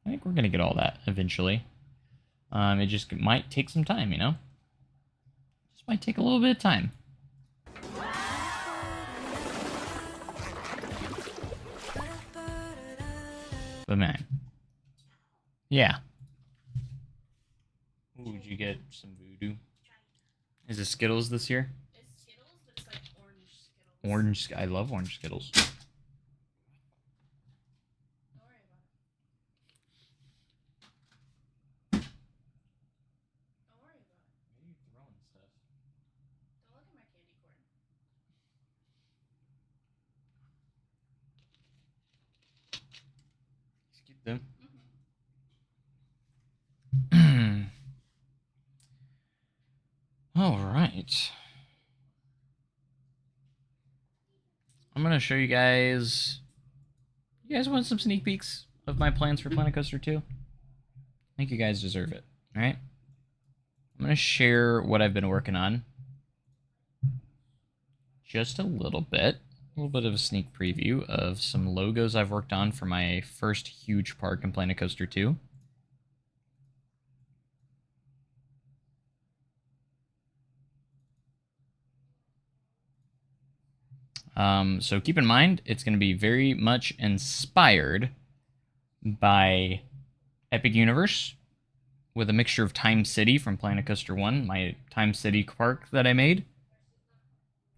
I think we're going to get all that eventually. It just might take some time, you know? Just might take a little bit of time. But man, yeah. Ooh, did you get some voodoo? Is it Skittles this year? It's Skittles, but it's like orange Skittles. Orange, I love orange Skittles. Don't worry about it. Don't worry about it. Why are you throwing stuff? Don't look at my candy corn. Just keep them. All right. I'm going to show you guys... You guys want some sneak peeks of my plans for Planet Coaster 2? I think you guys deserve it, all right? I'm going to share what I've been working on. Just a little bit of a sneak preview of some logos I've worked on for my first huge park in Planet Coaster 2. So keep in mind, it's going to be very much inspired by Epic Universe with a mixture of Time City from Planet Coaster 1, my Time City park that I made.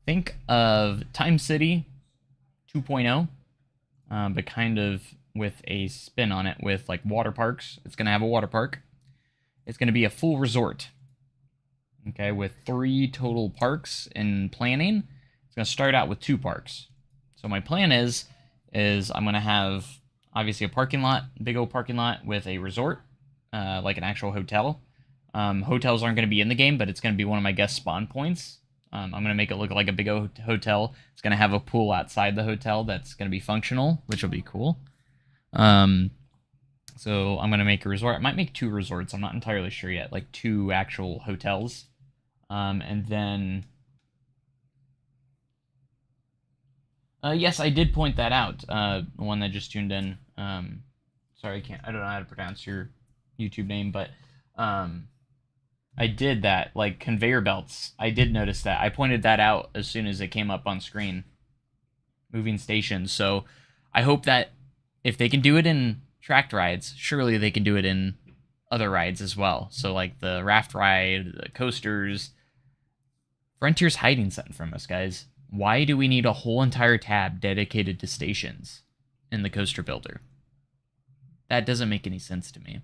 Think of Time City 2.0, but kind of with a spin on it with like water parks. It's going to have a water park. It's going to be a full resort. Okay, with 3 total parks in planning. It's going to start out with 2 parks. So my plan is I'm going to have obviously a parking lot, big old parking lot with a resort, like an actual hotel. Hotels aren't going to be in the game, but it's going to be one of my guest spawn points. I'm going to make it look like a big old hotel. It's going to have a pool outside the hotel that's going to be functional, which will be cool. So I'm going to make a resort. I might make 2 resorts. I'm not entirely sure yet. Like 2 actual hotels. And then... yes, I did point that out. The one that just tuned in. Sorry, I don't know how to pronounce your YouTube name, but... I did that, like conveyor belts. I did notice that. I pointed that out as soon as it came up on screen. Moving stations. So I hope that if they can do it in tracked rides, surely they can do it in other rides as well. So like the raft ride, the coasters. Frontier's hiding something from us, guys. Why do we need a whole entire tab dedicated to stations in the coaster builder? That doesn't make any sense to me.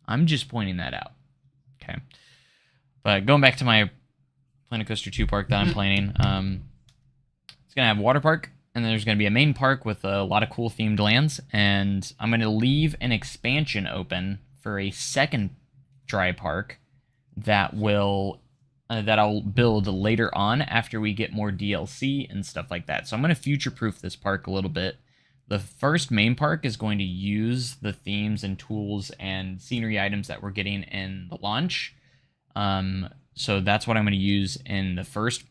I'm just pointing that out. Okay. But going back to my Planet Coaster 2 park that I'm planning, it's going to have a water park, and then there's going to be a main park with a lot of cool themed lands, and I'm going to leave an expansion open for a second dry park that will that I'll build later on after we get more DLC and stuff like that. So I'm going to future-proof this park a little bit. The first main park is going to use the themes and tools and scenery items that we're getting in the launch. So that's what I'm going to use in the first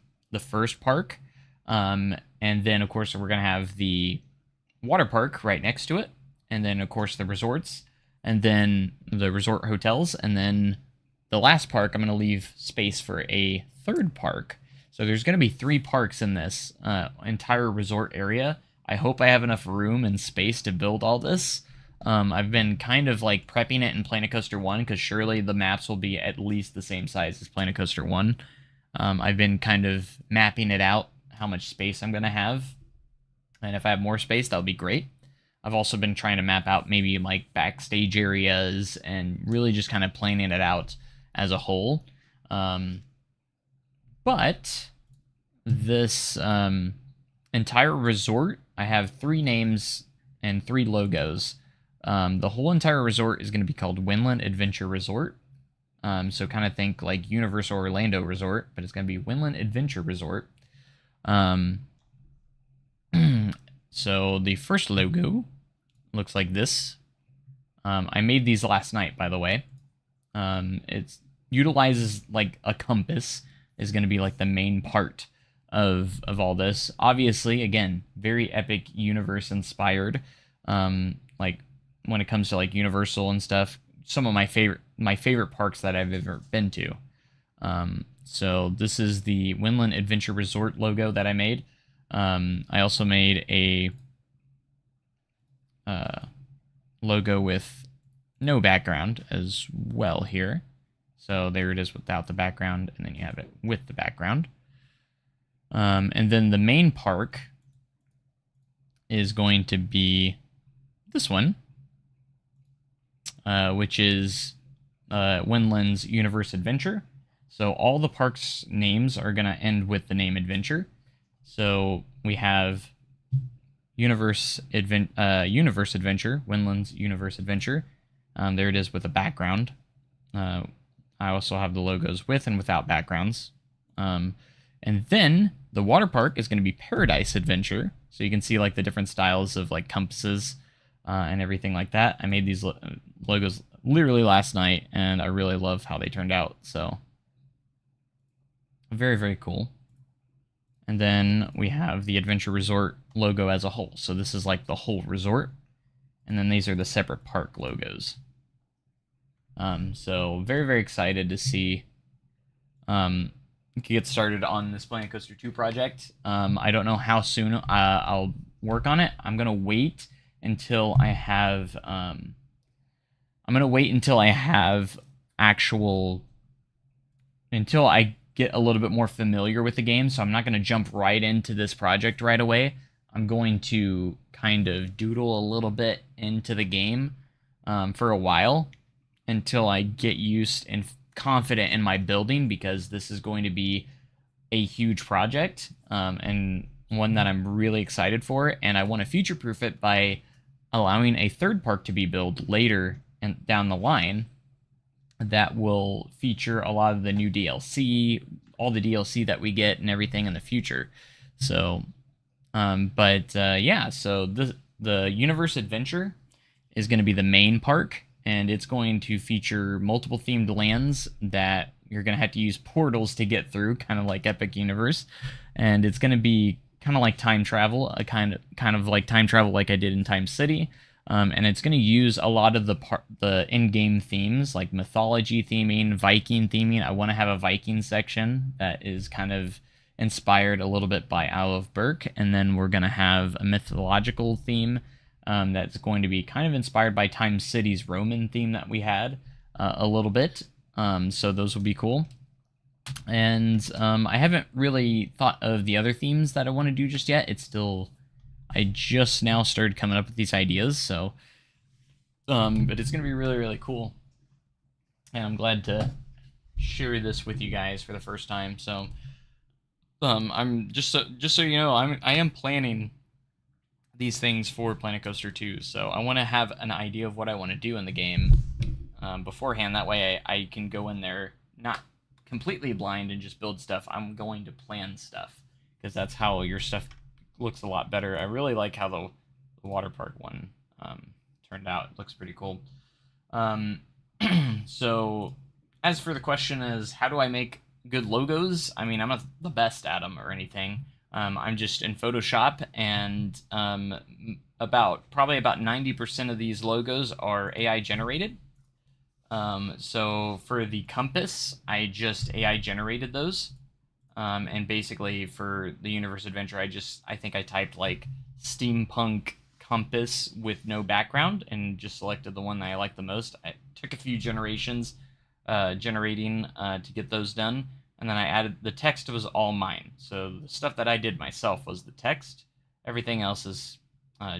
park. And then, of course, we're going to have the water park right next to it. And then, of course, the resorts. And then the resort hotels. And then the last park, I'm going to leave space for a third park. So there's going to be 3 parks in this entire resort area. I hope I have enough room and space to build all this. I've been kind of like prepping it in Planet Coaster 1 because surely the maps will be at least the same size as Planet Coaster 1. I've been kind of mapping it out, how much space I'm going to have. And if I have more space, that'll be great. I've also been trying to map out maybe like backstage areas and really just kind of planning it out as a whole. But this entire resort, I have 3 names and 3 logos. The whole entire resort is going to be called Winland Adventure Resort. So kind of think like Universal Orlando Resort, but it's going to be Winland Adventure Resort. So the first logo looks like this. I made these last night, by the way. It utilizes like a compass is going to be like the main part of all this. Obviously, again, very epic universe inspired. Like when it comes to like Universal and stuff, some of my favorite parks that I've ever been to. So this is the Winland Adventure Resort logo that I made. I also made a logo with no background as well here. So there it is without the background, and then you have it with the background. And then the main park is going to be this one, which is Winland's Universe Adventure. So all the parks' names are going to end with the name Adventure. So we have Universe Adventure, Winland's Universe Adventure. There it is with a background. I also have the logos with and without backgrounds. And then the water park is going to be Paradise Adventure. So you can see like the different styles of like compasses and everything like that. I made these logos literally last night, and I really love how they turned out. So very, very cool. And then we have the Adventure Resort logo as a whole. So this is like the whole resort. And then these are the separate park logos. So very, very excited to see get started on this Planet Coaster 2 project. I don't know how soon I'll work on it. I'm gonna wait until I have until I get a little bit more familiar with the game. So I'm not gonna jump right into this project right away. I'm going to kind of doodle a little bit into the game for a while until I get used and confident in my building, because this is going to be a huge project and one that I'm really excited for, and I want to future-proof it by allowing a third park to be built later and down the line that will feature a lot of the new DLC, all the DLC that we get and everything in the future. So, yeah, so the Universe Adventure is going to be the main park, and it's going to feature multiple themed lands that you're going to have to use portals to get through, kind of like Epic Universe, and it's going to be kind of like time travel, a kind of like time travel like I did in Time City. And it's going to use a lot of the in-game themes, like mythology theming, Viking theming. I want to have a Viking section that is kind of inspired a little bit by Isle of Berk, and then we're going to have a mythological theme that's going to be kind of inspired by Time City's Roman theme that we had a little bit. So those will be cool. And I haven't really thought of the other themes that I want to do just yet. I just now started coming up with these ideas, so but it's gonna be really, really cool, and I'm glad to share this with you guys for the first time. So I'm just so you know, I am planning these things for Planet Coaster 2, so I want to have an idea of what I want to do in the game beforehand. That way I can go in there not completely blind and just build stuff. I'm going to plan stuff, because that's how your stuff looks a lot better. I really like how the water park one turned out. It looks pretty cool. So as for the question is, how do I make good logos? I mean, I'm not the best at them or anything. I'm just in Photoshop, and probably about 90% of these logos are AI generated. So for the compass, I just AI generated those. And basically for the Universe Adventure, I think I typed like steampunk compass with no background and just selected the one that I liked the most. I took a few generations generating to get those done, and then I added the text was all mine. So the stuff that I did myself was the text. Everything else is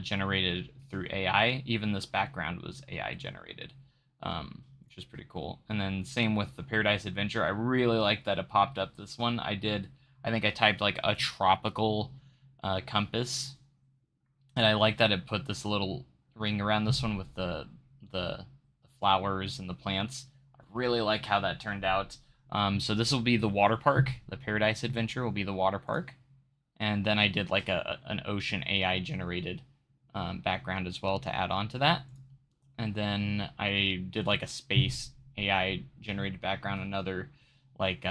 generated through AI. Even this background was AI generated. Which is pretty cool. And then same with the Paradise Adventure. I really like that it popped up this one. I think I typed like a tropical compass, and I like that it put this little ring around this one with the flowers and the plants. I really like how that turned out. So this will be the water park. The Paradise Adventure will be the water park, and then I did like an ocean AI generated background as well to add on to that. And then I did like a space AI generated background, another like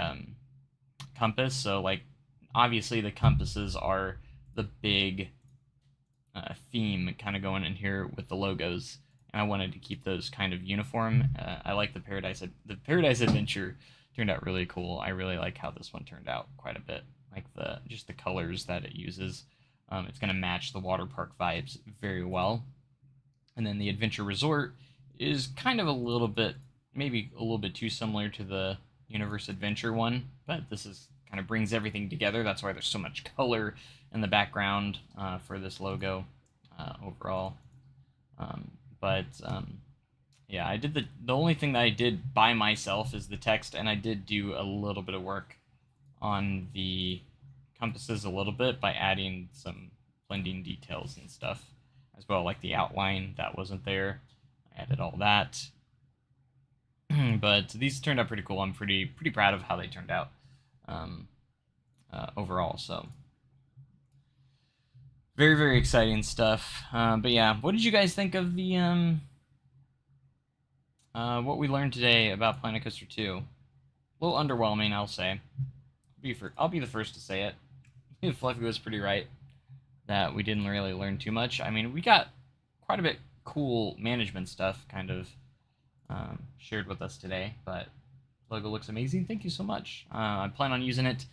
compass. So like obviously the compasses are the big theme kind of going in here with the logos, and I wanted to keep those kind of uniform. I like the Paradise Adventure turned out really cool. I really like how this one turned out quite a bit. Like just the colors that it uses. It's going to match the water park vibes very well. And then the Adventure Resort is kind of maybe a little bit too similar to the Universe Adventure one, but this is kind of brings everything together. That's why there's so much color in the background for this logo overall. Yeah, I did the only thing that I did by myself is the text, and I did do a little bit of work on the compasses a little bit by adding some blending details and stuff as well, like the outline that wasn't there. I added all that. But these turned out pretty cool. I'm pretty proud of how they turned out overall. So very, very exciting stuff. But yeah, what did you guys think of the what we learned today about Planet Coaster 2? A little underwhelming, I'll say. I'll be the first to say it. Fluffy was pretty right that we didn't really learn too much. I mean, we got quite a bit cool management stuff kind of shared with us today, but logo looks amazing. Thank you so much. I plan on using it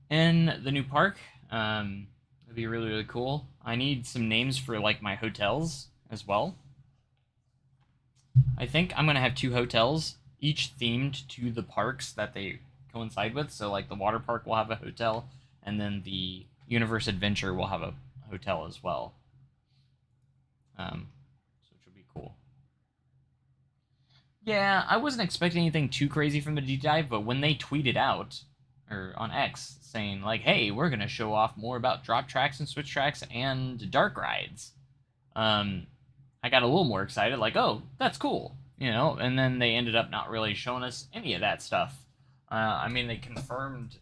in the new park. It'd be really, really cool. I need some names for like my hotels as well. I think I'm gonna have 2 hotels, each themed to the parks that they coincide with. So like the water park will have a hotel, and then the Universe Adventure will have a hotel as well. So which would be cool. Yeah, I wasn't expecting anything too crazy from the deep dive, but when they tweeted out, or on X, saying like, "Hey, we're gonna show off more about drop tracks and switch tracks and dark rides," I got a little more excited. Like, oh, that's cool, you know. And then they ended up not really showing us any of that stuff. I mean, they confirmed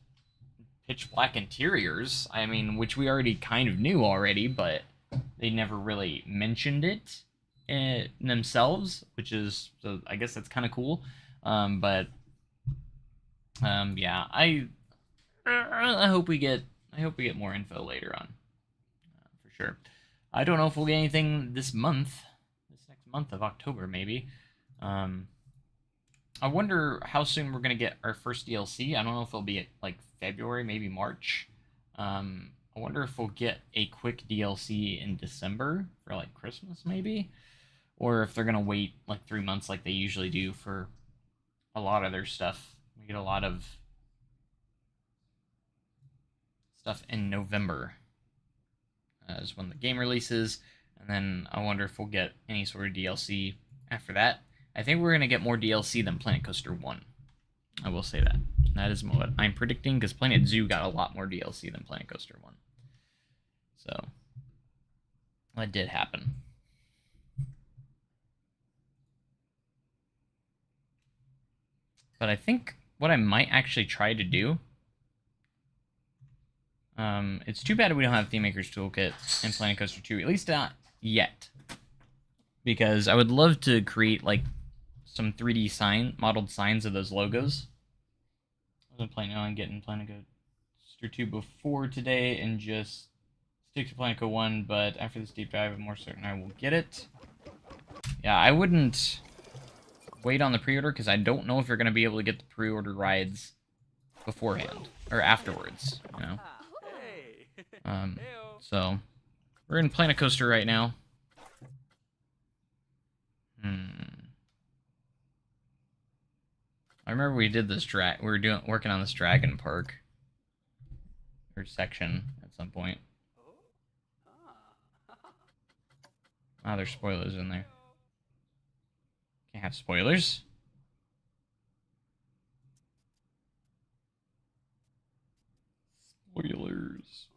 pitch black interiors. I mean, which we already kind of knew already, but they never really mentioned it themselves, which is, so I guess that's kind of cool. Yeah, I hope we get more info later on, for sure. I don't know if we'll get anything this next month of October, maybe. I wonder how soon we're gonna get our first DLC. I don't know if it'll be like February, maybe March. I wonder if we'll get a quick DLC in December for like Christmas, maybe, or if they're gonna wait like 3 months like they usually do for a lot of their stuff. We get a lot of stuff in November, is when the game releases, and then I wonder if we'll get any sort of DLC after that. I think we're gonna get more DLC than Planet Coaster 1. I will say that. That is what I'm predicting, because Planet Zoo got a lot more DLC than Planet Coaster 1. So, that did happen. But I think what I might actually try to do... it's too bad we don't have Theme Maker's Toolkit in Planet Coaster 2, at least not yet. Because I would love to create, like, some 3D modeled signs of those logos. I wasn't planning on getting Planet Coaster 2 before today and just stick to Planet Co 1, but after this deep dive, I'm more certain I will get it. Yeah, I wouldn't wait on the pre-order, because I don't know if you're going to be able to get the pre-order rides beforehand, or afterwards, you know? So, we're in Planet Coaster right now. I remember we did this we were working on this Dragon Park, or section, at some point. Ah, there's spoilers in there. Can't have spoilers. Spoilers.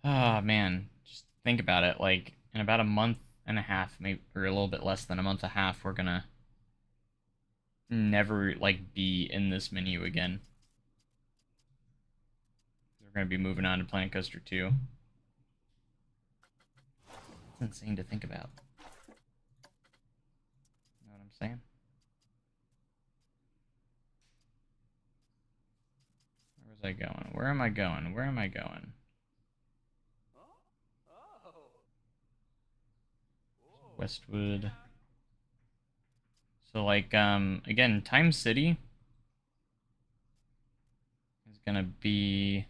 Ah, man. Just think about it. Like, in about a month and a half, maybe, or a little bit less than a month and a half, we're gonna never, like, be in this menu again. We're gonna be moving on to Planet Coaster 2. It's insane to think about. You know what I'm saying? Where was I going? Where am I going? Where am I going? Westwood. So, like, again, Time City is gonna be...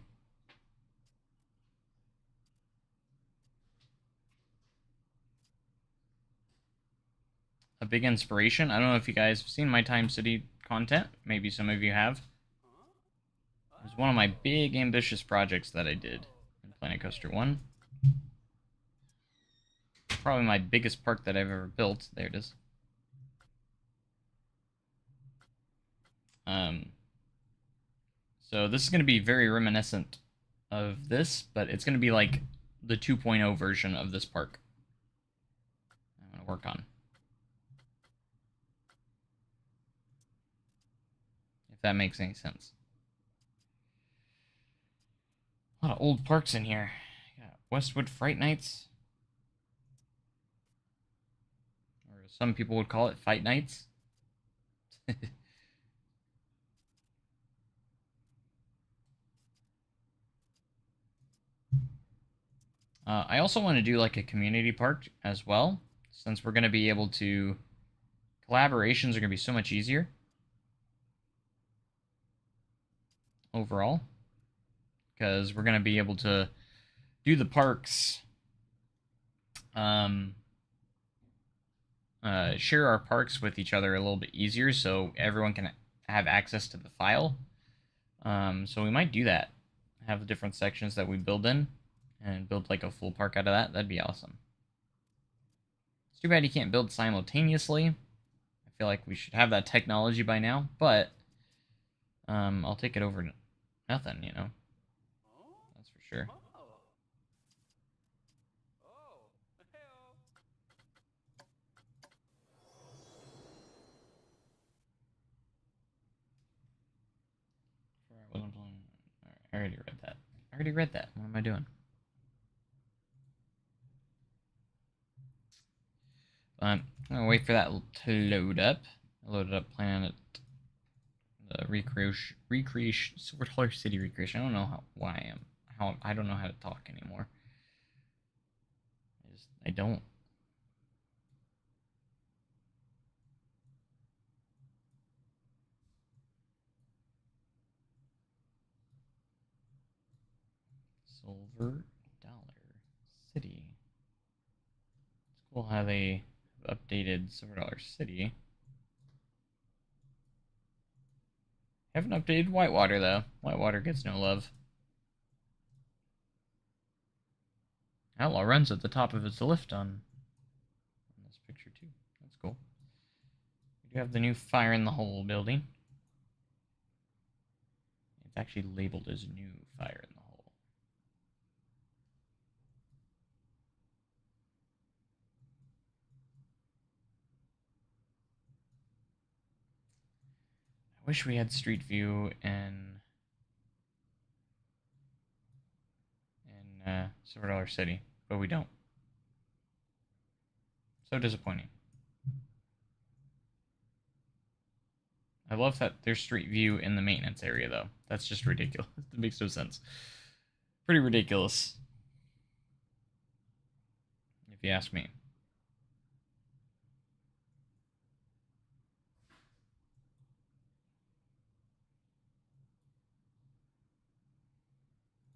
a big inspiration. I don't know if you guys have seen my Time City content. Maybe some of you have. It was one of my big, ambitious projects that I did in Planet Coaster 1. Probably my biggest park that I've ever built. There it is. So this is going to be very reminiscent of this, but it's going to be like the 2.0 version of this park I'm going to work on. If that makes any sense. A lot of old parks in here. Got Westwood Fright Nights. Or some people would call it Fight Nights. I also want to do like a community park as well, since we're going to be able to... collaborations are going to be so much easier overall, because we're going to be able to do the parks, share our parks with each other a little bit easier, so everyone can have access to the file. So we might do that. Have the different sections that we build in, and build like a full park out of that. That'd be awesome. It's too bad you can't build simultaneously. I feel like we should have that technology by now, but I'll take it over nothing, you know. That's for sure. I already read that. I already read that. What am I doing? I'm gonna wait for that to load up. I loaded up Planet recreation Silver City recreation. I don't know I don't know how to talk anymore. I don't. Silver Dollar City. We'll have a updated Silver Dollar City. Haven't updated Whitewater though. Whitewater gets no love. Outlaw runs at the top of its lift on this picture too. That's cool. We do have the new Fire in the Hole building. It's actually labeled as new Fire in the Hole. I wish we had Street View in Silver Dollar City, but we don't. So disappointing. I love that there's Street View in the maintenance area, though. That's just ridiculous. That makes no sense. Pretty ridiculous, if you ask me.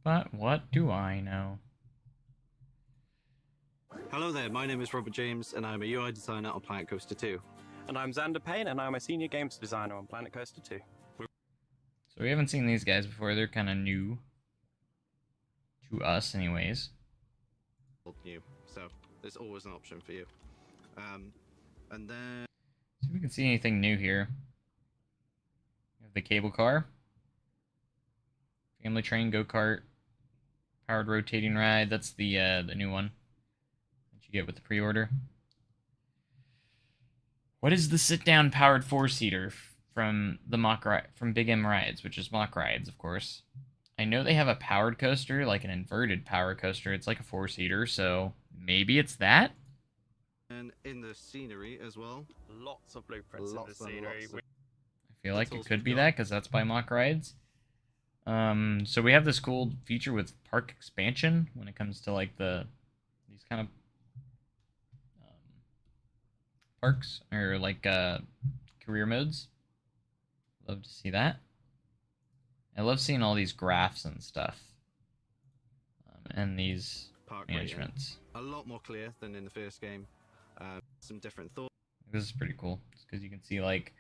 But what do I know? Hello there, my name is Robert James and I'm a UI designer on Planet Coaster 2. And I'm Xander Payne, and I'm a senior games designer on Planet Coaster 2. So we haven't seen these guys before. They're kind of new to us, anyways. New, so there's always an option for you. And then See if we can see anything new here. We have the cable car, family train, go-kart, powered rotating ride. That's the new one that you get with the pre-order. What is the sit-down powered four-seater from from Big M Rides, which is Mock Rides, of course. I know they have a powered coaster, like an inverted power coaster. It's like a four-seater, so maybe it's that? and in the scenery as well. Lots of blueprints in the scenery. I feel like it could be that, because that's by Mock Rides. So we have this cool feature with park expansion when it comes to like these kind of parks, or like career modes. Love to see that. I love seeing all these graphs and stuff, and these Park managements. A lot more clear than in the first game. Some different thoughts. This is pretty cool because you can see like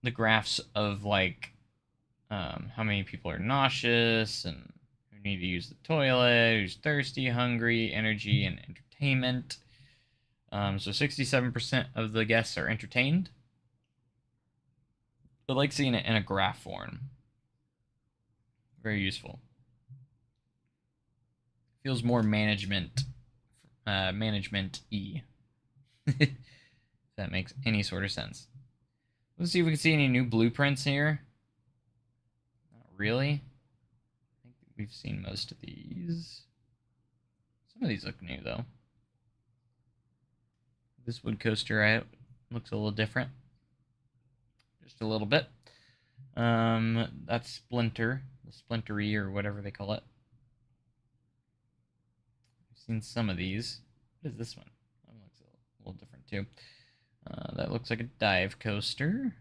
the graphs of like how many people are nauseous and who need to use the toilet, who's thirsty, hungry, energy, and entertainment. So 67% of the guests are entertained. I like seeing it in a graph form. Very useful. Feels more management-y. If that makes any sort of sense. Let's see if we can see any new blueprints here. Not really. I think we've seen most of these. Some of these look new, though. This wood coaster looks a little different. Just a little bit. That's Splinter. The Splintery, or whatever they call it. I've seen some of these. What is this one? That one looks a little different, too. That looks like a dive coaster.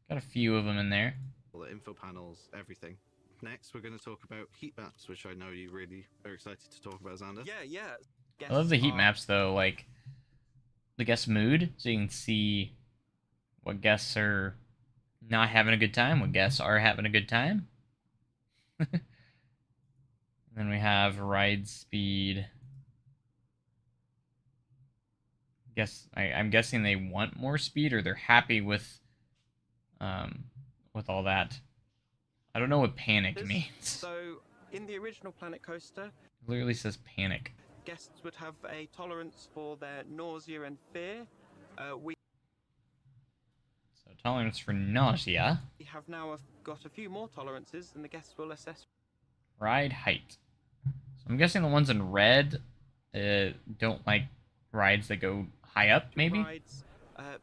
Got a few of them in there. All the info panels, everything. Next, we're going to talk about heat maps, which I know you really are excited to talk about, Xander. Yeah. I love the heat Guests maps though, like the guest mood, so you can see what guests are not having a good time, what guests are having a good time. Then we have ride speed. I'm guessing they want more speed, or they're happy with all that. I don't know what panic means. So, in the original Planet Coaster, It literally says panic. guests would have a tolerance for their nausea and fear. We So tolerance for nausea. have now got a few more tolerances, and the guests will assess. Ride height. So I'm guessing the ones in red don't like rides that go high up, maybe? Rides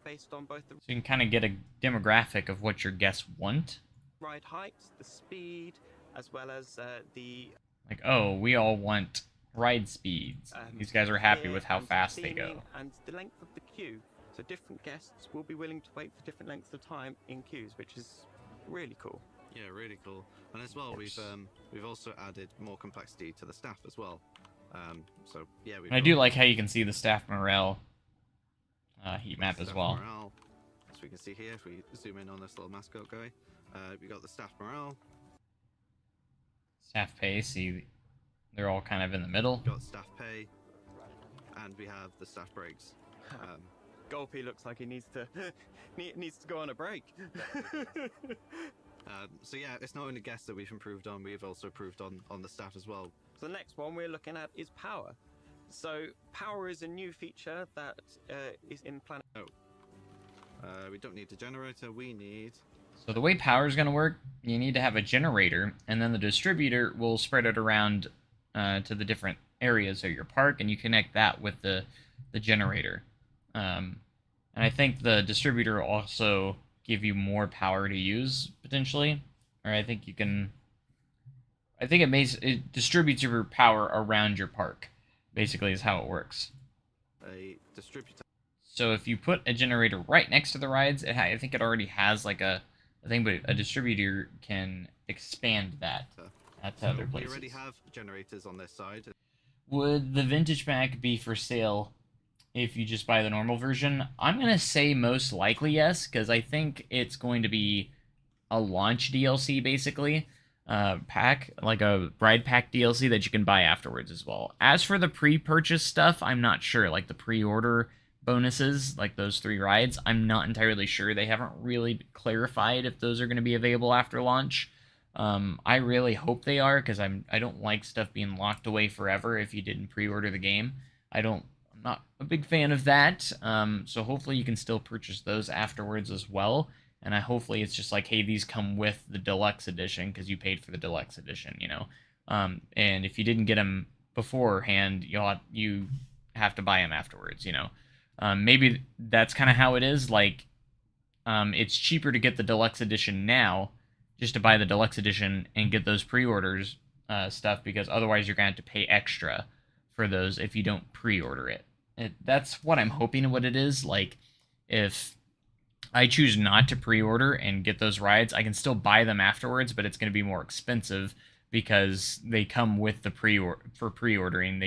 based on both the So you can kind of get a demographic of what your guests want. ride height, the speed, as well as the Like, oh, we all want ride speeds. These guys are happy fear with how and fast they theming go. and the length of the queue. So different guests will be willing to wait for different lengths of time in queues, which is really cool. Yeah, really cool. And as well, we've also added more complexity to the staff as well. So yeah, I do like how you can see the staff morale heat map as staff well. morale. As we can see here, if we zoom in on this little mascot guy, we got the staff morale. Staff pay, see, they're all kind of in the middle. Got staff pay, and we have the staff breaks. Gulpy looks like he needs to needs to go on a break. So yeah, it's not only guests that we've improved on, we've also improved on the staff as well. So the next one we're looking at is power. So power is a new feature that is in Planet. We don't need the generator, we need... So the way power is going to work, you need to have a generator, and then the distributor will spread it around to the different areas of your park, and you connect that with the generator. And I think the distributor will also give you more power to use, potentially. Or I think you can... I think it distributes your power around your park, basically is how it works. A distributor. So if you put a generator right next to the rides, I think it already has like a thing, but a distributor can expand that to other places. We already have generators on this side. Would the vintage pack be for sale if you just buy the normal version? I'm going to say most likely yes, because I think it's going to be a launch DLC, basically. Pack, like a ride pack DLC that you can buy afterwards as well. As for the pre-purchase stuff, I'm not sure. Like the pre-order bonuses, like those 3 rides, I'm not entirely sure. They haven't really clarified if those are going to be available after launch. I really hope they are, because I don't like stuff being locked away forever if you didn't pre-order the game. I'm not a big fan of that. So hopefully you can still purchase those afterwards as well. And hopefully it's just like, hey, these come with the deluxe edition because you paid for the deluxe edition, you know. And if you didn't get them beforehand, you have to buy them afterwards, you know. Maybe that's kind of how it is. Like, it's cheaper to get the deluxe edition now, just to buy the deluxe edition and get those pre-orders stuff, because otherwise you're going to have to pay extra for those if you don't pre-order it. That's what I'm hoping what it is. Like, if I choose not to pre-order and get those rides, I can still buy them afterwards, but it's going to be more expensive because they come with the pre-ordering.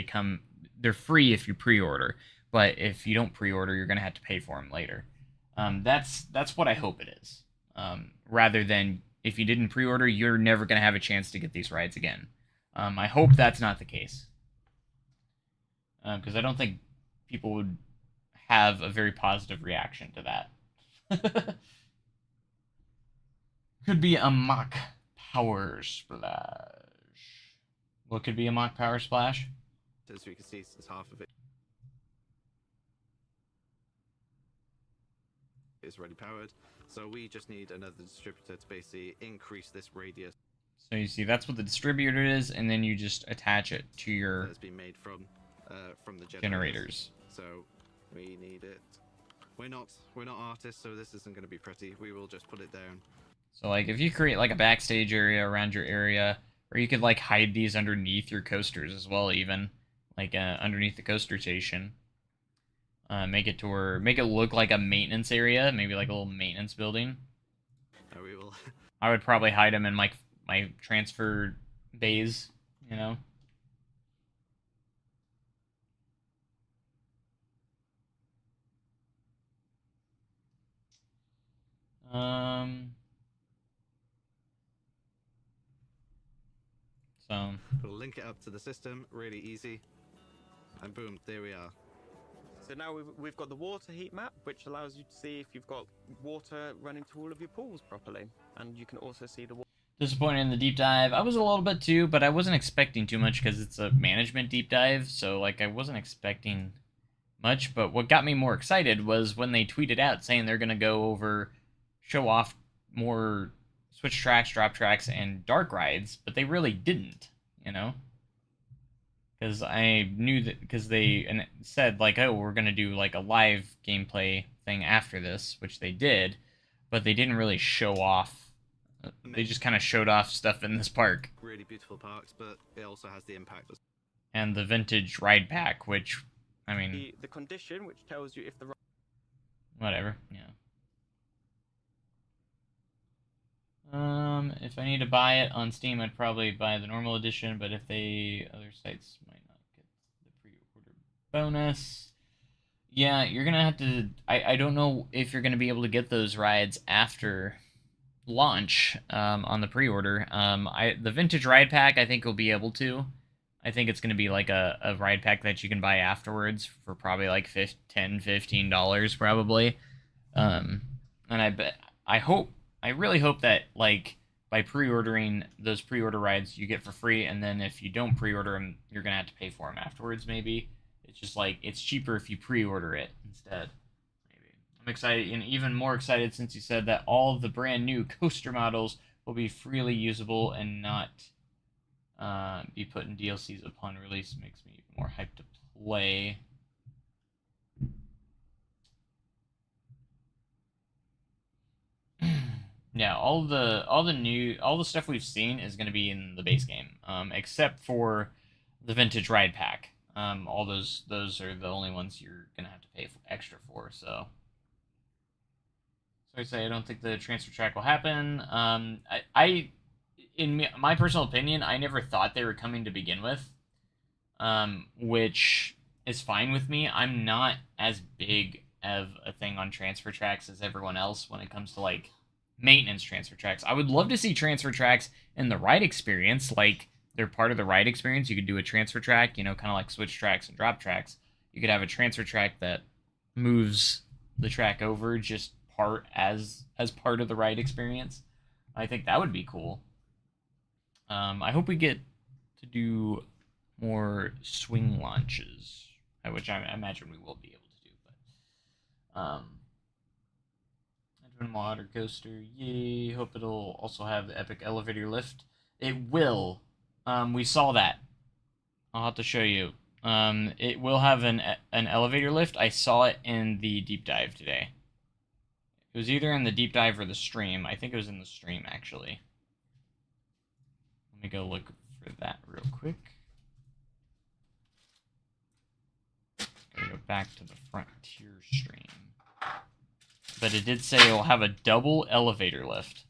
They're free if you pre-order, but if you don't pre-order, you're going to have to pay for them later. That's what I hope it is. Rather than if you didn't pre-order, you're never going to have a chance to get these rides again. I hope that's not the case, because I don't think people would have a very positive reaction to that. Could be a mock power splash. What could be a mock power splash? As we can see, it's half of it is already powered. So we just need another distributor to basically increase this radius. So you see, that's what the distributor is, and then you just attach it to your That's been made from the generators. So we need it. We're not artists, so this isn't going to be pretty. We will just put it down. So like if you create like a backstage area around your area, or you could like hide these underneath your coasters as well, even like underneath the coaster station. Make it look like a maintenance area, maybe like a little maintenance building. We will. I would probably hide them in my transfer bays, you know. So We'll link it up to the system, really easy, and boom, there we are. So now we've got the water heat map, which allows you to see if you've got water running to all of your pools properly, and you can also see the water. Disappointed in the deep dive. I was a little bit too, but I wasn't expecting too much because it's a management deep dive, so like I wasn't expecting much. But what got me more excited was when they tweeted out saying they're gonna go over, show off more switch tracks, drop tracks, and dark rides, but they really didn't, you know. Because I knew that, because they said like, oh, we're gonna do like a live gameplay thing after this, which they did, but they didn't really show off. They just kind of showed off stuff in this park. Really beautiful parks, but it also has the impact. And the vintage ride pack, which, I mean, the condition, which tells you if the whatever, yeah. If I need to buy it on Steam, I'd probably buy the normal edition, but if other sites might not get the pre-order bonus. Yeah, you're gonna have to, I don't know if you're gonna be able to get those rides after launch on the pre-order. The vintage ride pack, I think you'll be able to. I think it's gonna be like a ride pack that you can buy afterwards for probably like $10-15 probably. And I really hope that, like, by pre-ordering those pre-order rides, you get for free, and then if you don't pre-order them, you're going to have to pay for them afterwards, maybe. It's just, like, it's cheaper if you pre-order it instead. Maybe. I'm excited, and even more excited since you said that all of the brand new coaster models will be freely usable and not be put in DLCs upon release. Makes me even more hyped to play. Yeah, all the stuff we've seen is going to be in the base game, except for the vintage ride pack. All those are the only ones you're going to have to pay extra for. So I say I don't think the transfer track will happen. In my personal opinion, I never thought they were coming to begin with, which is fine with me. I'm not as big of a thing on transfer tracks as everyone else when it comes to like maintenance transfer tracks. I would love to see transfer tracks in the ride experience, like they're part of the ride experience. You could do a transfer track, you know, kind of like switch tracks and drop tracks. You could have a transfer track that moves the track over just as part of the ride experience. I think that would be cool. I hope we get to do more swing launches, which I imagine we will be able to do. But water coaster, yay! Hope it'll also have the epic elevator lift. It will. We saw that. I'll have to show you. It will have an elevator lift. I saw it in the deep dive today. It was either in the deep dive or the stream. I think it was in the stream, actually. Let me go look for that real quick. Gotta go back to the Frontier stream. But it did say it will have a double elevator lift.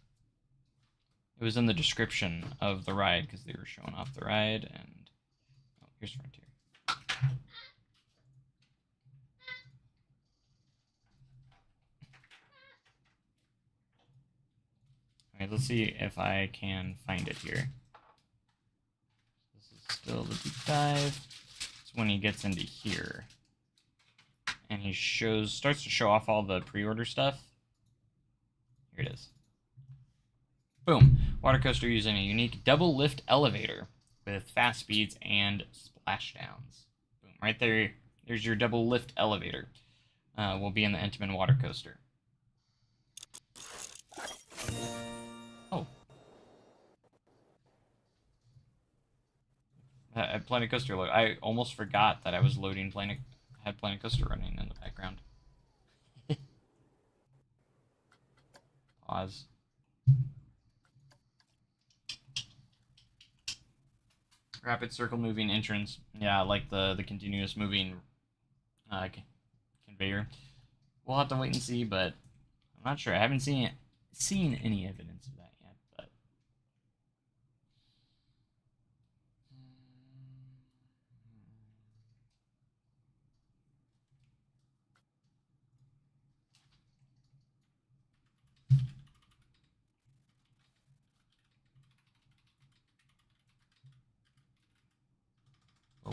It was in the description of the ride because they were showing off the ride. And oh, here's Frontier. Alright, let's see if I can find it here. This is still the deep dive. It's when he gets into here. And he starts to show off all the pre-order stuff. Here it is. Boom. Water coaster using a unique double lift elevator with fast speeds and splashdowns. Boom. Right there. There's your double lift elevator. Will be in the Intamin water coaster. Oh. Planet Coaster load. I almost forgot that I was loading had Planet Coaster running in the background. Pause. Rapid circle moving entrance. Yeah, like the continuous moving conveyor. We'll have to wait and see, but I'm not sure. I haven't seen any evidence of that yet, but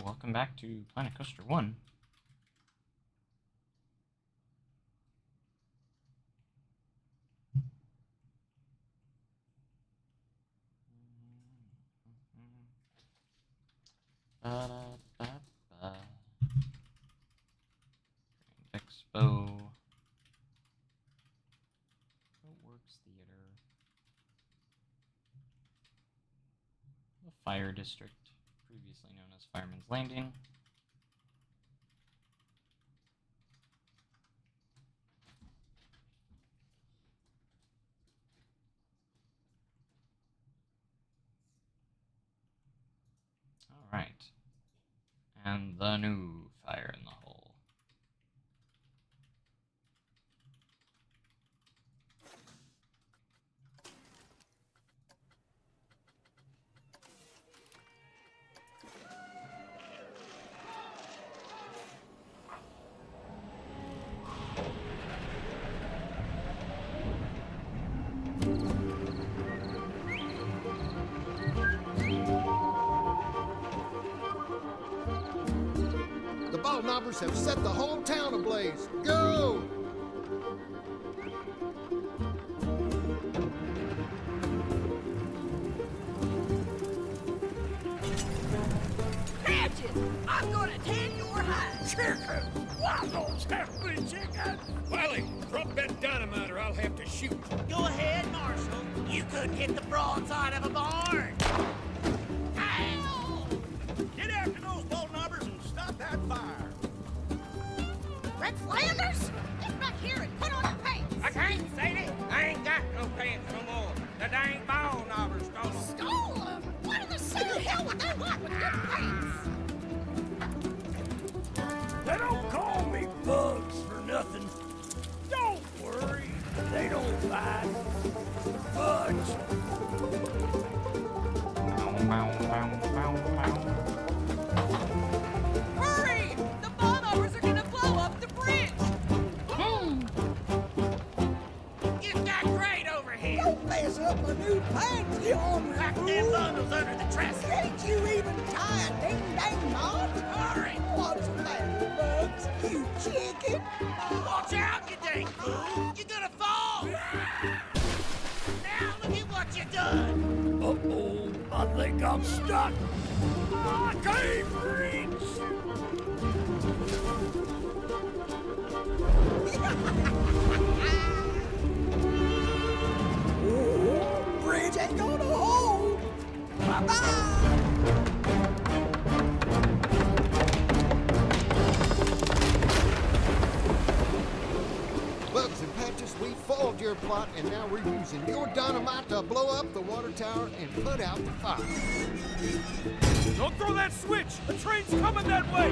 welcome back to Planet Coaster 1. Ba-da-ba-ba. Expo. Works Theater. The Fire District, previously known as Fireman's Landing. Alright. And the new Fire in the Hole. The ball knobbers have set the whole town ablaze. Go! I'm gonna tan your hide. Chicken! Waffles! Happy chicken! Wiley, drop that dynamite or I'll have to shoot. Go ahead, Marshal. You couldn't hit the broadside of a barn. Ow! Get after those ball knobbers and stop that fire. Red Flanders? Get back here and put on your pants. I can't, Sadie. I ain't got no pants no more. The dang ball knobbers stole them. Stole them? What in the city hell would they want with your pants? They don't call me Bugs for nothing. Don't worry, they don't bite. Bugs. Hurry! The ball knobbers are gonna blow up the bridge. Get that grate over here. Don't mess up my new pants, you ornery Lock them bundles under the dresser. Can't you even tie a ding-dang knot? Hurry. What's the matter, Bugs? You chicken? Watch out, you dang fool. You're gonna fall. Now look at what you done. Uh-oh, I think I'm stuck. I can't reach. Bridge ain't gonna hold. Bye-bye. Bugs and Patches, we foiled your plot, and now we're using your dynamite to blow up the water tower and put out the fire. Don't throw that switch. The train's coming that way.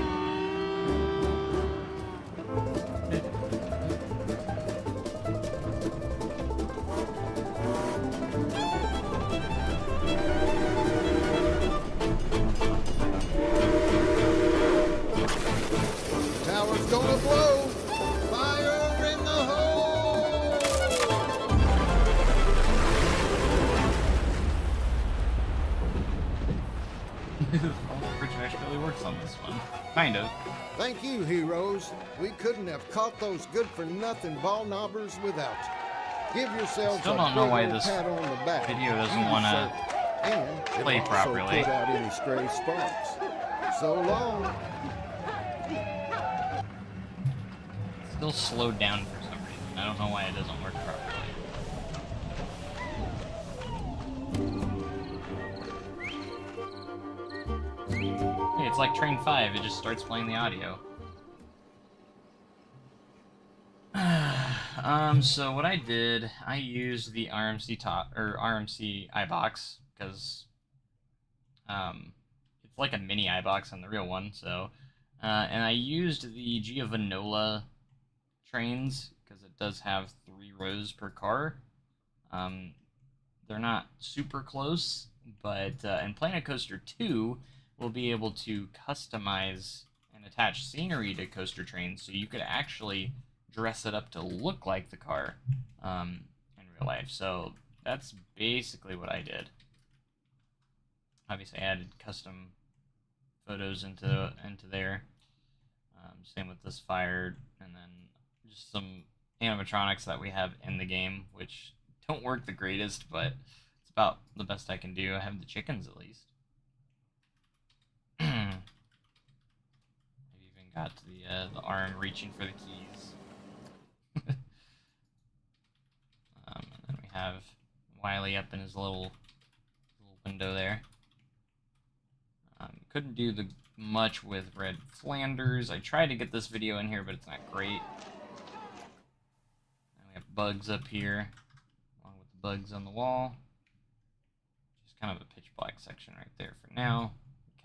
Tower's gonna blow. Fire in the hole! The bridge actually works on this one. Kind of. Thank you, heroes. We couldn't have caught those good-for-nothing ball knobbers without you. Give yourselves Still a don't know big why old this pat on the back. video doesn't You wanna deserve it. And play it'll properly. Also put out any stray sparks. So long. Still slowed down for some reason. I don't know why it doesn't work properly. Hey, it's like Train 5, it just starts playing the audio. So what I did, I used the RMC iBox, because it's like a mini iBox on the real one, so and I used the Giovanola trains because it does have 3 rows per car. They're not super close, but in Planet Coaster 2, we'll be able to customize and attach scenery to coaster trains, so you could actually dress it up to look like the car in real life. So that's basically what I did. Obviously, I added custom photos into there. Same with this fire, and then just some animatronics that we have in the game, which don't work the greatest, but it's about the best I can do. I have the chickens at least. I've even got the arm reaching for the keys. And then we have Wiley up in his little window there. Couldn't do much with Red Flanders. I tried to get this video in here, but it's not great. And we have bugs up here, along with the bugs on the wall. Just kind of a pitch black section right there for now.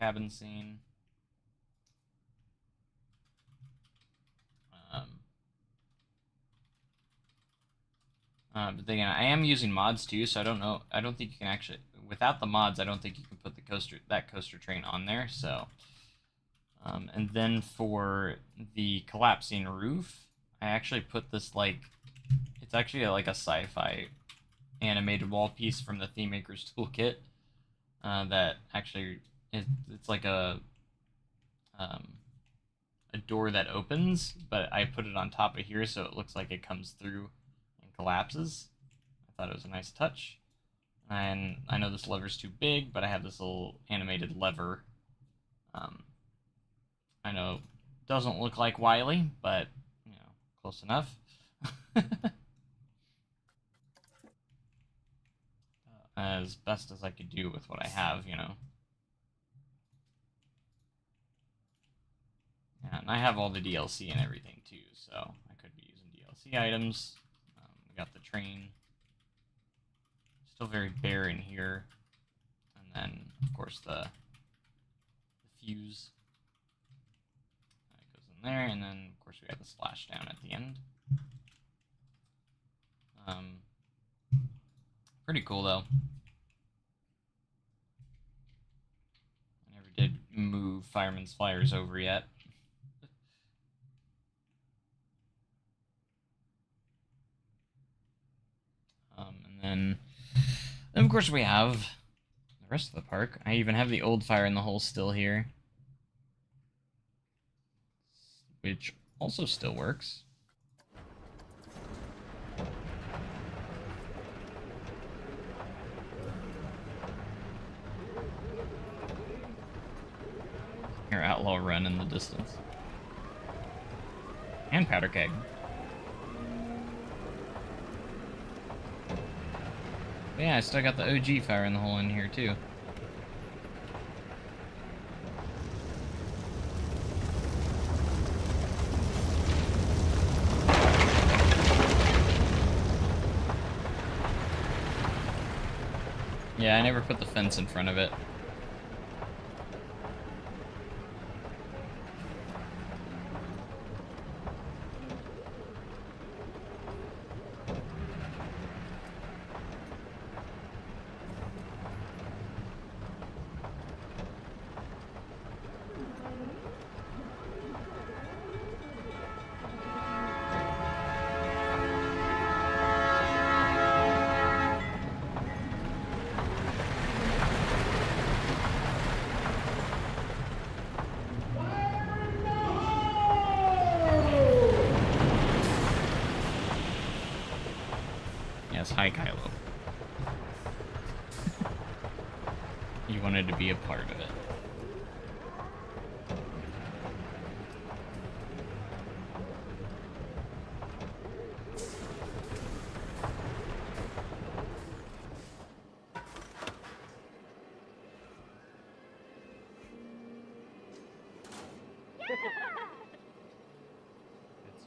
Cabin scene. But then again, I am using mods too, so I don't know. I don't think you can actually, without the mods, I don't think you can put the coaster train on there. So, and then for the collapsing roof, I actually put this it's actually like a sci-fi animated wall piece from the Theme Maker's Toolkit. That actually it's like a door that opens, but I put it on top of here so it looks like it comes through and collapses. I thought it was a nice touch. And I know this lever's too big, but I have this little animated lever. I know it doesn't look like Wiley, but you know, close enough. As best as I could do with what I have, you know. Yeah, and I have all the DLC and everything too, so I could be using DLC items. We got the train. Still very bare in here. And then, of course, the fuse. That goes in there, and then, of course, we got the splashdown at the end. Pretty cool, though. I never did move Fireman's Flyers over yet. And then, of course, we have the rest of the park. I even have the old Fire in the Hole still here, which also still works. Your Outlaw Run in the distance. And Powder Keg. But yeah, I still got the OG Fire in the Hole in here too. Yeah, I never put the fence in front of it. Yes, hi Kylo. You wanted to be a part of it.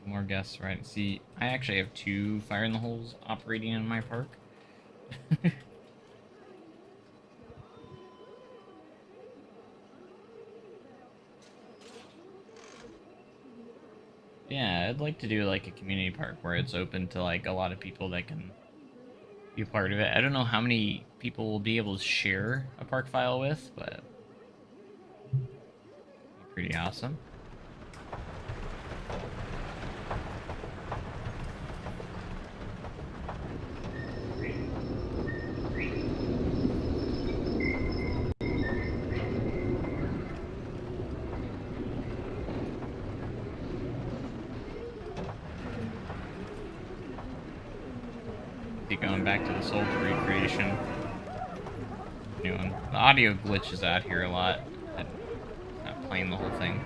More guests, right? See, I actually have 2 Fire in the Holes operating in my park. Yeah, I'd like to do like a community park where it's open to like a lot of people that can be a part of it. I don't know how many people will be able to share a park file with, but pretty awesome. be going back to this old recreation. New one. The audio glitches out here a lot. I'm not playing the whole thing.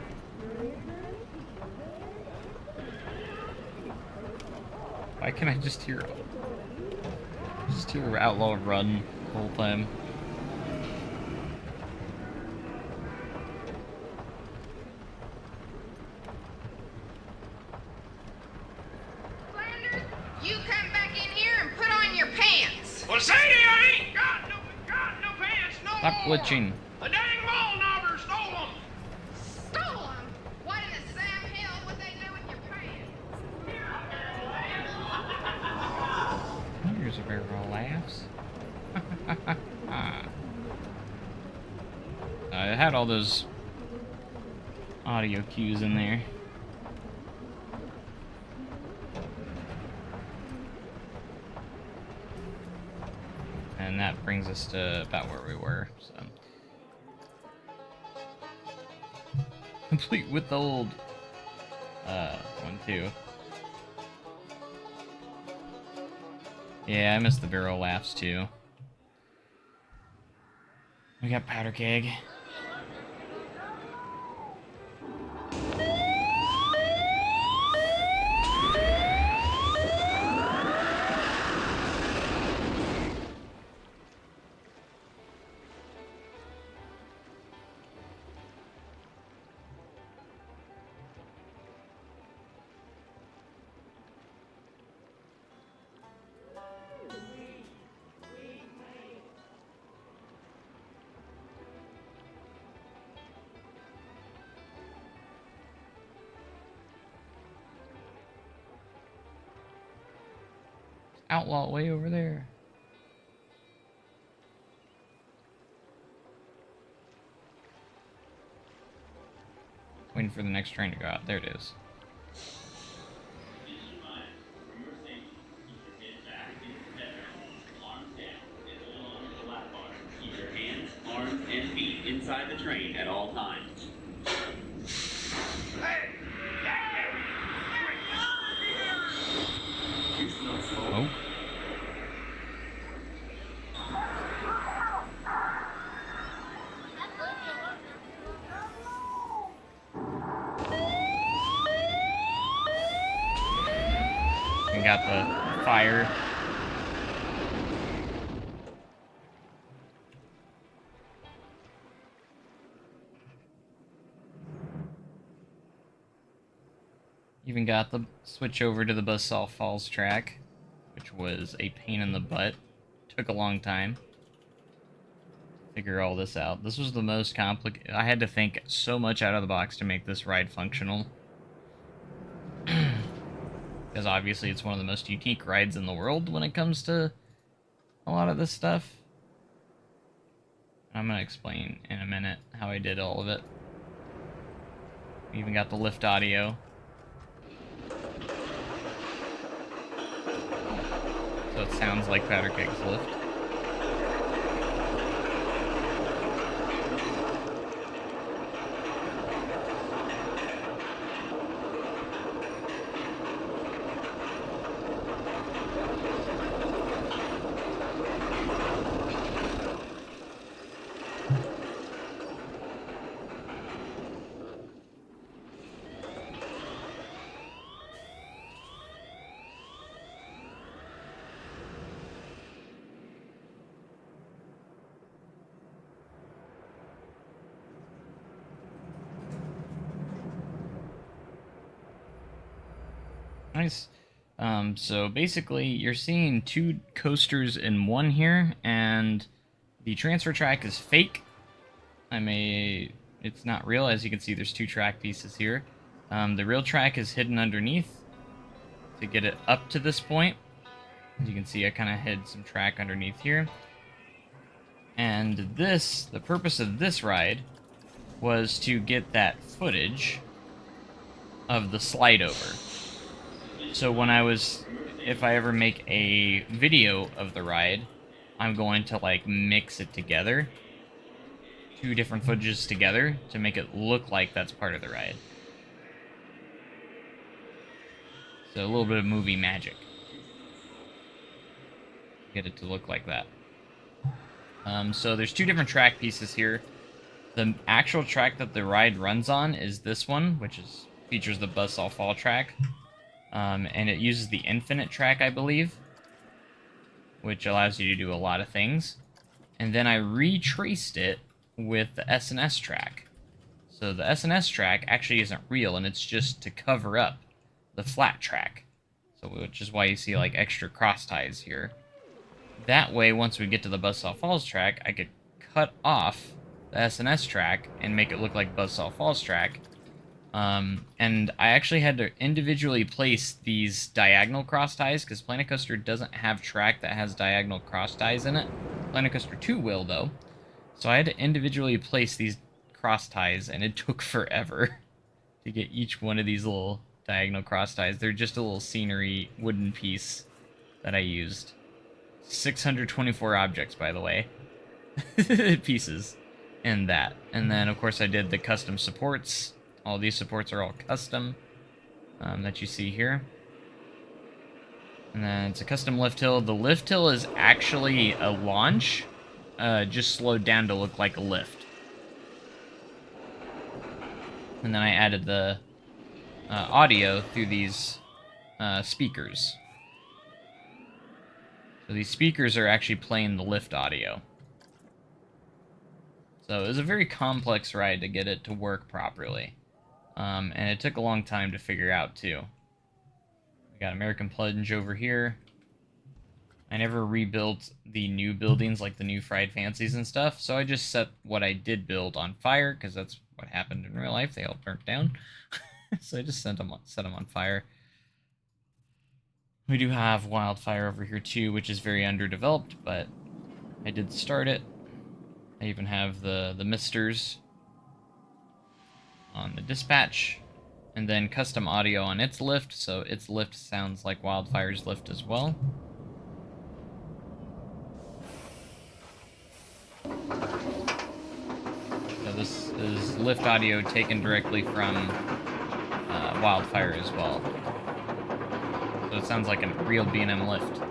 Why can't I just hear Outlaw run the whole time? Flanders, you come back in here and put on your pants. Well, Sadie, I ain't got no pants no Stop more. glitching. The dang ball knobber stole them. Stole 'em? What in the Sam Hill would they do with your pants? Here's a barrel of laughs. I had all those audio cues in there. And that brings us to about where we were, so. Complete with the old one too. Yeah, I missed the barrel laughs too. We got powder keg. Outlaw way over there. Waiting for the next train to go out. There it is. Keep your hands, arms, and feet inside the train at all times. Oh. We got the fire. Even got the switch over to the Buzzsaw Falls track, which was a pain in the butt. Took a long time to figure all this out. This was the most complicated. I had to think so much out of the box to make this ride functional. Because obviously it's one of the most unique rides in the world when it comes to a lot of this stuff. I'm going to explain in a minute how I did all of it. We even got the lift audio. So it sounds like Powder Keg's lift. Nice. So basically, you're seeing two coasters in one here, and the transfer track is fake. It's not real. As you can see, there's two track pieces here. The real track is hidden underneath to get it up to this point. As you can see, I kind of hid some track underneath here. And the purpose of this ride was to get that footage of the slide over. So if I ever make a video of the ride, I'm going to like mix it together, two different footages together to make it look like that's part of the ride. So a little bit of movie magic. get it to look like that. So there's two different track pieces here. The actual track that the ride runs on is this one, which features the Buzzsaw Fall track. And it uses the Infinite track, I believe, which allows you to do a lot of things. And then I retraced it with the S&S track. So the S&S track actually isn't real, and it's just to cover up the flat track. So which is why you see like extra cross ties here. That way, once we get to the Buzzsaw Falls track, I could cut off the S&S track and make it look like Buzzsaw Falls track. And I actually had to individually place these diagonal cross ties, because Planet Coaster doesn't have track that has diagonal cross ties in it. Planet Coaster 2 will, though. So I had to individually place these cross ties, and it took forever to get each one of these little diagonal cross ties. They're just a little scenery wooden piece that I used. 624 objects, by the way. Pieces in that. And then, of course, I did the custom supports. All these supports are all custom that you see here. And then it's a custom lift hill. The lift hill is actually a launch, just slowed down to look like a lift. And then I added the audio through these speakers. So these speakers are actually playing the lift audio. So it was a very complex ride to get it to work properly. And it took a long time to figure out, too. We got American Plunge over here. I never rebuilt the new buildings, like the new Fried Fancies and stuff, so I just set what I did build on fire, because that's what happened in real life. They all burnt down. So I just set them on fire. We do have Wildfire over here, too, which is very underdeveloped, but I did start it. I even have the misters on the dispatch, and then custom audio on its lift, so its lift sounds like Wildfire's lift as well. So this is lift audio taken directly from Wildfire as well. So it sounds like a real B&M lift.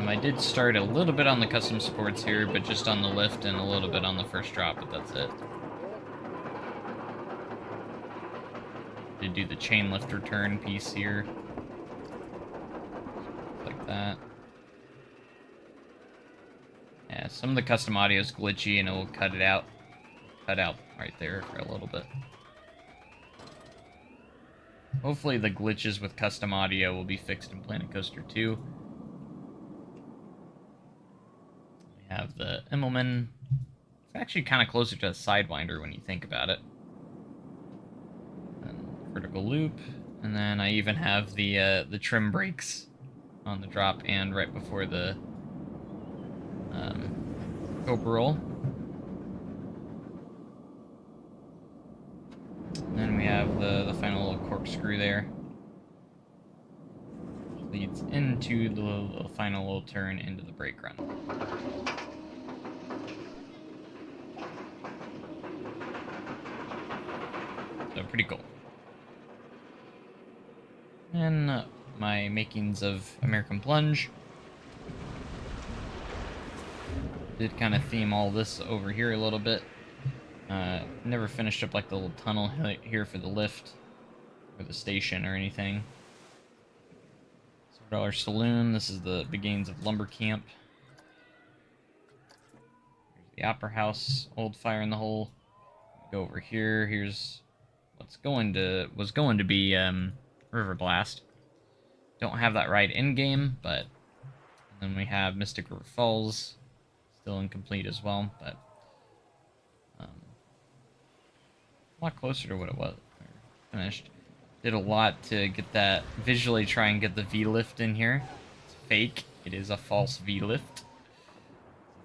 I did start a little bit on the custom supports here, but just on the lift and a little bit on the first drop, but that's it. Did do the chain lift return piece here. Like that. Yeah, some of the custom audio is glitchy and it will cut it out. Cut out right there for a little bit. Hopefully the glitches with custom audio will be fixed in Planet Coaster 2. We have the Immelman. It's actually kind of closer to a Sidewinder when you think about it. And vertical loop. And then I even have the trim brakes on the drop and right before the Cobra roll. And then we have the final little corkscrew there. Which leads into the final little turn into the brake run. So pretty cool. And my makings of American Plunge. Did kind of theme all this over here a little bit. Never finished up like the little tunnel here for the lift or the station or anything. $4 Saloon. This is the beginnings of Lumber Camp. Here's the Opera House. Old Fire in the Hole. Go over here. Here's what's was going to be River Blast. Don't have that ride in game, but then we have Mystic River Falls. Still incomplete as well, but a lot closer to what it was finished. Did a lot to get that, visually try and get the V-lift in here. It's fake. It is a false V-lift.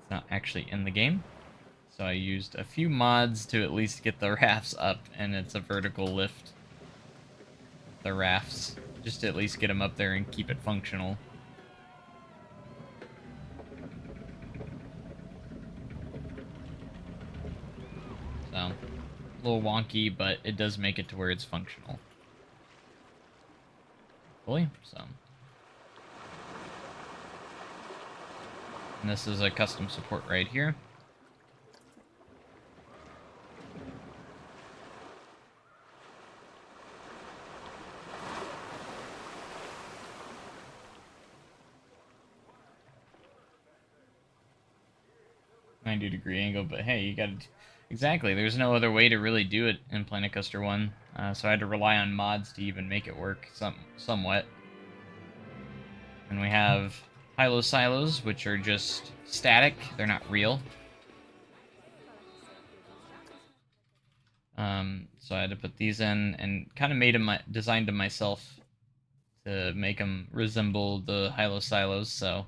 It's not actually in the game. So I used a few mods to at least get the rafts up, and it's a vertical lift. The rafts, just to at least get them up there and keep it functional. So, a little wonky, but it does make it to where it's functional. fully. So, and this is a custom support right here. .90-degree angle, but hey, you gotta... Exactly, there's no other way to really do it in Planet Coaster 1, so I had to rely on mods to even make it work somewhat. And we have high-low silos, which are just static, they're not real. So I had to put these in, and kind of made them, designed them myself to make them resemble the high-low silos, so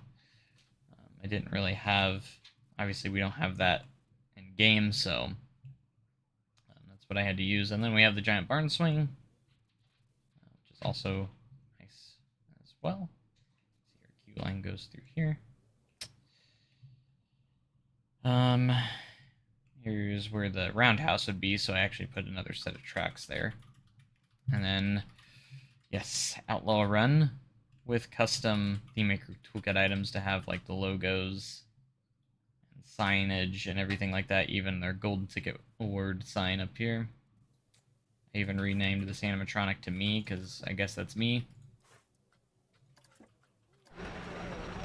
I didn't really have... Obviously, we don't have that in game, so that's what I had to use. And then we have the giant barn swing, which is also nice as well. See, our queue line goes through here. Here's where the roundhouse would be, so I actually put another set of tracks there. And then, yes, Outlaw Run with custom Theme Maker Toolkit items to have like the logos, signage and everything like that, even their Golden Ticket Award sign up here. I even renamed this animatronic to me, because I guess that's me.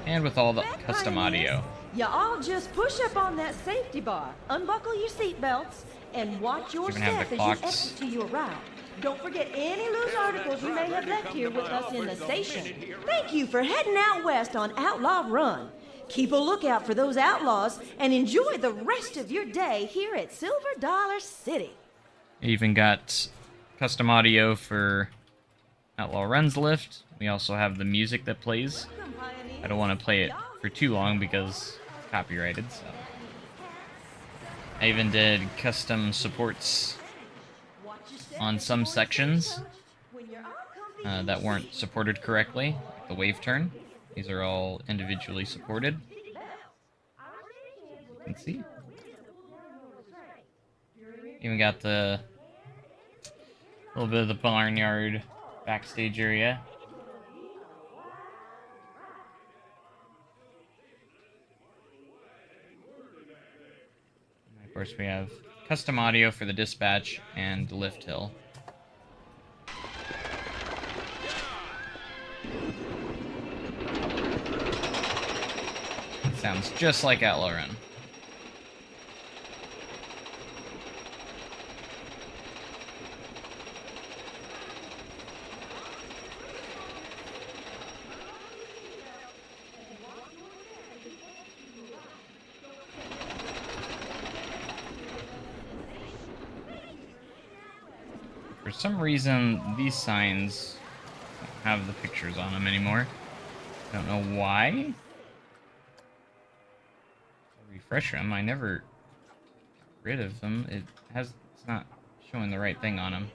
And with all the custom audio. You all just push up on that safety bar, unbuckle your seatbelts, and watch your step as you exit to your right. Don't forget any loose articles you may have left here with us in the station. Thank you for heading out west on Outlaw Run. Keep a lookout for those outlaws and enjoy the rest of your day here at Silver Dollar City. Even got custom audio for Outlaw Run's lift. We also have the music that plays. I don't want to play it for too long because it's copyrighted. So I even did custom supports on some sections that weren't supported correctly, like the wave turn. These are all individually supported. You can see. Even got the little bit of the barnyard backstage area. And of course, we have custom audio for the dispatch and the lift hill. Sounds just like Outlaw Run. For some reason, these signs don't have the pictures on them anymore. I don't know why. Refresh them. I never got rid of them. It's not showing the right thing on them.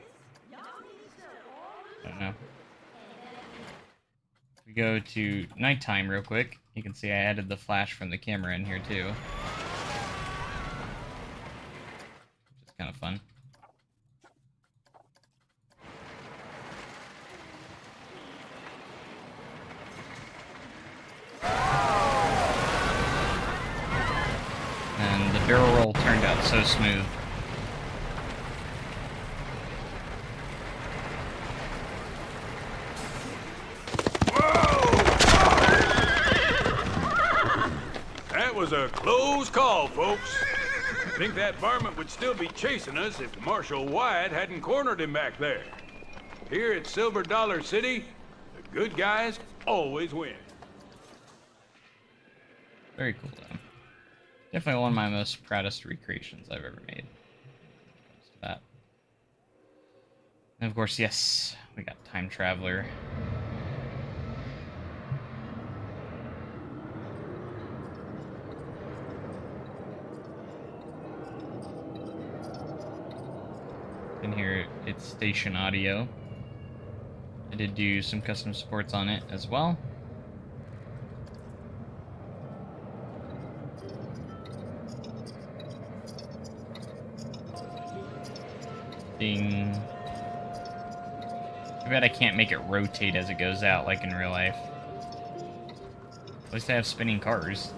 I don't know. If we go to nighttime real quick, you can see I added the flash from the camera in here too. Which is kind of fun. And the barrel roll turned out so smooth. That was a close call, folks. I think that varmint would still be chasing us if Marshal Wyatt hadn't cornered him back there. Here at Silver Dollar City, the good guys always win. Very cool, though. Definitely one of my most proudest recreations I've ever made. When it comes to that. And of course, yes, we got Time Traveler. In here, it's station audio. I did do some custom supports on it as well. Ding. Too bad I can't make it rotate as it goes out like in real life. At least I have spinning cars.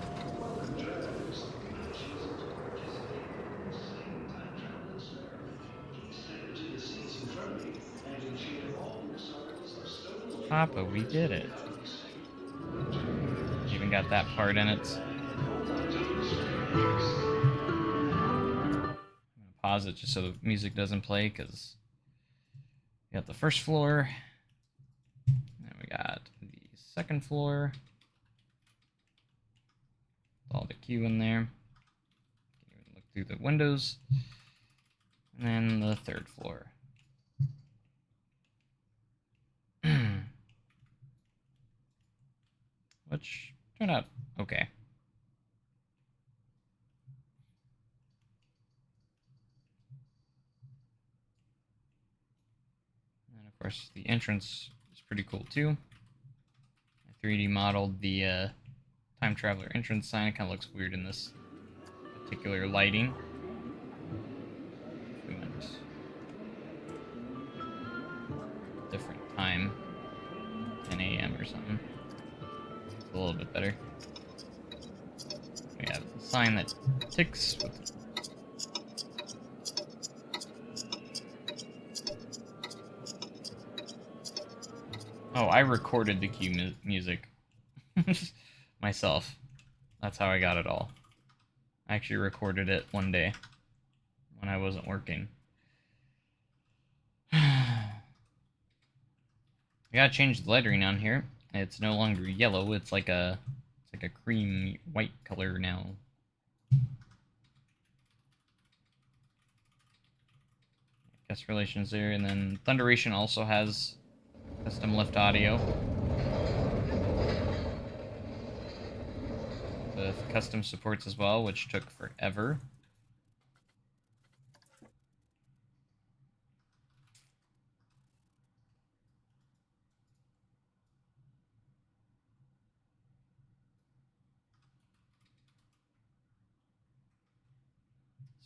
Papa, we did it. Even got that part in it. I'm gonna pause it just so the music doesn't play, because we got the first floor, and we got the second floor. All the queue in there. Can't even look through the windows. And then the third floor. Which turned out okay. And of course, the entrance is pretty cool too. I 3D modeled the time traveler entrance sign. It kind of looks weird in this particular lighting. We went different time, 10 a.m. or something. It's a little bit better. We have a sign that ticks with oh, I recorded the cue music myself. That's how I got it all. I actually recorded it one day when I wasn't working. I gotta change the lettering on here. It's no longer yellow. It's like a cream white color now. Guest relations there, and then Thunderation also has custom lift audio with custom supports as well, which took forever.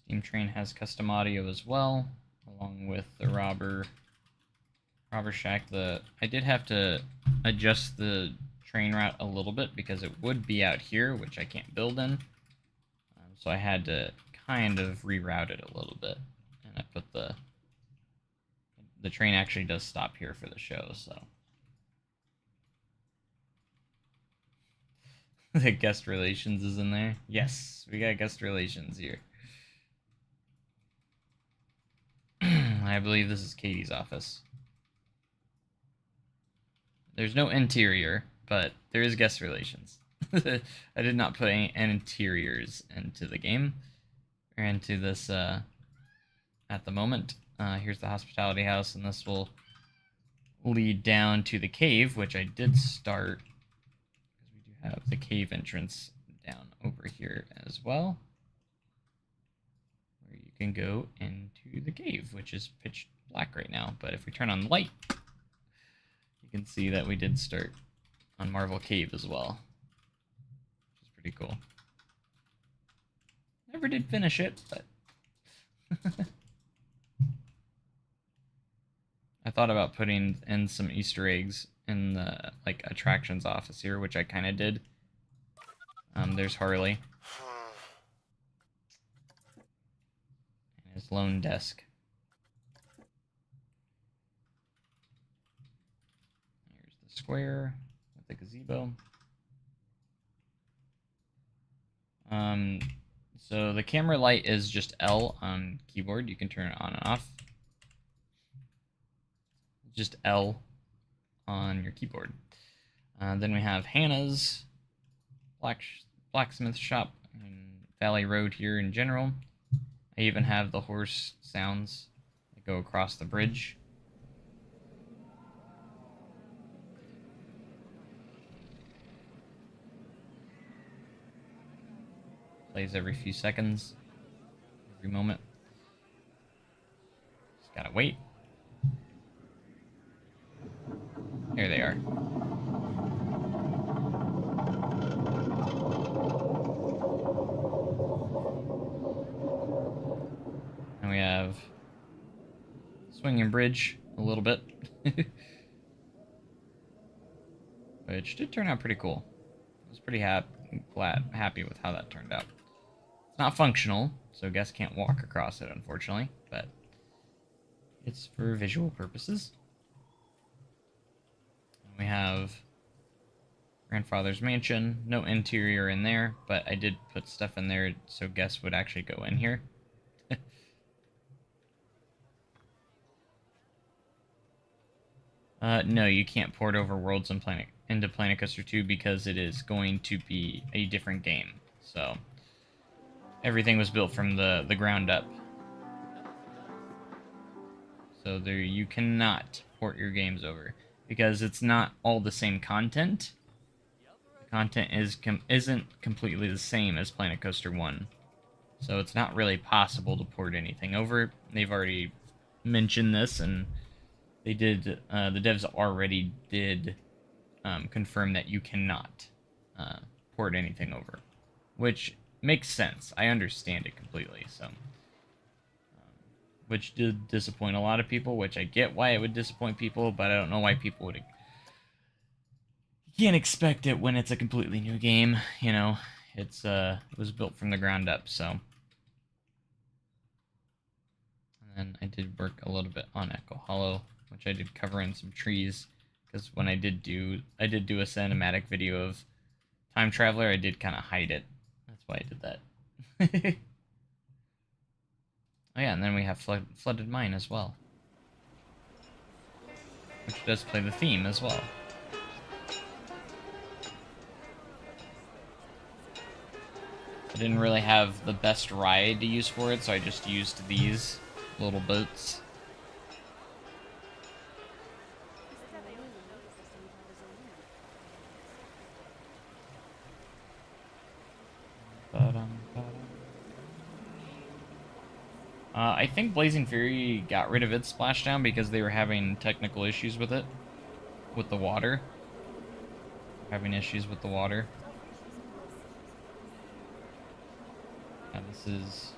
Steam Train has custom audio as well, along with the Robber Shack. I did have to adjust the train route a little bit because it would be out here, which I can't build in. So I had to kind of reroute it a little bit, and I put the train actually does stop here for the show, so. The guest relations is in there. Yes, we got guest relations here. I believe this is Katie's office. There's no interior, but there is guest relations. I did not put any interiors into the game, or into this at the moment. Here's the hospitality house, and this will lead down to the cave, which I did start, because we do have the cave entrance down over here as well, where you can go into the cave, which is pitch black right now. But if we turn on the light, you can see that we did start on Marvel Cave as well, which is pretty cool. Never did finish it, but I thought about putting in some Easter eggs in the attractions office here, which I kind of did. There's Harley and his lone desk. Here's the square with the gazebo. So the camera light is just L on keyboard. You can turn it on and off. Just L on your keyboard. Then we have Hannah's blacksmith shop and Valley Road here in general. I even have the horse sounds that go across the bridge. Plays every few seconds, every moment. Just gotta wait. There they are. And we have Swinging Bridge a little bit. Which did turn out pretty cool. I was pretty happy with how that turned out. It's not functional, so guests can't walk across it, unfortunately, but it's for visual purposes. And we have grandfather's mansion. No interior in there, but I did put stuff in there so guests would actually go in here. No, you can't port over Worlds and into Planet Coaster 2 because it is going to be a different game. So everything was built from the ground up. So there, you cannot port your games over because it's not all the same content. The content isn't completely the same as Planet Coaster 1. So it's not really possible to port anything over. They've already mentioned this, and they did, the devs already did confirm that you cannot port anything over, which makes sense. I understand it completely, so. Which did disappoint a lot of people, which I get why it would disappoint people, but I don't know why people would. You can't expect it when it's a completely new game, you know. It was built from the ground up, so. And then I did work a little bit on Echo Hollow, which I did cover in some trees, because when I did do a cinematic video of Time Traveler, I did kind of hide it. That's why I did that. Oh yeah, and then we have Flooded Mine as well, which does play the theme as well. I didn't really have the best ride to use for it, so I just used these little boats. I think Blazing Fury got rid of its splashdown because they were having technical issues with it, with the water. Having issues with the water. Now this is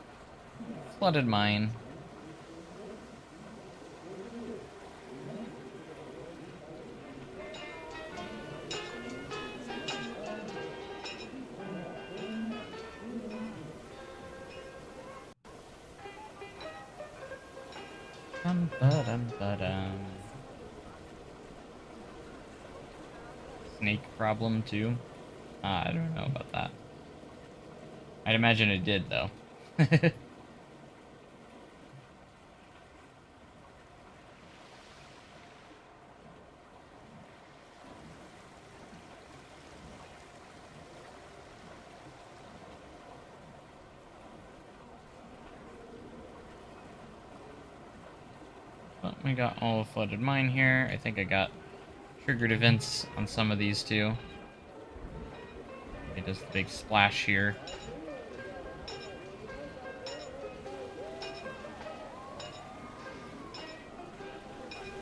Flooded Mine. Snake problem too? I don't know about that. I'd imagine it did though. But we got all of Flooded Mine here. I think I got triggered events on some of these too. It does the big splash here.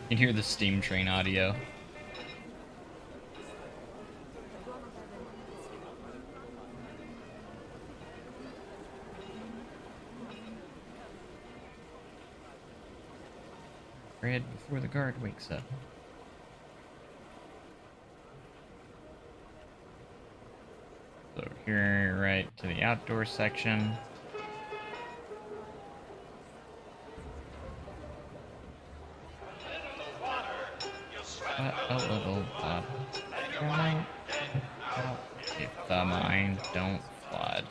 You can hear the steam train audio. Red before the guard wakes up. So here, right to the outdoor section. A little bit. If the mine don't flood.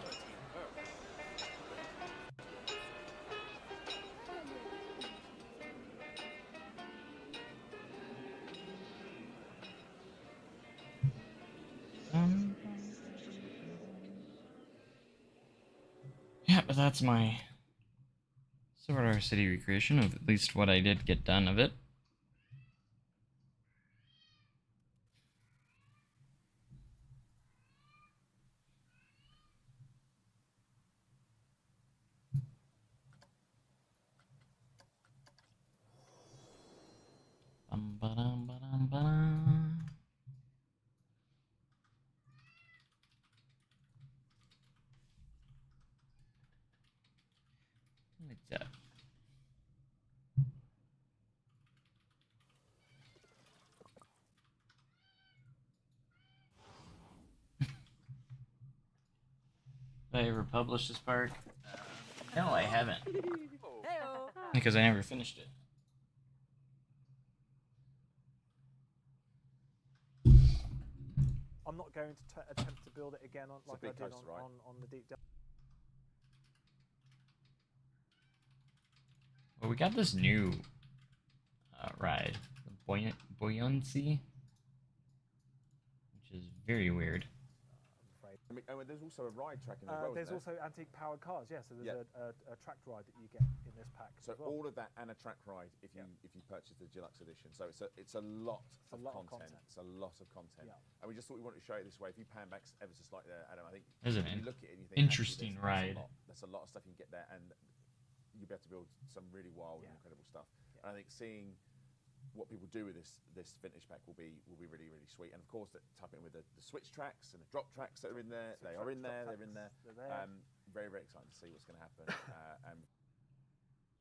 Yeah, but that's my Silver City recreation of at least what I did get done of it. Like that. I ever published this park? No, I haven't. Because I never finished it. I'm not going to attempt to build it again like I did on the deep delta. Well, we got this new ride, the buoyancy, which is very weird. I mean, there's also a ride track in there as well. There's also antique powered cars, yeah. So there's a track ride that you get in this pack. So as well. all of that and a track ride if you purchase the deluxe edition. So it's a lot of content. It's a lot of content. Yeah. And we just thought we wanted to show it this way. If you pan back ever so slightly there, Adam, I think if you look at it and you think interesting ride. There's a lot of stuff you can get there, and you'll be able to build some really wild and incredible stuff. And I think seeing what people do with this vintage pack will be really sweet. And of course, type in with the switch tracks and the drop tracks that are in there. They're in there. Very excited to see what's going to happen.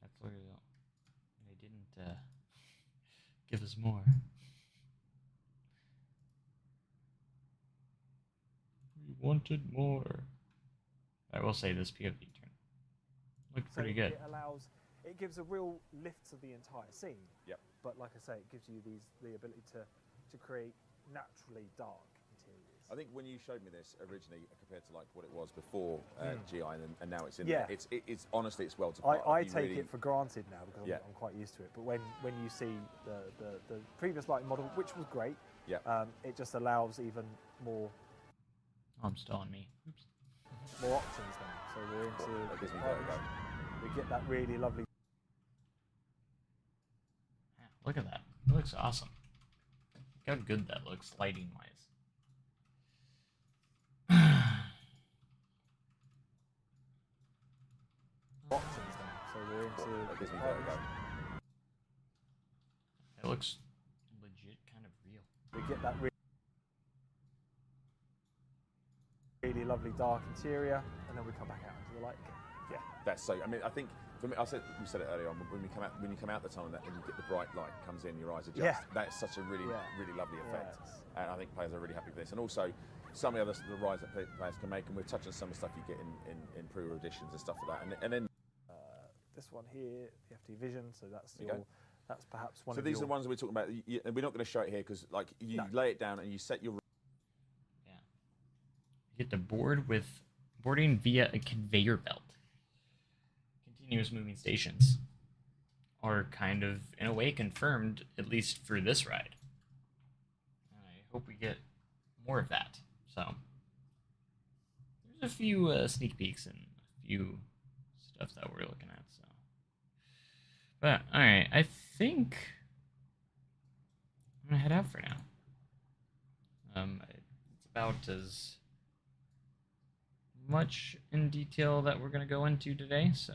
That's where they didn't give us more. We wanted more. I will say this POV turn looked pretty good. It gives a real lift to the entire scene. Yep. But like I say, it gives you the ability to create naturally dark interiors. I think when you showed me this originally, compared to like what it was before GI, and now it's in there, it's honestly it's well to part. I take it for granted now because I'm quite used to it. But when you see the previous lighting model, which was great, it just allows even more. I'm stalling me. Oops. More options now. So we're into. We get that really lovely. Look at that. It looks awesome. Look how good that looks lighting wise. Options now. So we're into. It looks legit kind of real. We get that really lovely dark interior, and then we come back out into the light again. Yeah, that's so. I mean, I think for me, we said it earlier on. When you come out the tunnel and you get the bright light comes in, your eyes adjust. Yeah. That's such a really lovely effect, and I think players are really happy with this. And also, some of the rides that players can make, and we're touching some of the stuff you get in pre-order editions and stuff like that. And then this one here, the FT Vision. So that's that's perhaps one. So these are the ones that we're talking about, and we're not going to show it here because like you lay it down and you set your. Yeah. You get the boarding via a conveyor belt. Continuous moving stations are kind of, in a way, confirmed, at least for this ride. And I hope we get more of that. So, there's a few sneak peeks and a few stuff that we're looking at. So, but, alright, I think I'm going to head out for now. It's about as much in detail that we're going to go into today, so...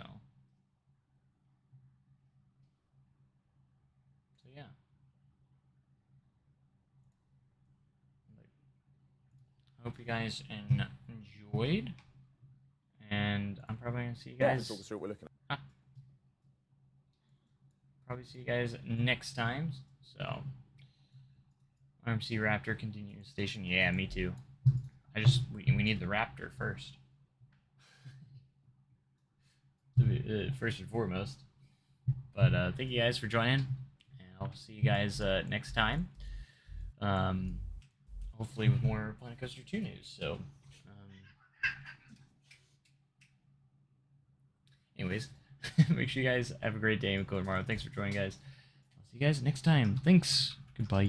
yeah. I hope you guys enjoyed, and I'm probably going to see you guys... talk us through what we're looking at. Probably see you guys next time, so... RMC Raptor continuous station, yeah, me too. We need the Raptor first. First and foremost. But thank you guys for joining, and I'll see you guys next time. Hopefully with more Planet Coaster 2 news. So, anyways, make sure you guys have a great day and go tomorrow. Thanks for joining, guys. I'll see you guys next time. Thanks. Goodbye.